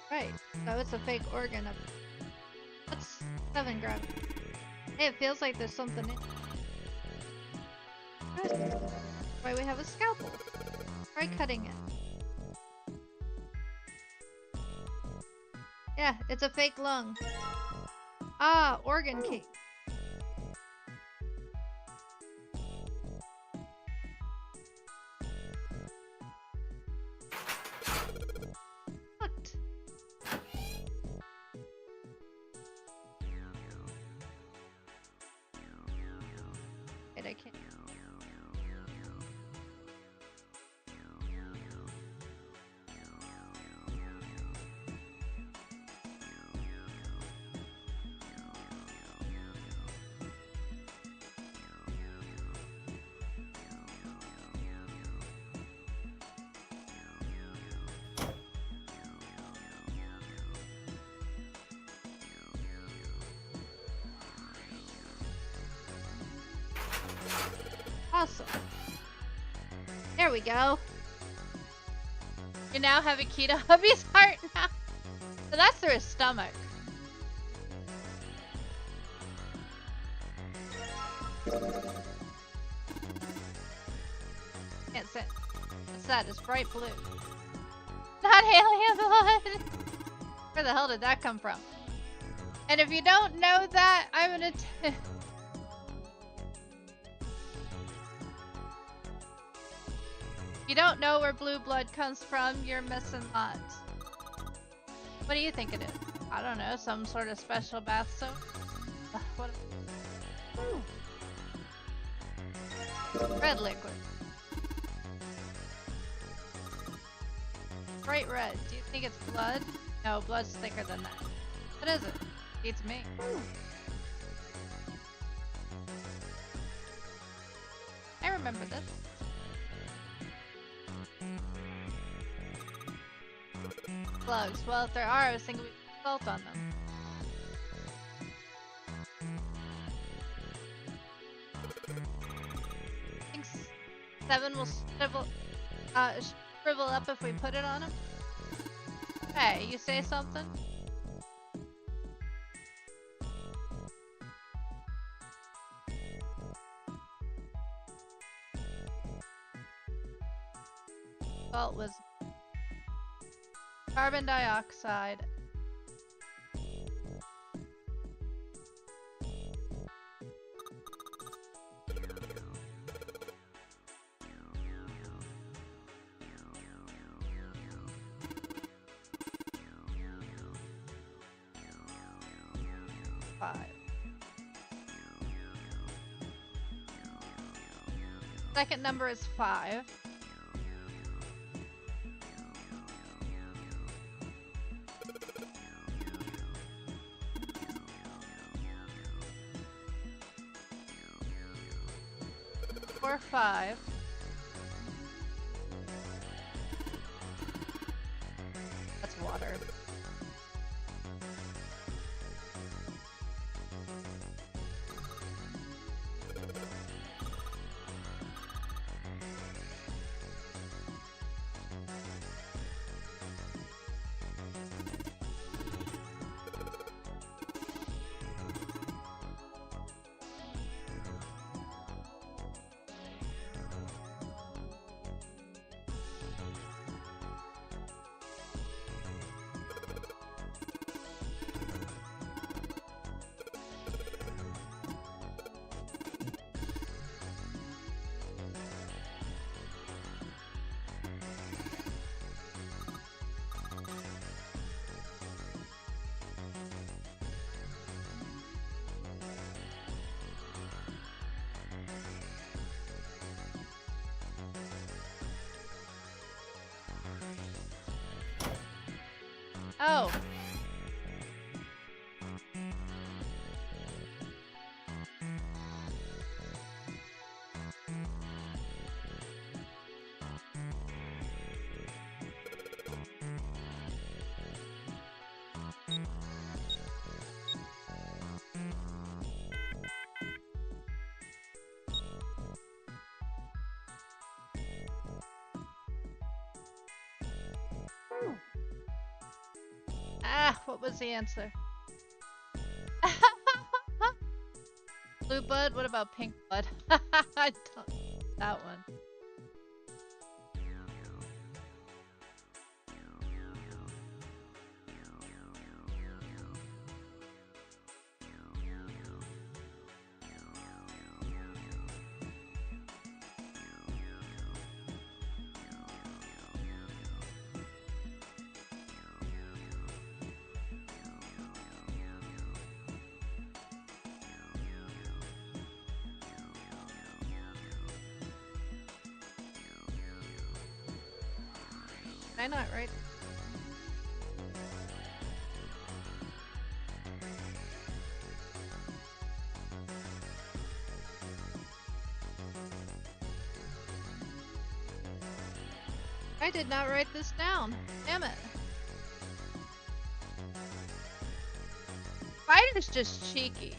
Right, so it's a fake organ. What's 7 gravity? Hey, it feels like there's something in it. Good. Why we have a scalpel. Try cutting it. Yeah, it's a fake lung. Ah, organ cake. What? Wait, I can't. Awesome. There we go. You now have a key to hubby's heart now. So that's through his stomach. Can't say. What's that? It's bright blue. Not alien blood! Where the hell did that come from? And if you don't know that, I'm gonna if you don't know where blue blood comes from, you're missing lots. What do you think it is? I don't know, some sort of special bath soap? What? Red liquid. Bright red. Do you think it's blood? No, blood's thicker than that. What is it? Beats me. I remember this. Slugs. Well, if there are, I was thinking we put salt on them. I think 7 will shrivel up if we put it on him. Hey, you say something? Salt was carbon dioxide. Second number is 5. Or 5. That's water. Oh. Ah, what was the answer? Blue blood? What about pink blood? I don't that one. Did I not right? I did not write this down. Damn it. Spider's just cheeky.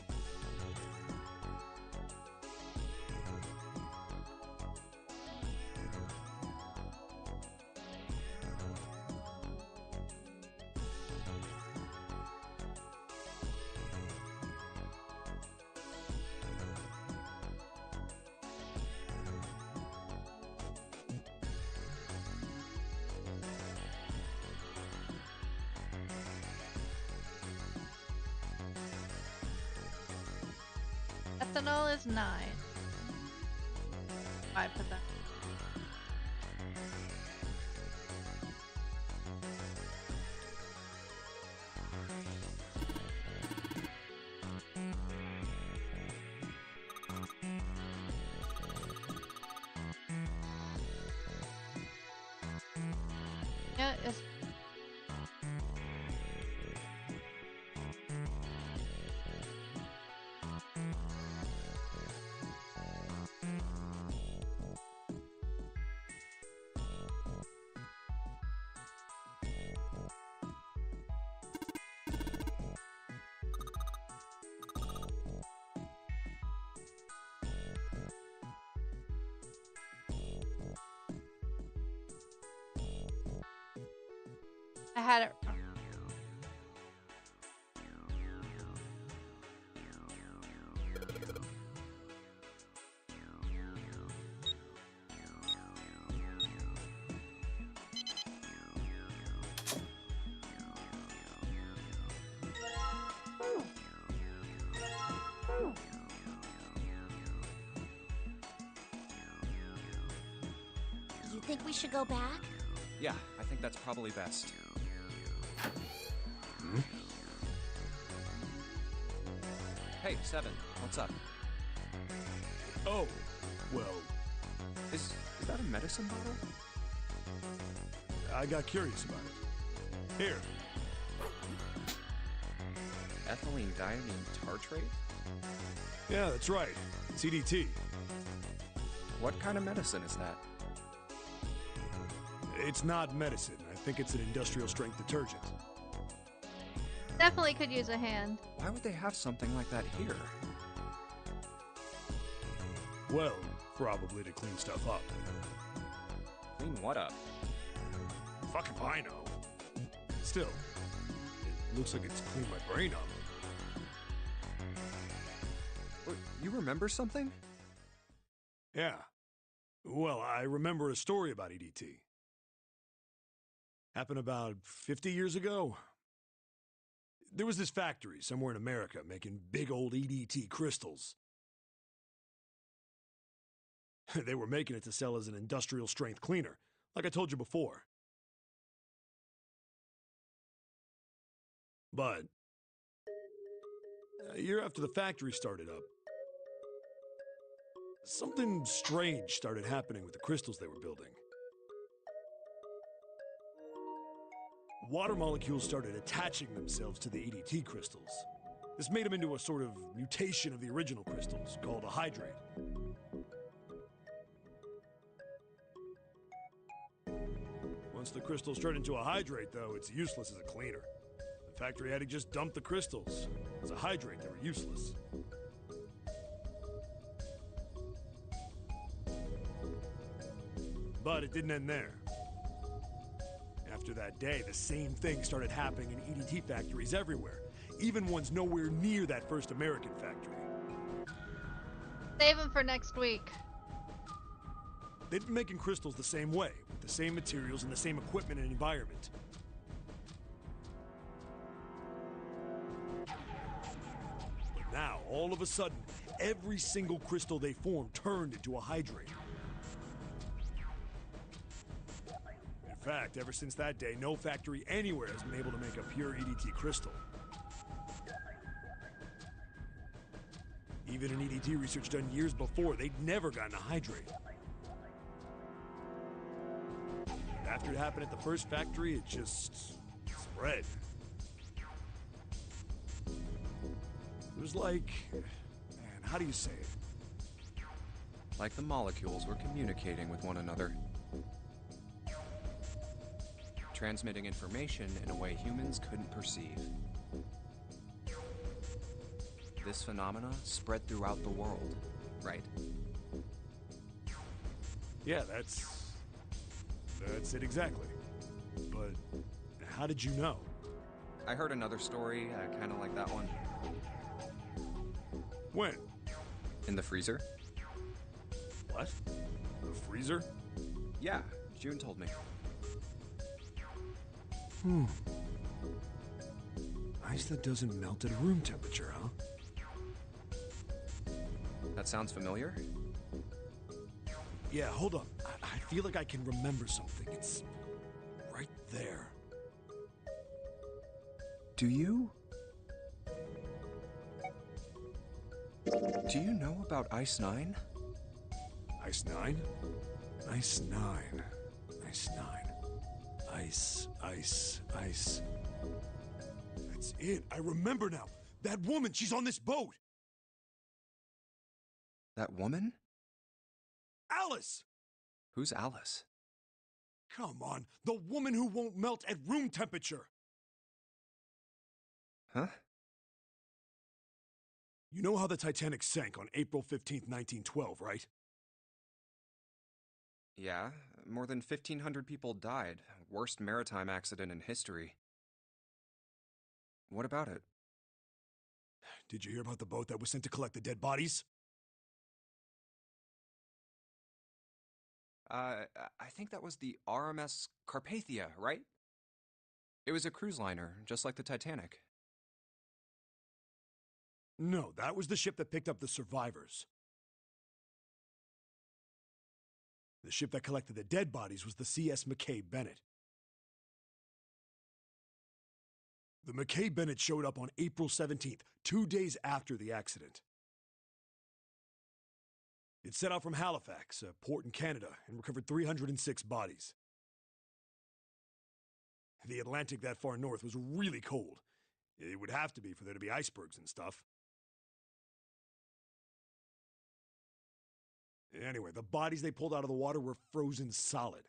Medicinal is 9. I put that. Yeah, it's I had it. You think we should go back? Yeah, I think that's probably best. Hey, Seven, what's up? Oh, well, Is that a medicine bottle? I got curious about it. Here. Ethylene diamine tartrate? Yeah, that's right. CDT. What kind of medicine is that? It's not medicine. I think it's an industrial strength detergent. Definitely could use a hand. Why would they have something like that here? Well, probably to clean stuff up. Clean what up? Fuck if I know. Still, it looks like it's cleaned my brain up. You remember something? Yeah. Well, I remember a story about EDT. Happened about 50 years ago. There was this factory somewhere in America making big old EDT crystals. They were making it to sell as an industrial strength cleaner, like I told you before. But a year after the factory started up, something strange started happening with the crystals they were building. Water molecules started attaching themselves to the EDT crystals. This made them into a sort of mutation of the original crystals, called a hydrate. Once the crystals turn into a hydrate, though, it's useless as a cleaner. The factory had to just dump the crystals. As a hydrate, they were useless. But it didn't end there. After that day, the same thing started happening in EDT factories everywhere, even ones nowhere near that first American factory. Save them for next week. They'd been making crystals the same way, with the same materials and the same equipment and environment. But now, all of a sudden, every single crystal they formed turned into a hydrate. In fact, ever since that day, no factory anywhere has been able to make a pure EDT crystal. Even in EDT research done years before, they'd never gotten a hydrate. After it happened at the first factory, it just spread. It was like, man, how do you say it? Like the molecules were communicating with one another. Transmitting information in a way humans couldn't perceive. This phenomena spread throughout the world, right? Yeah, that's it exactly. But how did you know? I heard another story, kind of like that one. When? In the freezer. What? The freezer? Yeah, June told me. Ice that doesn't melt at room temperature, huh? That sounds familiar. Yeah, hold on. I feel like I can remember something. It's right there. Do you know about Ice 9? Ice 9? Ice 9. Ice 9. Ice. That's it. I remember now. That woman, she's on this boat. That woman? Alice! Who's Alice? Come on, the woman who won't melt at room temperature. Huh? You know how the Titanic sank on April 15th, 1912, right? Yeah, more than 1,500 people died. Worst maritime accident in history. What about it? Did you hear about the boat that was sent to collect the dead bodies? I think that was the RMS Carpathia, right? It was a cruise liner, just like the Titanic. No, that was the ship that picked up the survivors. The ship that collected the dead bodies was the CS McKay Bennett. The McKay Bennett showed up on April 17th, 2 days after the accident. It set out from Halifax, a port in Canada, and recovered 306 bodies. The Atlantic that far north was really cold. It would have to be for there to be icebergs and stuff. Anyway, the bodies they pulled out of the water were frozen solid.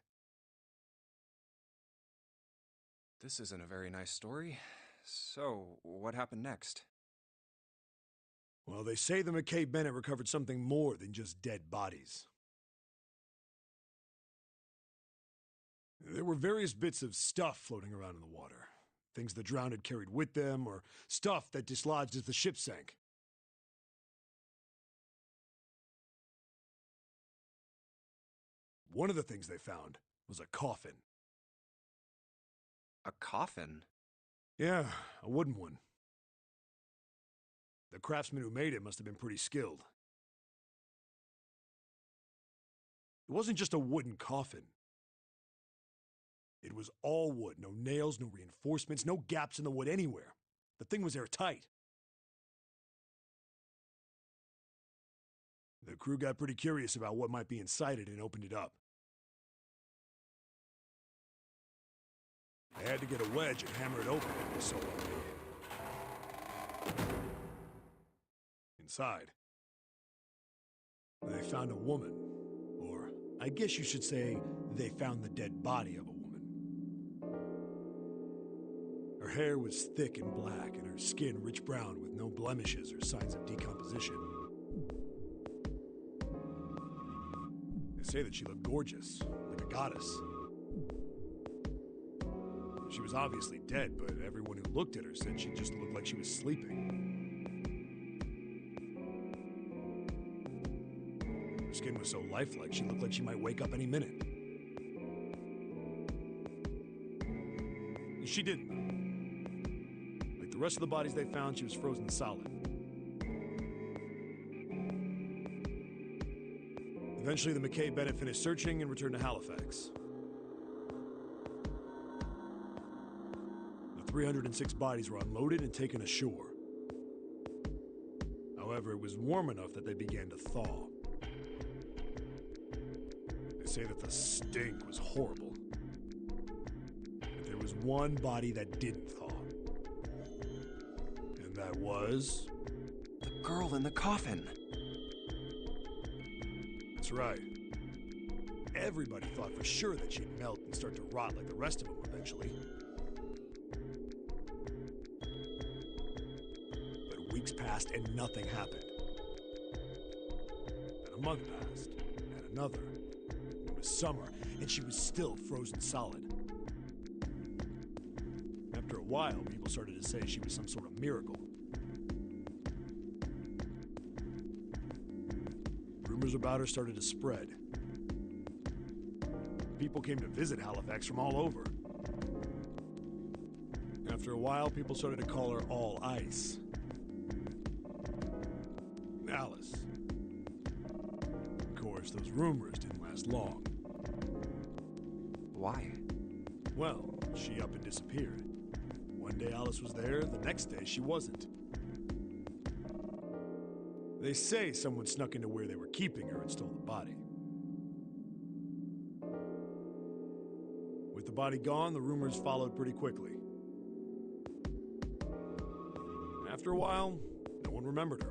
This isn't a very nice story. So, what happened next? Well, they say the McKay Bennett recovered something more than just dead bodies. There were various bits of stuff floating around in the water. Things the drowned had carried with them, or stuff that dislodged as the ship sank. One of the things they found was a coffin. A coffin? Yeah, a wooden one. The craftsman who made it must have been pretty skilled. It wasn't just a wooden coffin. It was all wood, no nails, no reinforcements, no gaps in the wood anywhere. The thing was airtight. The crew got pretty curious about what might be inside it and opened it up. They had to get a wedge and hammer it open. So inside, they found a woman. Or, I guess you should say, they found the dead body of a woman. Her hair was thick and black, and her skin rich brown with no blemishes or signs of decomposition. They say that she looked gorgeous, like a goddess. She was obviously dead, but everyone who looked at her said she just looked like she was sleeping. Her skin was so lifelike, she looked like she might wake up any minute. She didn't. Like the rest of the bodies they found, she was frozen solid. Eventually, the McKay Bennett finished searching and returned to Halifax. The 306 bodies were unloaded and taken ashore. However, it was warm enough that they began to thaw. They say that the stink was horrible. But there was one body that didn't thaw. And that was... the girl in the coffin. That's right. Everybody thought for sure that she'd melt and start to rot like the rest of them eventually. But weeks passed and nothing happened. Then a month passed, and another. It was summer, and she was still frozen solid. After a while, people started to say she was some sort of miracle. Rumors about her started to spread. People came to visit Halifax from all over. After a while, people started to call her All Ice. Alice. course, those rumors didn't last long. Why? Well, she up and disappeared. One day Alice was there, the next day she wasn't. They say someone snuck into where they were keeping her and stole the body. With the body gone, the rumors followed pretty quickly. After a while, no one remembered her.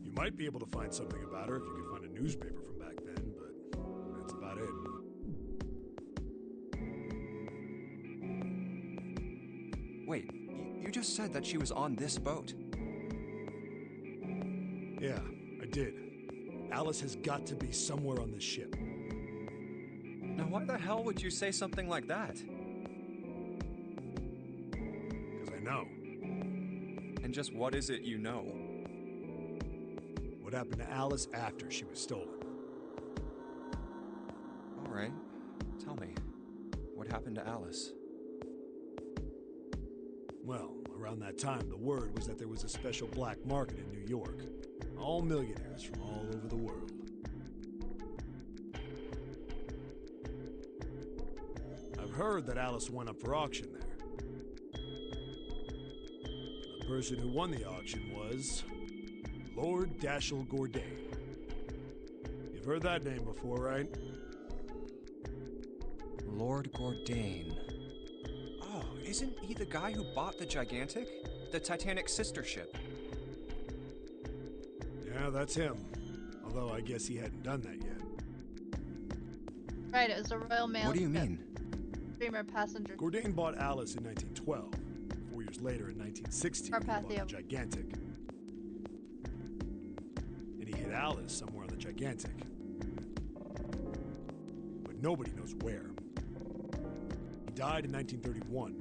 You might be able to find something about her if you could find a newspaper from back then, but that's about it. Wait, you just said that she was on this boat. Yeah, I did. Alice has got to be somewhere on this ship. Now why the hell would you say something like that? Because I know. And just what is it you know? What happened to Alice after she was stolen? All right, tell me. What happened to Alice? Well, around that time, the word was that there was a special black market in New York. All millionaires from all over the world. I've heard that Alice went up for auction there. The person who won the auction was Lord Dashiell Gordain. You've heard that name before, right? Lord Gordain. Oh, isn't he the guy who bought the Gigantic? The Titanic sister ship? Yeah, that's him. Although I guess he hadn't done that yet. Right, it was a Royal Mail. What do you mean? Streamer passenger. Gordain bought Alice in 1912. 4 years later, in 1916, he bought the Gigantic. And he hid Alice somewhere on the Gigantic. But nobody knows where. He died in 1931.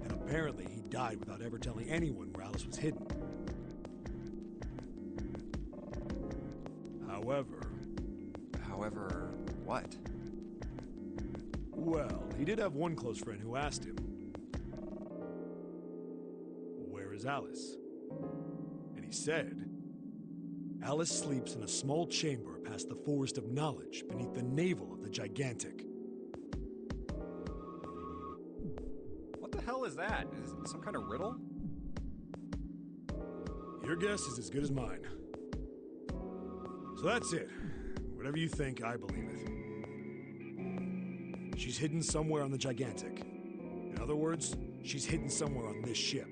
And apparently he died without ever telling anyone where Alice was hidden. However, what? Well, he did have one close friend who asked him, "Where is Alice?" And he said, "Alice sleeps in a small chamber past the Forest of Knowledge beneath the navel of the Gigantic." What the hell is that? Is it some kind of riddle? Your guess is as good as mine. So that's it. Whatever you think, I believe it. She's hidden somewhere on the Gigantic. In other words, she's hidden somewhere on this ship.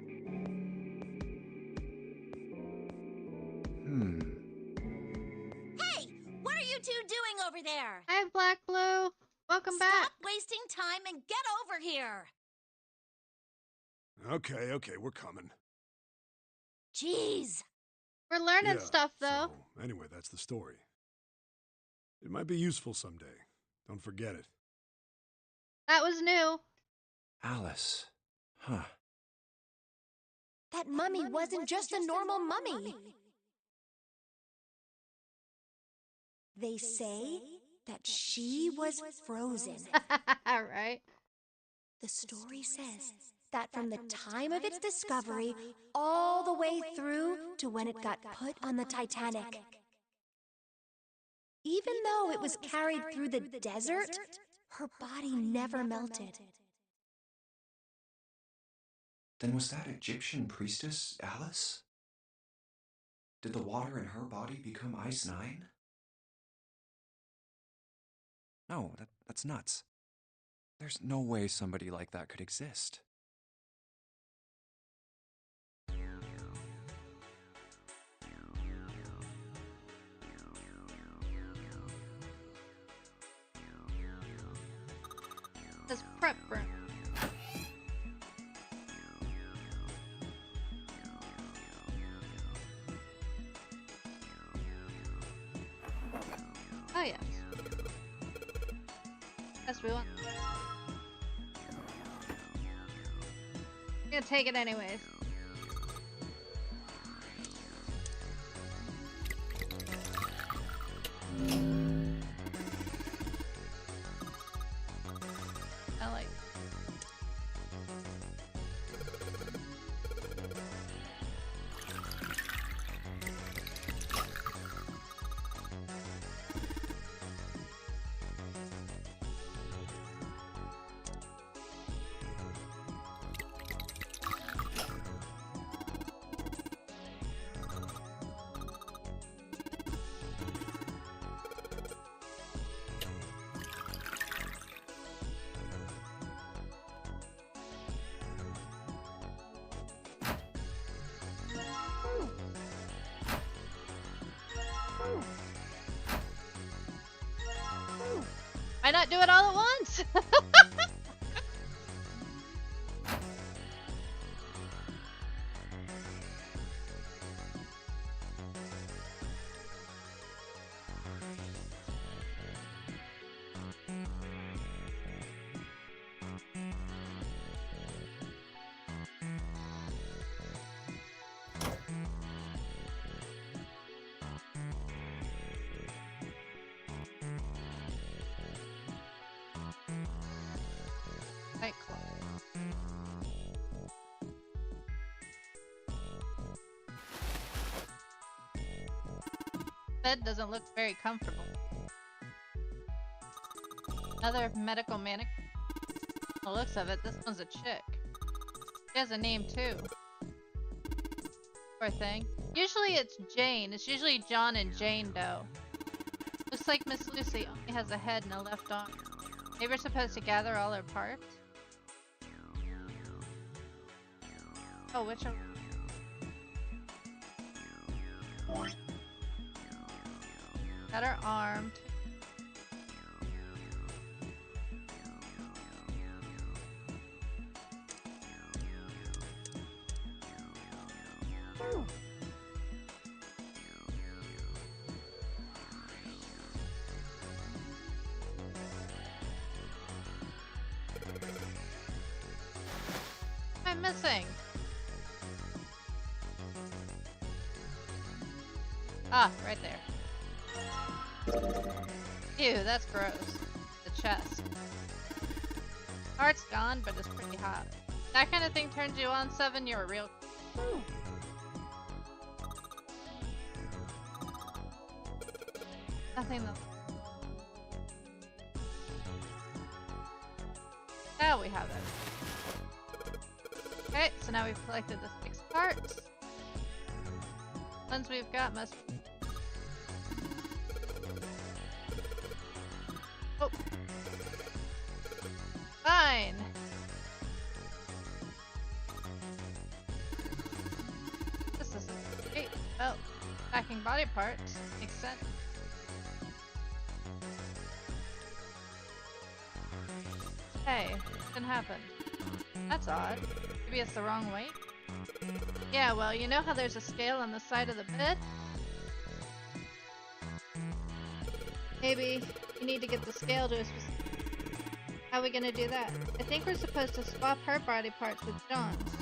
Hey, what are you two doing over there? Hi, Black Blue. Welcome back. Stop wasting time and get over here. Okay, we're coming. Jeez. We're learning stuff, though. So, anyway, that's the story. It might be useful someday. Don't forget it. That was new. Alice. Huh. That mummy wasn't just a normal mummy. They say that she was frozen. Right. The story says that from the time of its discovery all the way through to when it got put on the Titanic. Even though it was carried through the desert, her body never melted. Then was that Egyptian priestess Alice? Did the water in her body become Ice 9? No, that's nuts. There's no way somebody like that could exist. This prep room. Oh yes. Yes, we want. I'm gonna take it anyways. I like. Why not do it all at once? Nightclub. Bed doesn't look very comfortable. Another medical mannequin. The looks of it, this one's a chick. She has a name too. Poor thing. Usually it's Jane. It's usually John and Jane though. Looks like Miss Lucy only has a head and a left arm. Maybe we're supposed to gather all her parts? Oh, which one? Got her armed. I'm missing. Ah, right there. Ew, that's gross. The chest. Heart's gone, but it's pretty hot. That kind of thing turns you on, Seven. You're a real. Nothing though. Now we have it. Okay, so now we've collected the 6 parts. Ones we've got must. Oh. Fine. This is great. Oh, packing body parts makes sense. Hey, what happened? That's odd. Maybe it's the wrong weight? Yeah, well, you know how there's a scale on the side of the bed? Maybe you need to get the scale to a specific... How are we gonna do that? I think we're supposed to swap her body parts with John's.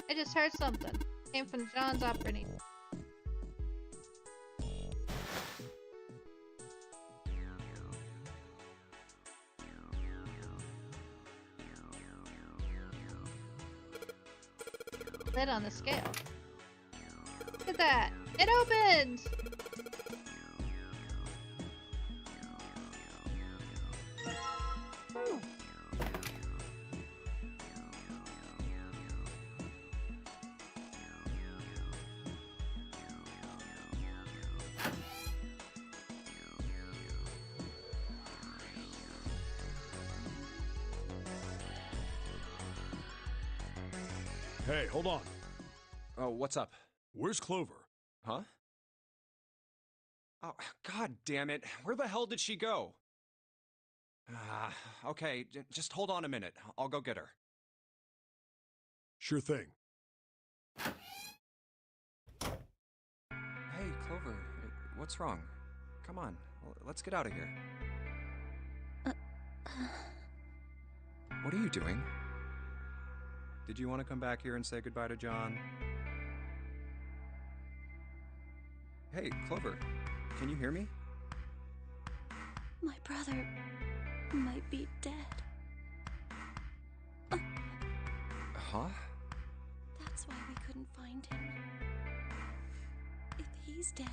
I just heard something. It came from John's operating. Lid on the scale. Look at that! It opened! Hey, hold on. Oh, what's up? Where's Clover? Huh? Oh, god damn it. Where the hell did she go? Okay, just hold on a minute. I'll go get her. Sure thing. Hey, Clover, what's wrong? Come on, let's get out of here. What are you doing? Did you want to come back here and say goodbye to John? Hey, Clover, can you hear me? My brother might be dead. Huh? That's why we couldn't find him. If he's dead,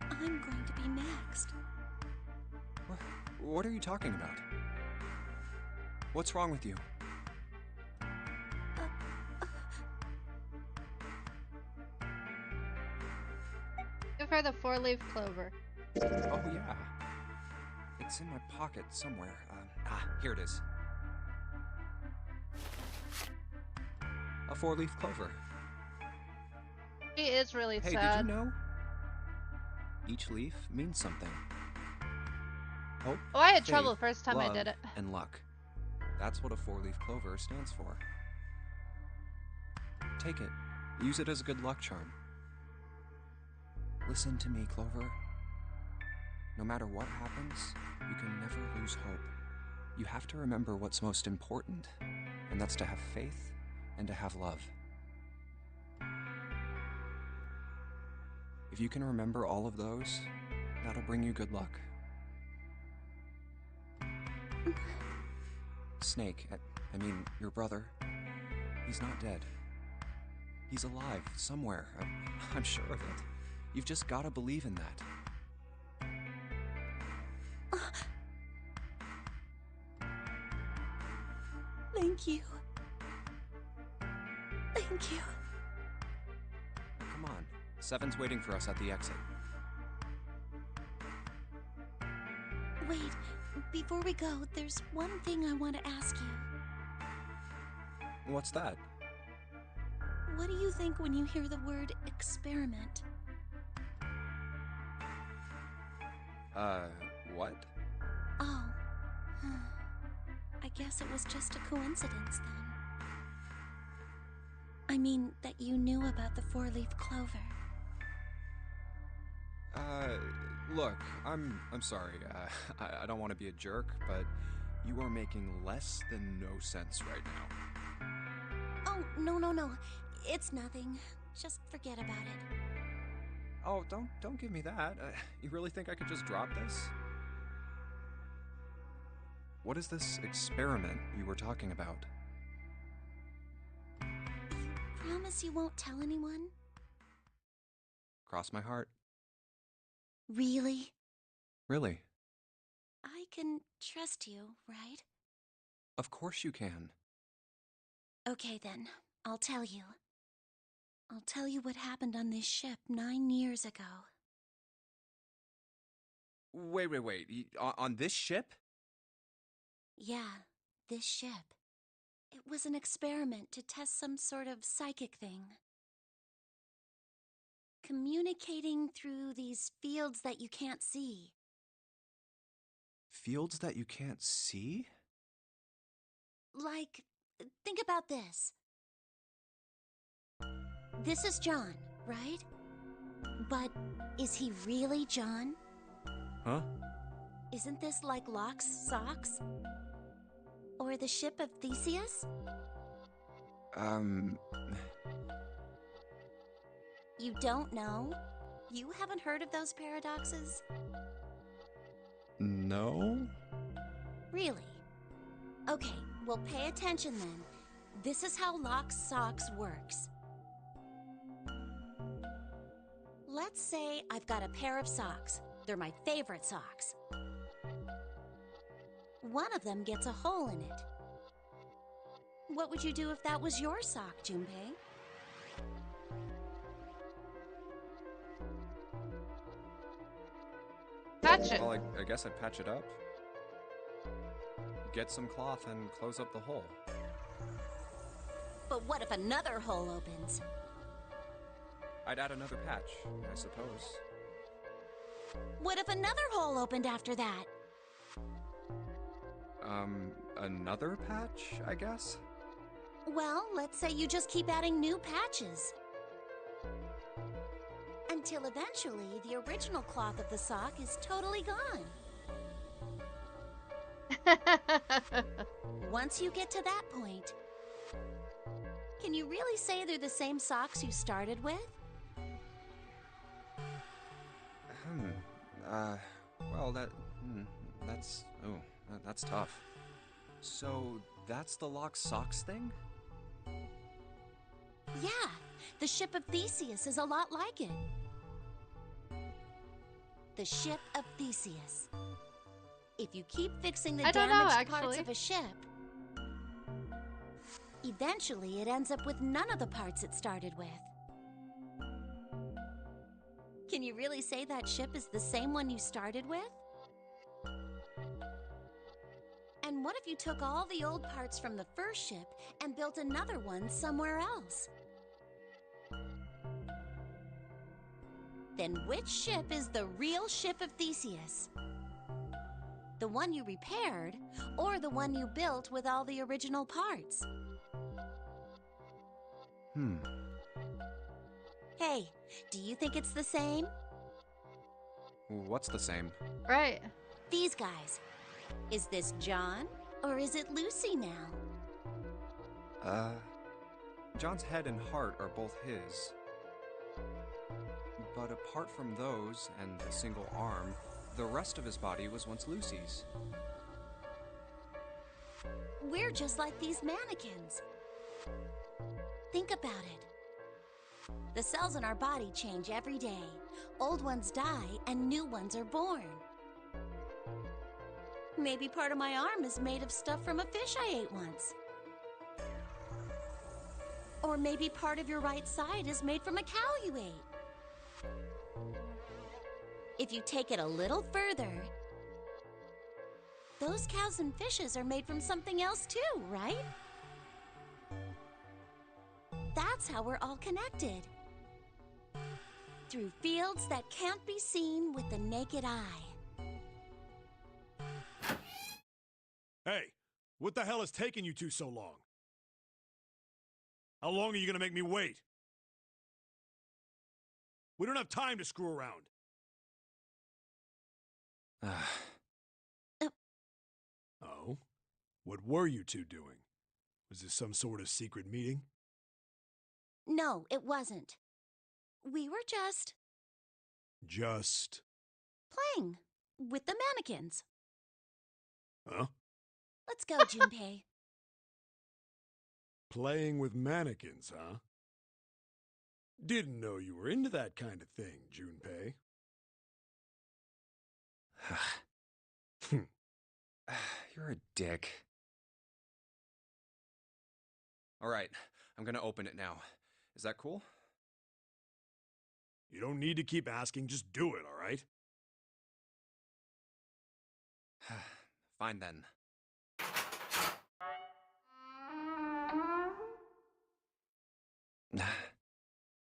I'm going to be next. What are you talking about? What's wrong with you? Give her the 4-leaf clover. Oh, yeah. It's in my pocket somewhere. Here it is. A 4-leaf clover. He is really Hey, sad. did you know? Each leaf means something. Hope, Oh, I had faith, trouble the first time I love, did it. and luck. That's what a 4-leaf clover stands for. Take it. Use it as a good luck charm. Listen to me, Clover. No matter what happens, you can never lose hope. You have to remember what's most important, and that's to have faith and to have love. If you can remember all of those, that'll bring you good luck. Snake, I mean, your brother, he's not dead. He's alive, somewhere. I'm sure of it. You've just gotta believe in that. Thank you. Thank you. Come on. Seven's waiting for us at the exit. Wait, before we go, there's one thing I want to ask you. What's that? What do you think when you hear the word experiment? What? Oh. I guess it was just a coincidence then. I mean, that you knew about the 4-leaf clover. Look, I'm sorry. I don't want to be a jerk, but you are making less than no sense right now. Oh, no. It's nothing. Just forget about it. Oh, don't give me that. You really think I could just drop this? What is this experiment you were talking about? Promise you won't tell anyone? Cross my heart. Really? Really? I can trust you, right? Of course you can. Okay then, I'll tell you. I'll tell you what happened on this ship 9 years ago. Wait. On this ship? Yeah, this ship. It was an experiment to test some sort of psychic thing. Communicating through these fields that you can't see. Fields that you can't see? Like, think about this. This is John, right? But is he really John? Huh? Isn't this like Locke's socks? Or the ship of Theseus? You don't know? You haven't heard of those paradoxes? No? Really? Okay, well pay attention then. This is how Locke's socks works. Let's say I've got a pair of socks. They're my favorite socks. One of them gets a hole in it. What would you do if that was your sock, Junpei? Patch it. Well, I guess I'd patch it up. Get some cloth and close up the hole. But what if another hole opens? I'd add another patch, I suppose. What if another hole opened after that? Another patch, I guess? Well, let's say you just keep adding new patches. Until eventually, the original cloth of the sock is totally gone. Once you get to that point, can you really say they're the same socks you started with? Well, that's tough. So, that's the Locke socks thing? Yeah, the ship of Theseus is a lot like it. The ship of Theseus. If you keep fixing the I don't know, damaged parts actually. of a ship, eventually it ends up with none of the parts it started with. Can you really say that ship is the same one you started with? And what if you took all the old parts from the first ship and built another one somewhere else? Then which ship is the real ship of Theseus? The one you repaired, or the one you built with all the original parts? Hey, do you think it's the same? What's the same? Right. These guys. Is this John, or is it Lucy now? John's head and heart are both his. But apart from those, and a single arm, the rest of his body was once Lucy's. We're just like these mannequins. Think about it. The cells in our body change every day. Old ones die and new ones are born. Maybe part of my arm is made of stuff from a fish I ate once. Or maybe part of your right side is made from a cow you ate. If you take it a little further, those cows and fishes are made from something else too, right? That's how we're all connected. Through fields that can't be seen with the naked eye. Hey, what the hell is taking you two so long? How long are you gonna make me wait? We don't have time to screw around. Oh? What were you two doing? Was this some sort of secret meeting? No, it wasn't. We were just Just... playing with the mannequins. Huh? Let's go, Junpei. Playing with mannequins, huh? Didn't know you were into that kind of thing, Junpei. You're a dick. Alright, I'm gonna open it now. Is that cool? You don't need to keep asking, just do it, alright? Fine then.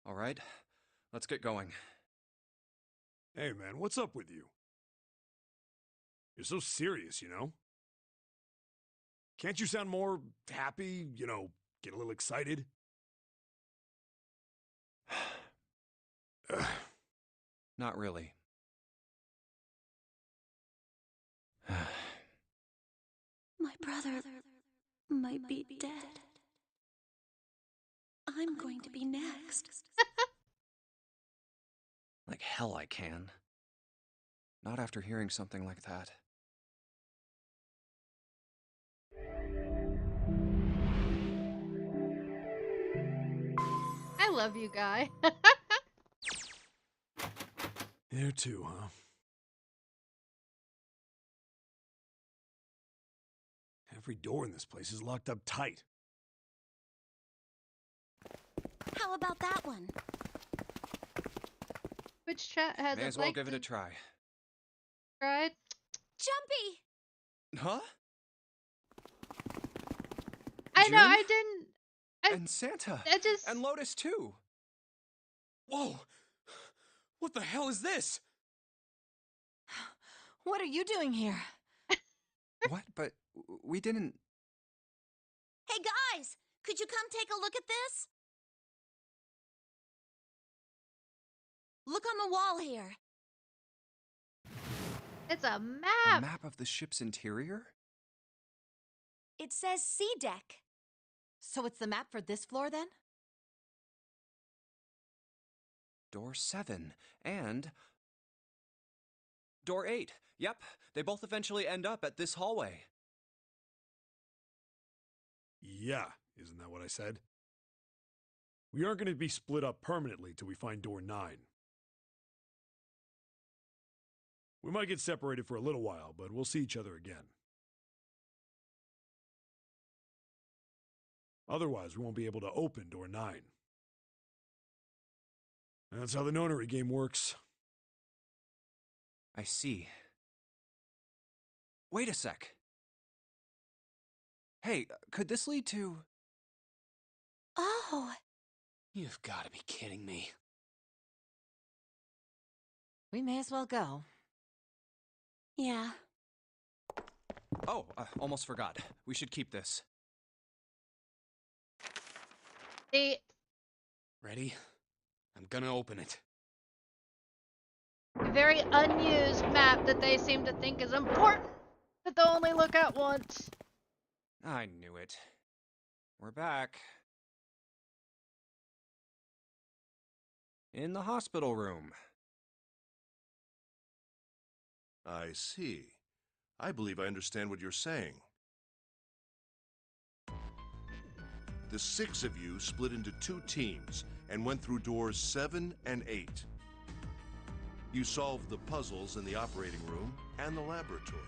Alright, let's get going. Hey man, what's up with you? You're so serious, you know? Can't you sound more happy, you know, get a little excited? Not really. My brother might be dead. I'm going to be next. Like hell I can. Not after hearing something like that. I love you, Guy. There too, huh? Every door in this place is locked up tight. How about that one? Which chat has May as well give it a try. Tried? Jumpy! Huh? I know, June? I didn't... And Santa! I just... And Lotus too! Whoa! What the hell is this? What are you doing here? What? But we didn't... Hey guys! Could you come take a look at this? Look on the wall here. It's a A map! map of the ship's interior? It says C deck. So it's the map for this floor then? Door 7. And... Door 8. Yep, they both eventually end up at this hallway. Yeah, isn't that what I said? We aren't going to be split up permanently till we find door 9. We might get separated for a little while, but we'll see each other again. Otherwise, we won't be able to open door 9. That's how the nonary game works. I see. Wait a sec. Hey, could this lead to... Oh, You've got to be kidding me. We may as well go. yeah. Oh, almost forgot. We should keep this. The Ready? I'm gonna open it. very unused map that they seem to think is important, that they'll only look at once. I knew it. We're back. In the hospital room. I see. I believe I understand what you're saying. The 6 of you split into 2 teams and went through doors 7 and 8. You solved the puzzles in the operating room and the laboratory.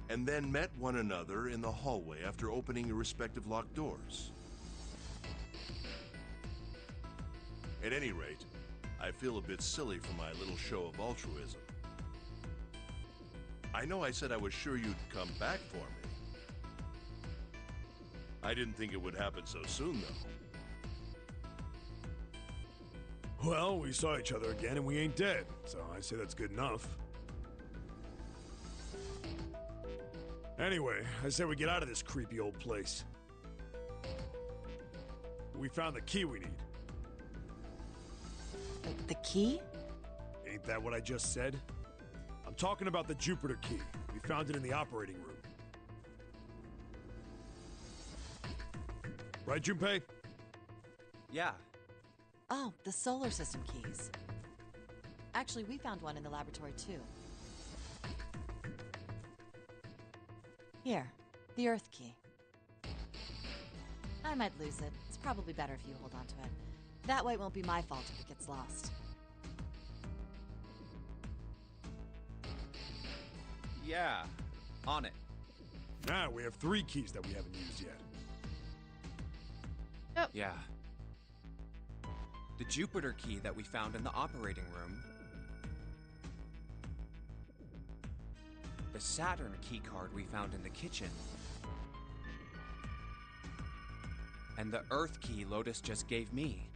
And then met one another in the hallway after opening your respective locked doors. At any rate, I feel a bit silly for my little show of altruism. I know I said I was sure you'd come back for me. I didn't think it would happen so soon, though. Well, we saw each other again and we ain't dead, so I say that's good enough. Anyway, I say we get out of this creepy old place. We found the key we need. The key? Ain't that what I just said? I'm talking about the Jupiter key. We found it in the operating room. Right, Junpei? Yeah. Oh, the solar system keys. Actually, we found one in the laboratory, too. Here, the Earth key. I might lose it. It's probably better if you hold on to it. That way it won't be my fault if it gets lost. Yeah. On it. Now we have 3 keys that we haven't used yet. Yep. Yeah. The Jupiter key that we found in the operating room. The Saturn key card we found in the kitchen. And the Earth key Lotus just gave me.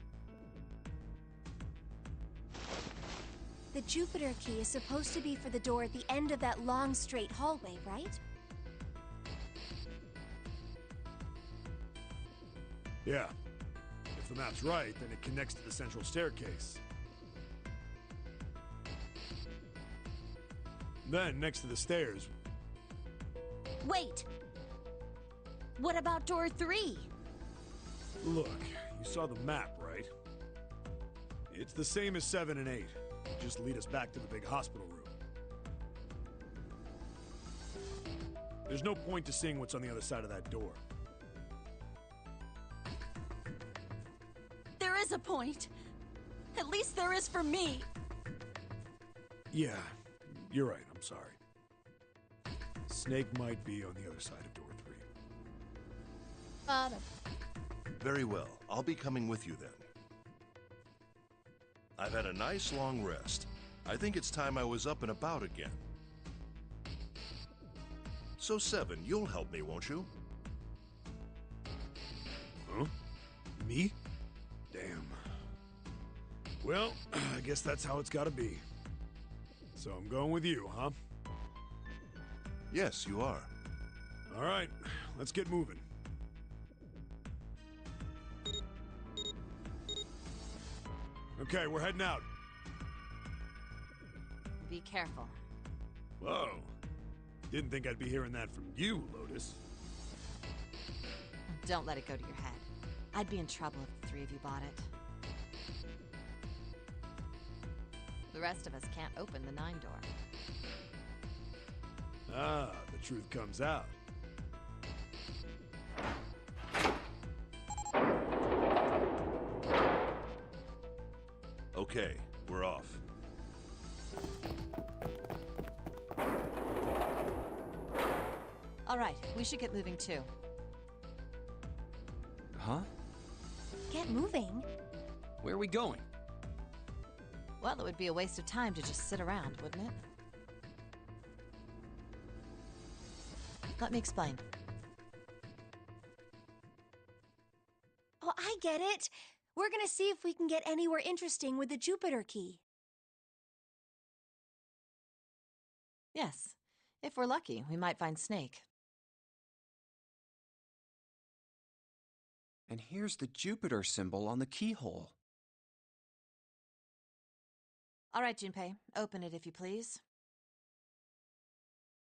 The Jupiter key is supposed to be for the door at the end of that long, straight hallway, right? Yeah. If the map's right, then it connects to the central staircase. Then, next to the stairs... Wait! What about door 3? Look, you saw the map, right? It's the same as 7 and 8. Just lead us back to the big hospital room. There's no point to seeing what's on the other side of that door. There is a point. At least there is for me. Yeah, you're right, I'm sorry. Snake might be on the other side of door 3. Bottom. Very well. I'll be coming with you then. I've had a nice long rest. I think it's time I was up and about again. So 7, you'll help me, won't you? Huh? Me? Damn. Well, I guess that's how it's gotta be. So I'm going with you, huh? Yes, you are. All right, let's get moving. Okay, we're heading out. Be careful. Whoa. Didn't think I'd be hearing that from you, Lotus. Don't let it go to your head. I'd be in trouble if the 3 of you bought it. The rest of us can't open the 9 door. Ah, the truth comes out. Okay, we're off. All right, we should get moving too. Huh? Get moving? Where are we going? Well, it would be a waste of time to just sit around, wouldn't it? Let me explain. Oh, I get it. We're gonna see if we can get anywhere interesting with the Jupiter key. Yes. If we're lucky, we might find Snake. And here's the Jupiter symbol on the keyhole. All right, Junpei. Open it if you please.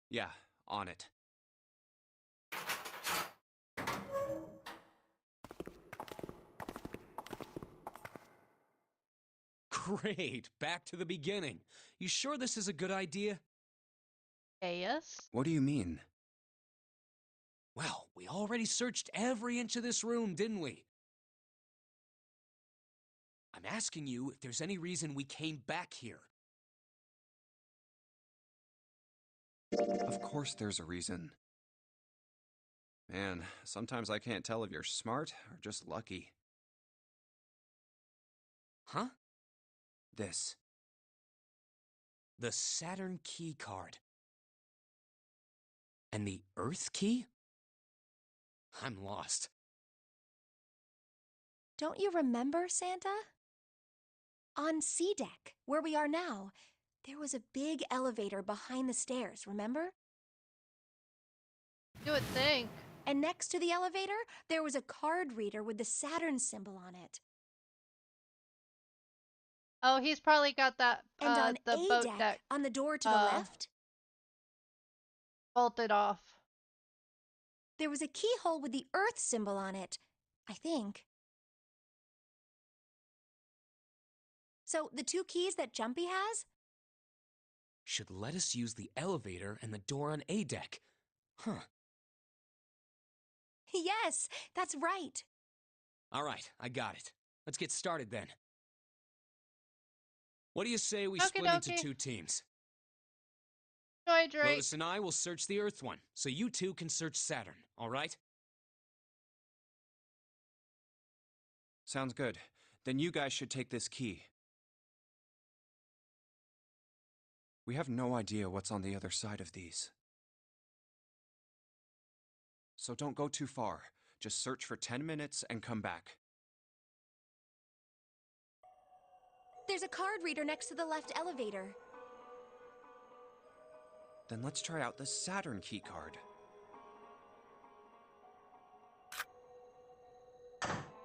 Yeah, on it. Great. Back to the beginning. You sure this is a good idea? Yes. What do you mean? Well, we already searched every inch of this room, didn't we? I'm asking you if there's any reason we came back here. Of course there's a reason. Man, sometimes I can't tell if you're smart or just lucky. Huh? This. The Saturn key card. And the Earth key? I'm lost. Don't you remember, Santa? On C deck, where we are now, there was a big elevator behind the stairs, remember? You would think. And next to the elevator, there was a card reader with the Saturn symbol on it. Oh, he's probably got that, And on the A boat deck, deck on the door to the left, bolted off. there was a keyhole with the Earth symbol on it, I think. So, the two keys that Jumpy has? Should let us use the elevator and the door on A deck. Huh. Yes, that's right. All right, I got it. Let's get started then. What do you say we Okie split into dokie. 2 teams? Joy Drake. Lotus and I will search the Earth one, so you 2 can search Saturn, all right? Sounds good. Then you guys should take this key. We have no idea what's on the other side of these. So don't go too far. Just search for 10 minutes and come back. There's a card reader next to the left elevator. Then let's try out the Saturn key card.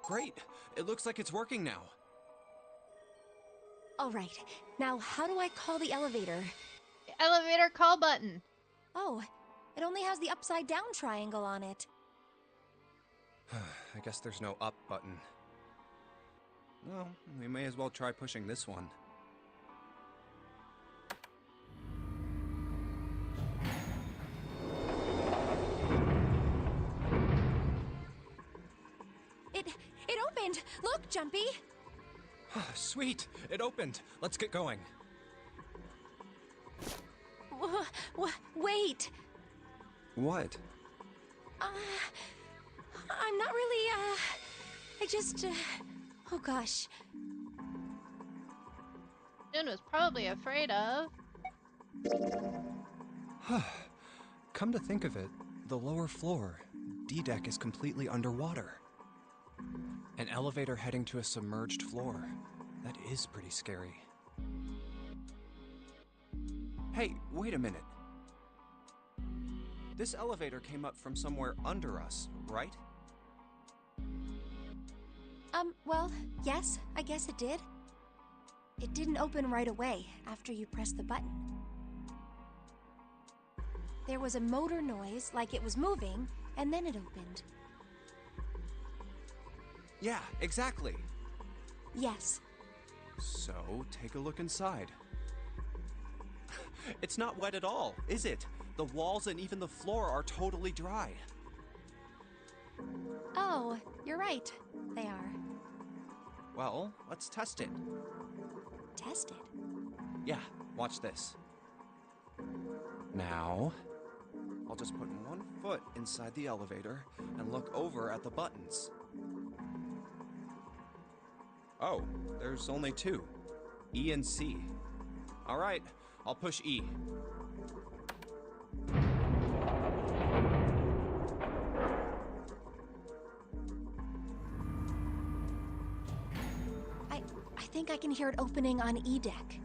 Great! It looks like it's working now. All right, now how do I call the elevator? The elevator call button. Oh, it only has the upside down triangle on it. I guess there's no up button. Well, we may as well try pushing this one. It opened! Look, Jumpy! Sweet! It opened! Let's get going. Wait! What? I'm not really, I just, oh gosh. June was probably afraid of. Come to think of it, the lower floor, D-deck, is completely underwater. An elevator heading to a submerged floor. That is pretty scary. Hey, wait a minute. This elevator came up from somewhere under us, right? Well, yes, I guess it did. It didn't open right away after you pressed the button. There was a motor noise, like it was moving, and then it opened. Yeah, exactly. Yes. So, take a look inside. It's not wet at all, is it? The walls and even the floor are totally dry. Oh, you're right. They are. Well, let's test it. Test it? Yeah, watch this. Now, I'll just put one foot inside the elevator and look over at the buttons. Oh, there's only 2. E and C. All right, I'll push E. think I can hear it opening on E deck.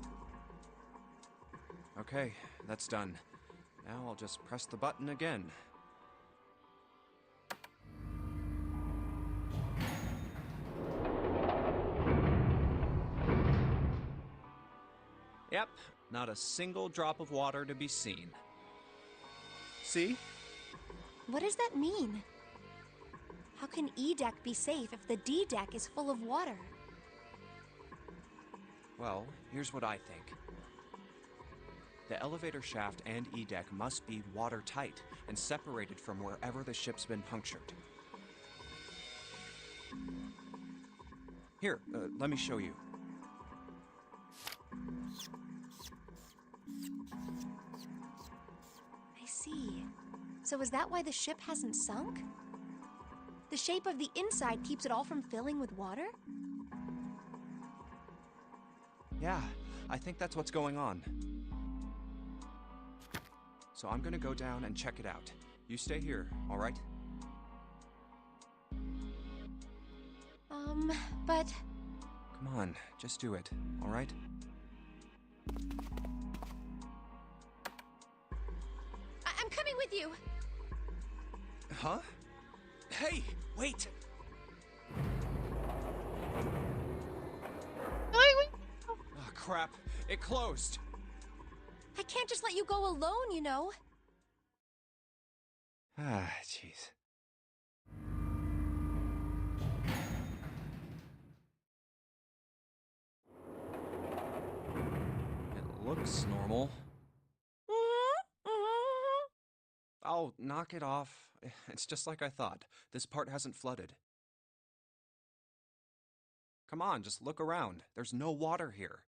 Okay, that's done. Now I'll just press the button again. Yep, not a single drop of water to be seen. See? What does that mean? How can E deck be safe if the D deck is full of water? Well, here's what I think. The elevator shaft and E deck must be watertight and separated from wherever the ship's been punctured. Here, let me show you. I see. So is that why the ship hasn't sunk? The shape of the inside keeps it all from filling with water? Yeah, I think that's what's going on. So I'm gonna go down and check it out. You stay here, all right? But... Come on, just do it, all right? I'm coming with you! Huh? Hey, wait! Oh, crap. It closed. I can't just let you go alone, you know. Ah, jeez. It looks normal. Oh, knock it off. It's just like I thought. This part hasn't flooded. Come on, just look around. There's no water here.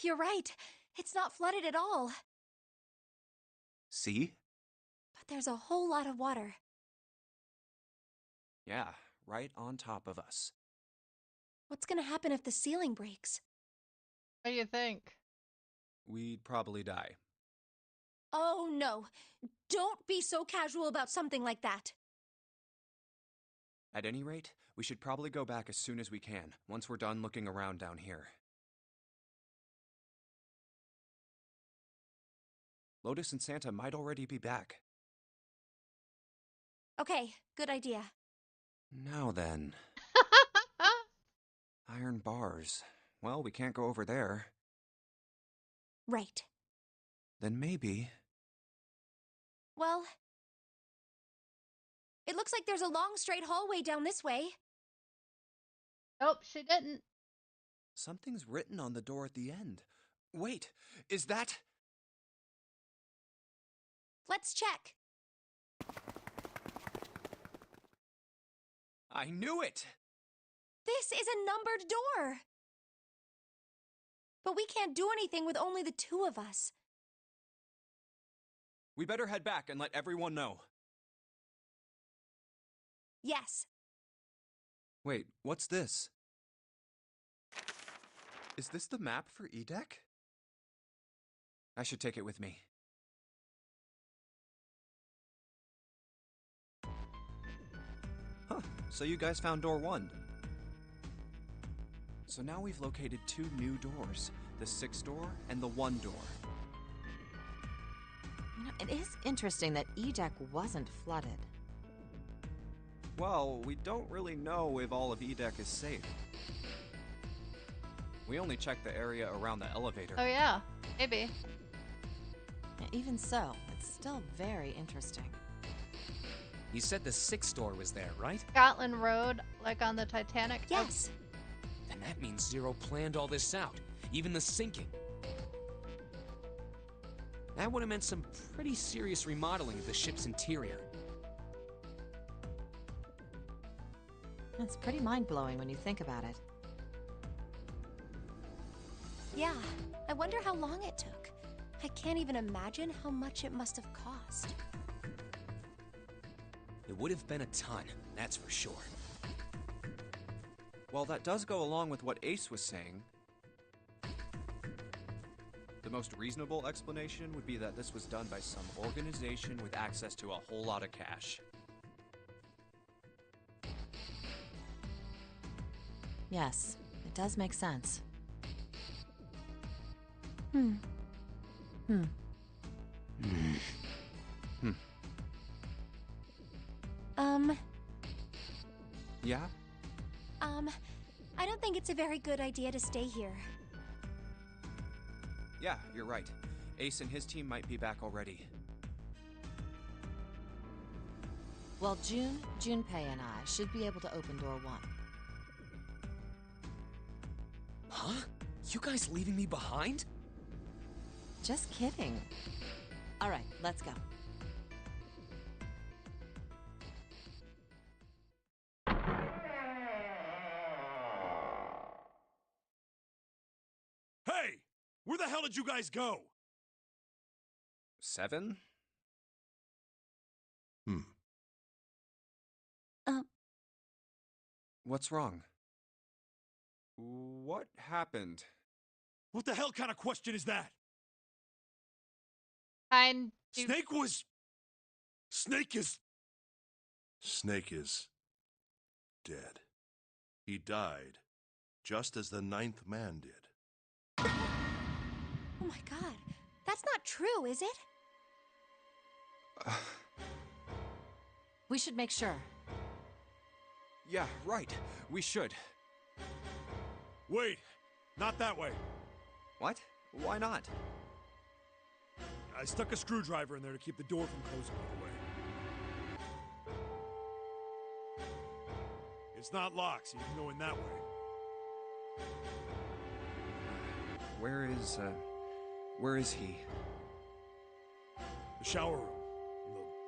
You're right. It's not flooded at all. See? But there's a whole lot of water. Yeah, right on top of us. What's gonna happen if the ceiling breaks? What do you think? We'd probably die. Oh no. Don't be so casual about something like that. At any rate, we should probably go back as soon as we can, once we're done looking around down here. Lotus and Santa might already be back. Okay, good idea. Now then. Iron bars. Well, we can't go over there. Right. Then maybe... Well... It looks like there's a long straight hallway down this way. Nope, she didn't. Something's written on the door at the end. Wait, is that... Let's check. I knew it! This is a numbered door. But we can't do anything with only the two of us. We better head back and let everyone know. Yes. Wait, what's this? Is this the map for E deck? I should take it with me. Huh, so you guys found door 1. So now we've located 2 new doors, the 6 door and the 1 door. You know, it is interesting that E deck wasn't flooded. Well, we don't really know if all of E deck is safe. We only checked the area around the elevator. Oh yeah, maybe. Even so, it's still very interesting. You said the 6th door was there, right? Scotland Road, like on the Titanic? Yes. Then that means Zero planned all this out, even the sinking. That would have meant some pretty serious remodeling of the ship's interior. It's pretty mind-blowing when you think about it. Yeah, I wonder how long it took. I can't even imagine how much it must have cost. It would have been a ton, that's for sure. Well, that does go along with what Ace was saying. The most reasonable explanation would be that this was done by some organization with access to a whole lot of cash. Yes, it does make sense. Hmm. Yeah? I don't think it's a very good idea to stay here. Yeah, you're right. Ace and his team might be back already. Well, Junpei and I should be able to open door 1. Huh? You guys leaving me behind? Just kidding. All right, let's go. Hey! Where the hell did you guys go? 7? What's wrong? What happened? What the hell kind of question is that? Snake is dead. He died, just as the 9th man did. Oh my god. That's not true, is it? We should make sure. Yeah, right. We should. Wait! Not that way. What? Why not? I stuck a screwdriver in there to keep the door from closing all the way. It's not locked, so you can go in that way. Where is he? The shower room,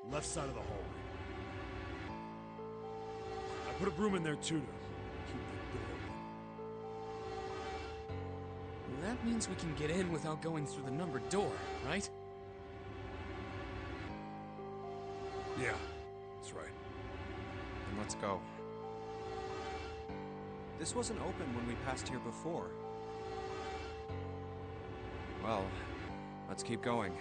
on the left side of the hallway. I put a broom in there too to keep the door open. That means we can get in without going through the numbered door, right? Yeah, that's right. Then let's go. This wasn't open when we passed here before. Well, let's keep going.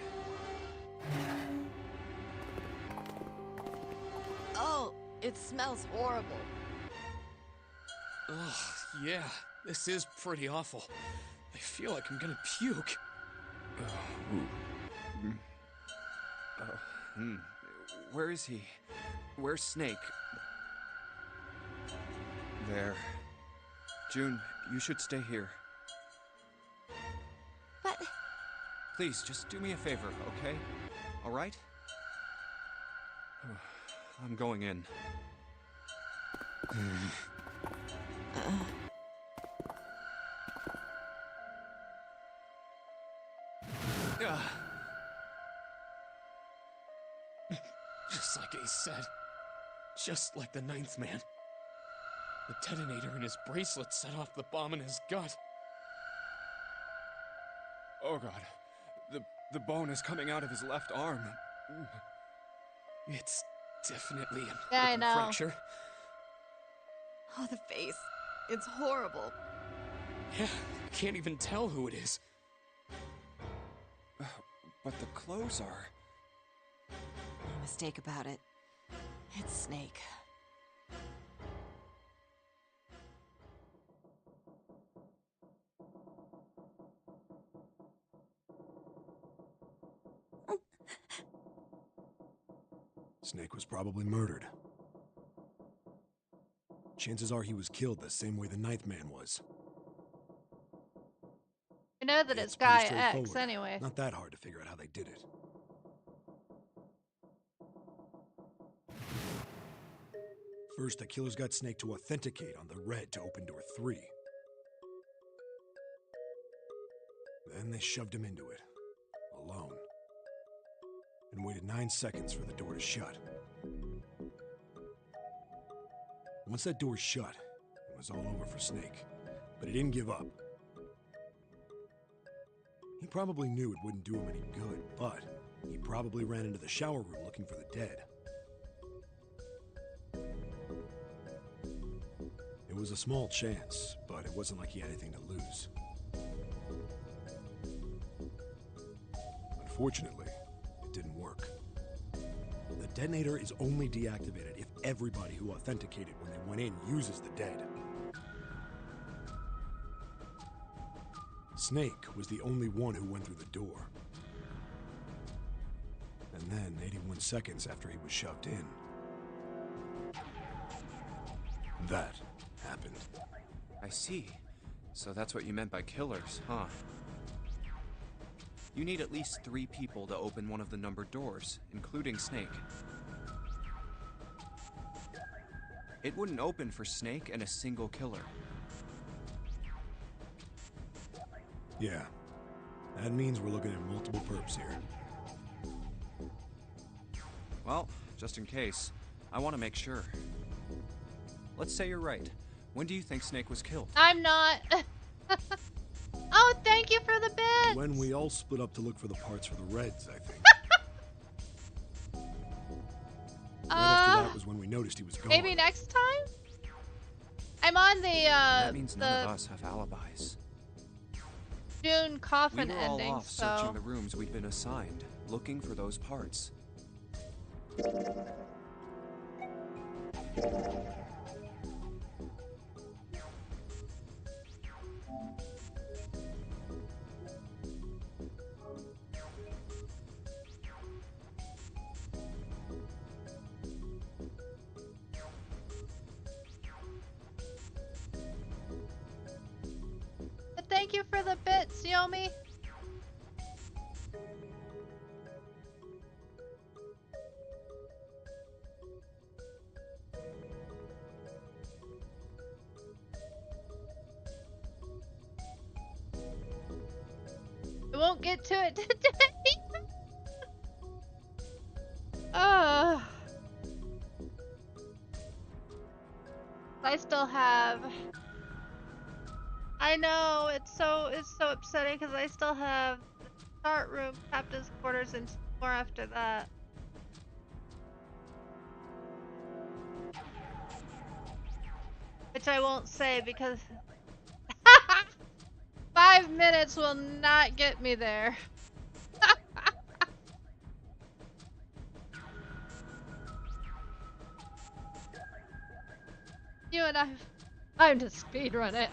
Oh, it smells horrible. Ugh, yeah, this is pretty awful. I feel like I'm gonna puke. Where is he? Where's Snake? There. June, you should stay here. But... Please, just do me a favor, okay? All right? I'm going in. Just like Ace said. Just like the 9th man. The detonator in his bracelet set off the bomb in his gut. Oh god. The bone is coming out of his left arm. It's definitely an I open know. fracture. Oh, the face. It's horrible. Yeah, I can't even tell who it is. But the clothes are... No mistake about it. It's Snake. Snake was probably murdered. Chances are he was killed the same way the 9th man was. You know that it's pretty Guy X straightforward. anyway. Not that hard to figure out how they did it. First, the killers got Snake to authenticate on the red to open door 3. Then they shoved him into it, alone, and waited 9 seconds for the door to shut. Once that door shut, it was all over for Snake, but he didn't give up. He probably knew it wouldn't do him any good, but he probably ran into the shower room looking for the dead. It was a small chance, but it wasn't like he had anything to lose. Unfortunately, it didn't work. The detonator is only deactivated if everybody who authenticated when they went in uses the dead. Snake was the only one who went through the door. And then, 81 seconds after he was shoved in, that happened. I see. So that's what you meant by killers, huh? You need at least 3 people to open one of the numbered doors, including Snake. It wouldn't open for Snake and a single killer. Yeah. That means we're looking at multiple perps here. Well, just in case, I want to make sure. Let's say you're right. When do you think Snake was killed? I'm not. Oh, thank you for the bits! When we all split up to look for the parts for the Reds, I think. Right after that was when we noticed he was gone. Maybe next time? I'm on the, That means none of us have alibis. June coffin We were all ending, off so... searching the rooms we'd been assigned, looking for those parts. But thank you for the bits, Yomi. I won't get to it today. I still have. I know it's so upsetting because I still have the start room, captain's quarters, and 2 more after that. Which I won't say because 5 minutes will not get me there. You and I'm just speedrun it.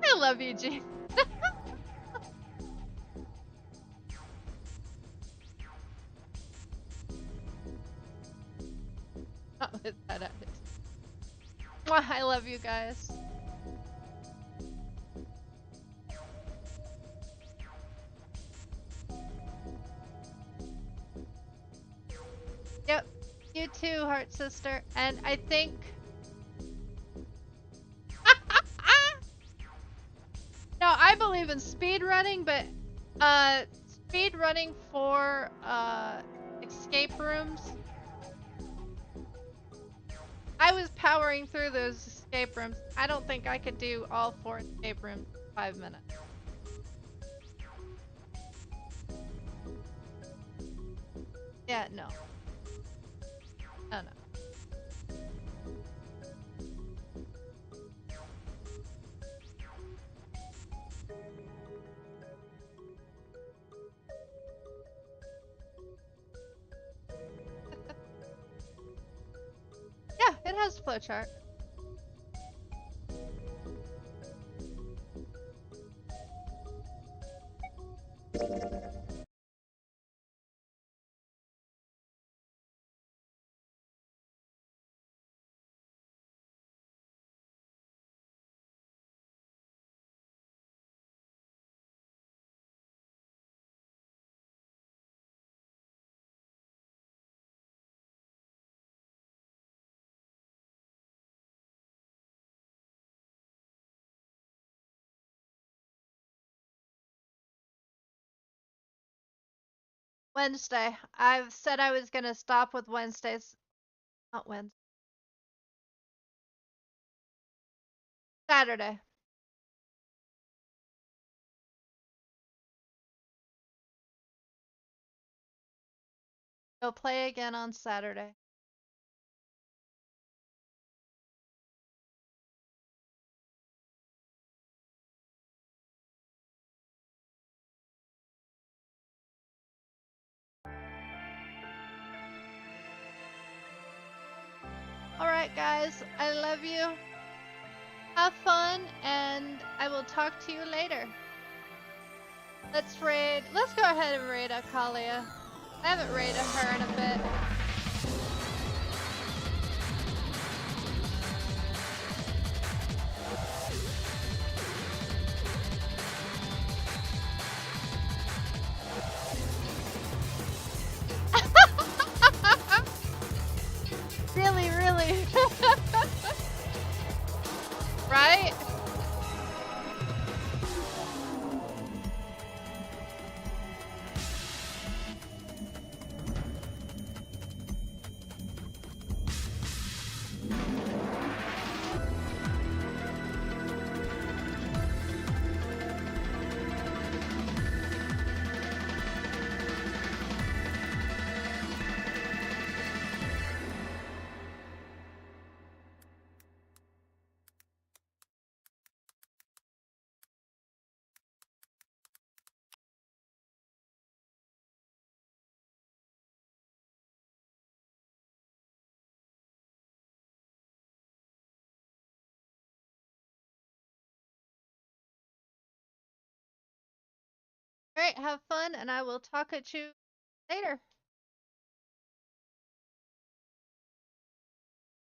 I love you, Gene. Not with that attitude. Mwah, I love you guys. Yep, you too, Heart Sister. And I think... No, I believe in speed running, but speed running for escape rooms. I was powering through those escape rooms. I don't think I could do all 4 escape rooms in 5 minutes. Yeah, no. Oh, no. Yeah, it has a flowchart. Wednesday. I've said I was gonna stop with Wednesdays. Not Wednesday. Saturday. Go play again on Saturday. Alright guys, I love you. Have fun, and I will talk to you later. Let's raid. Let's go ahead and raid Akalia. I haven't raided her in a bit. Really, really. Right? Alright, have fun, and I will talk at you later.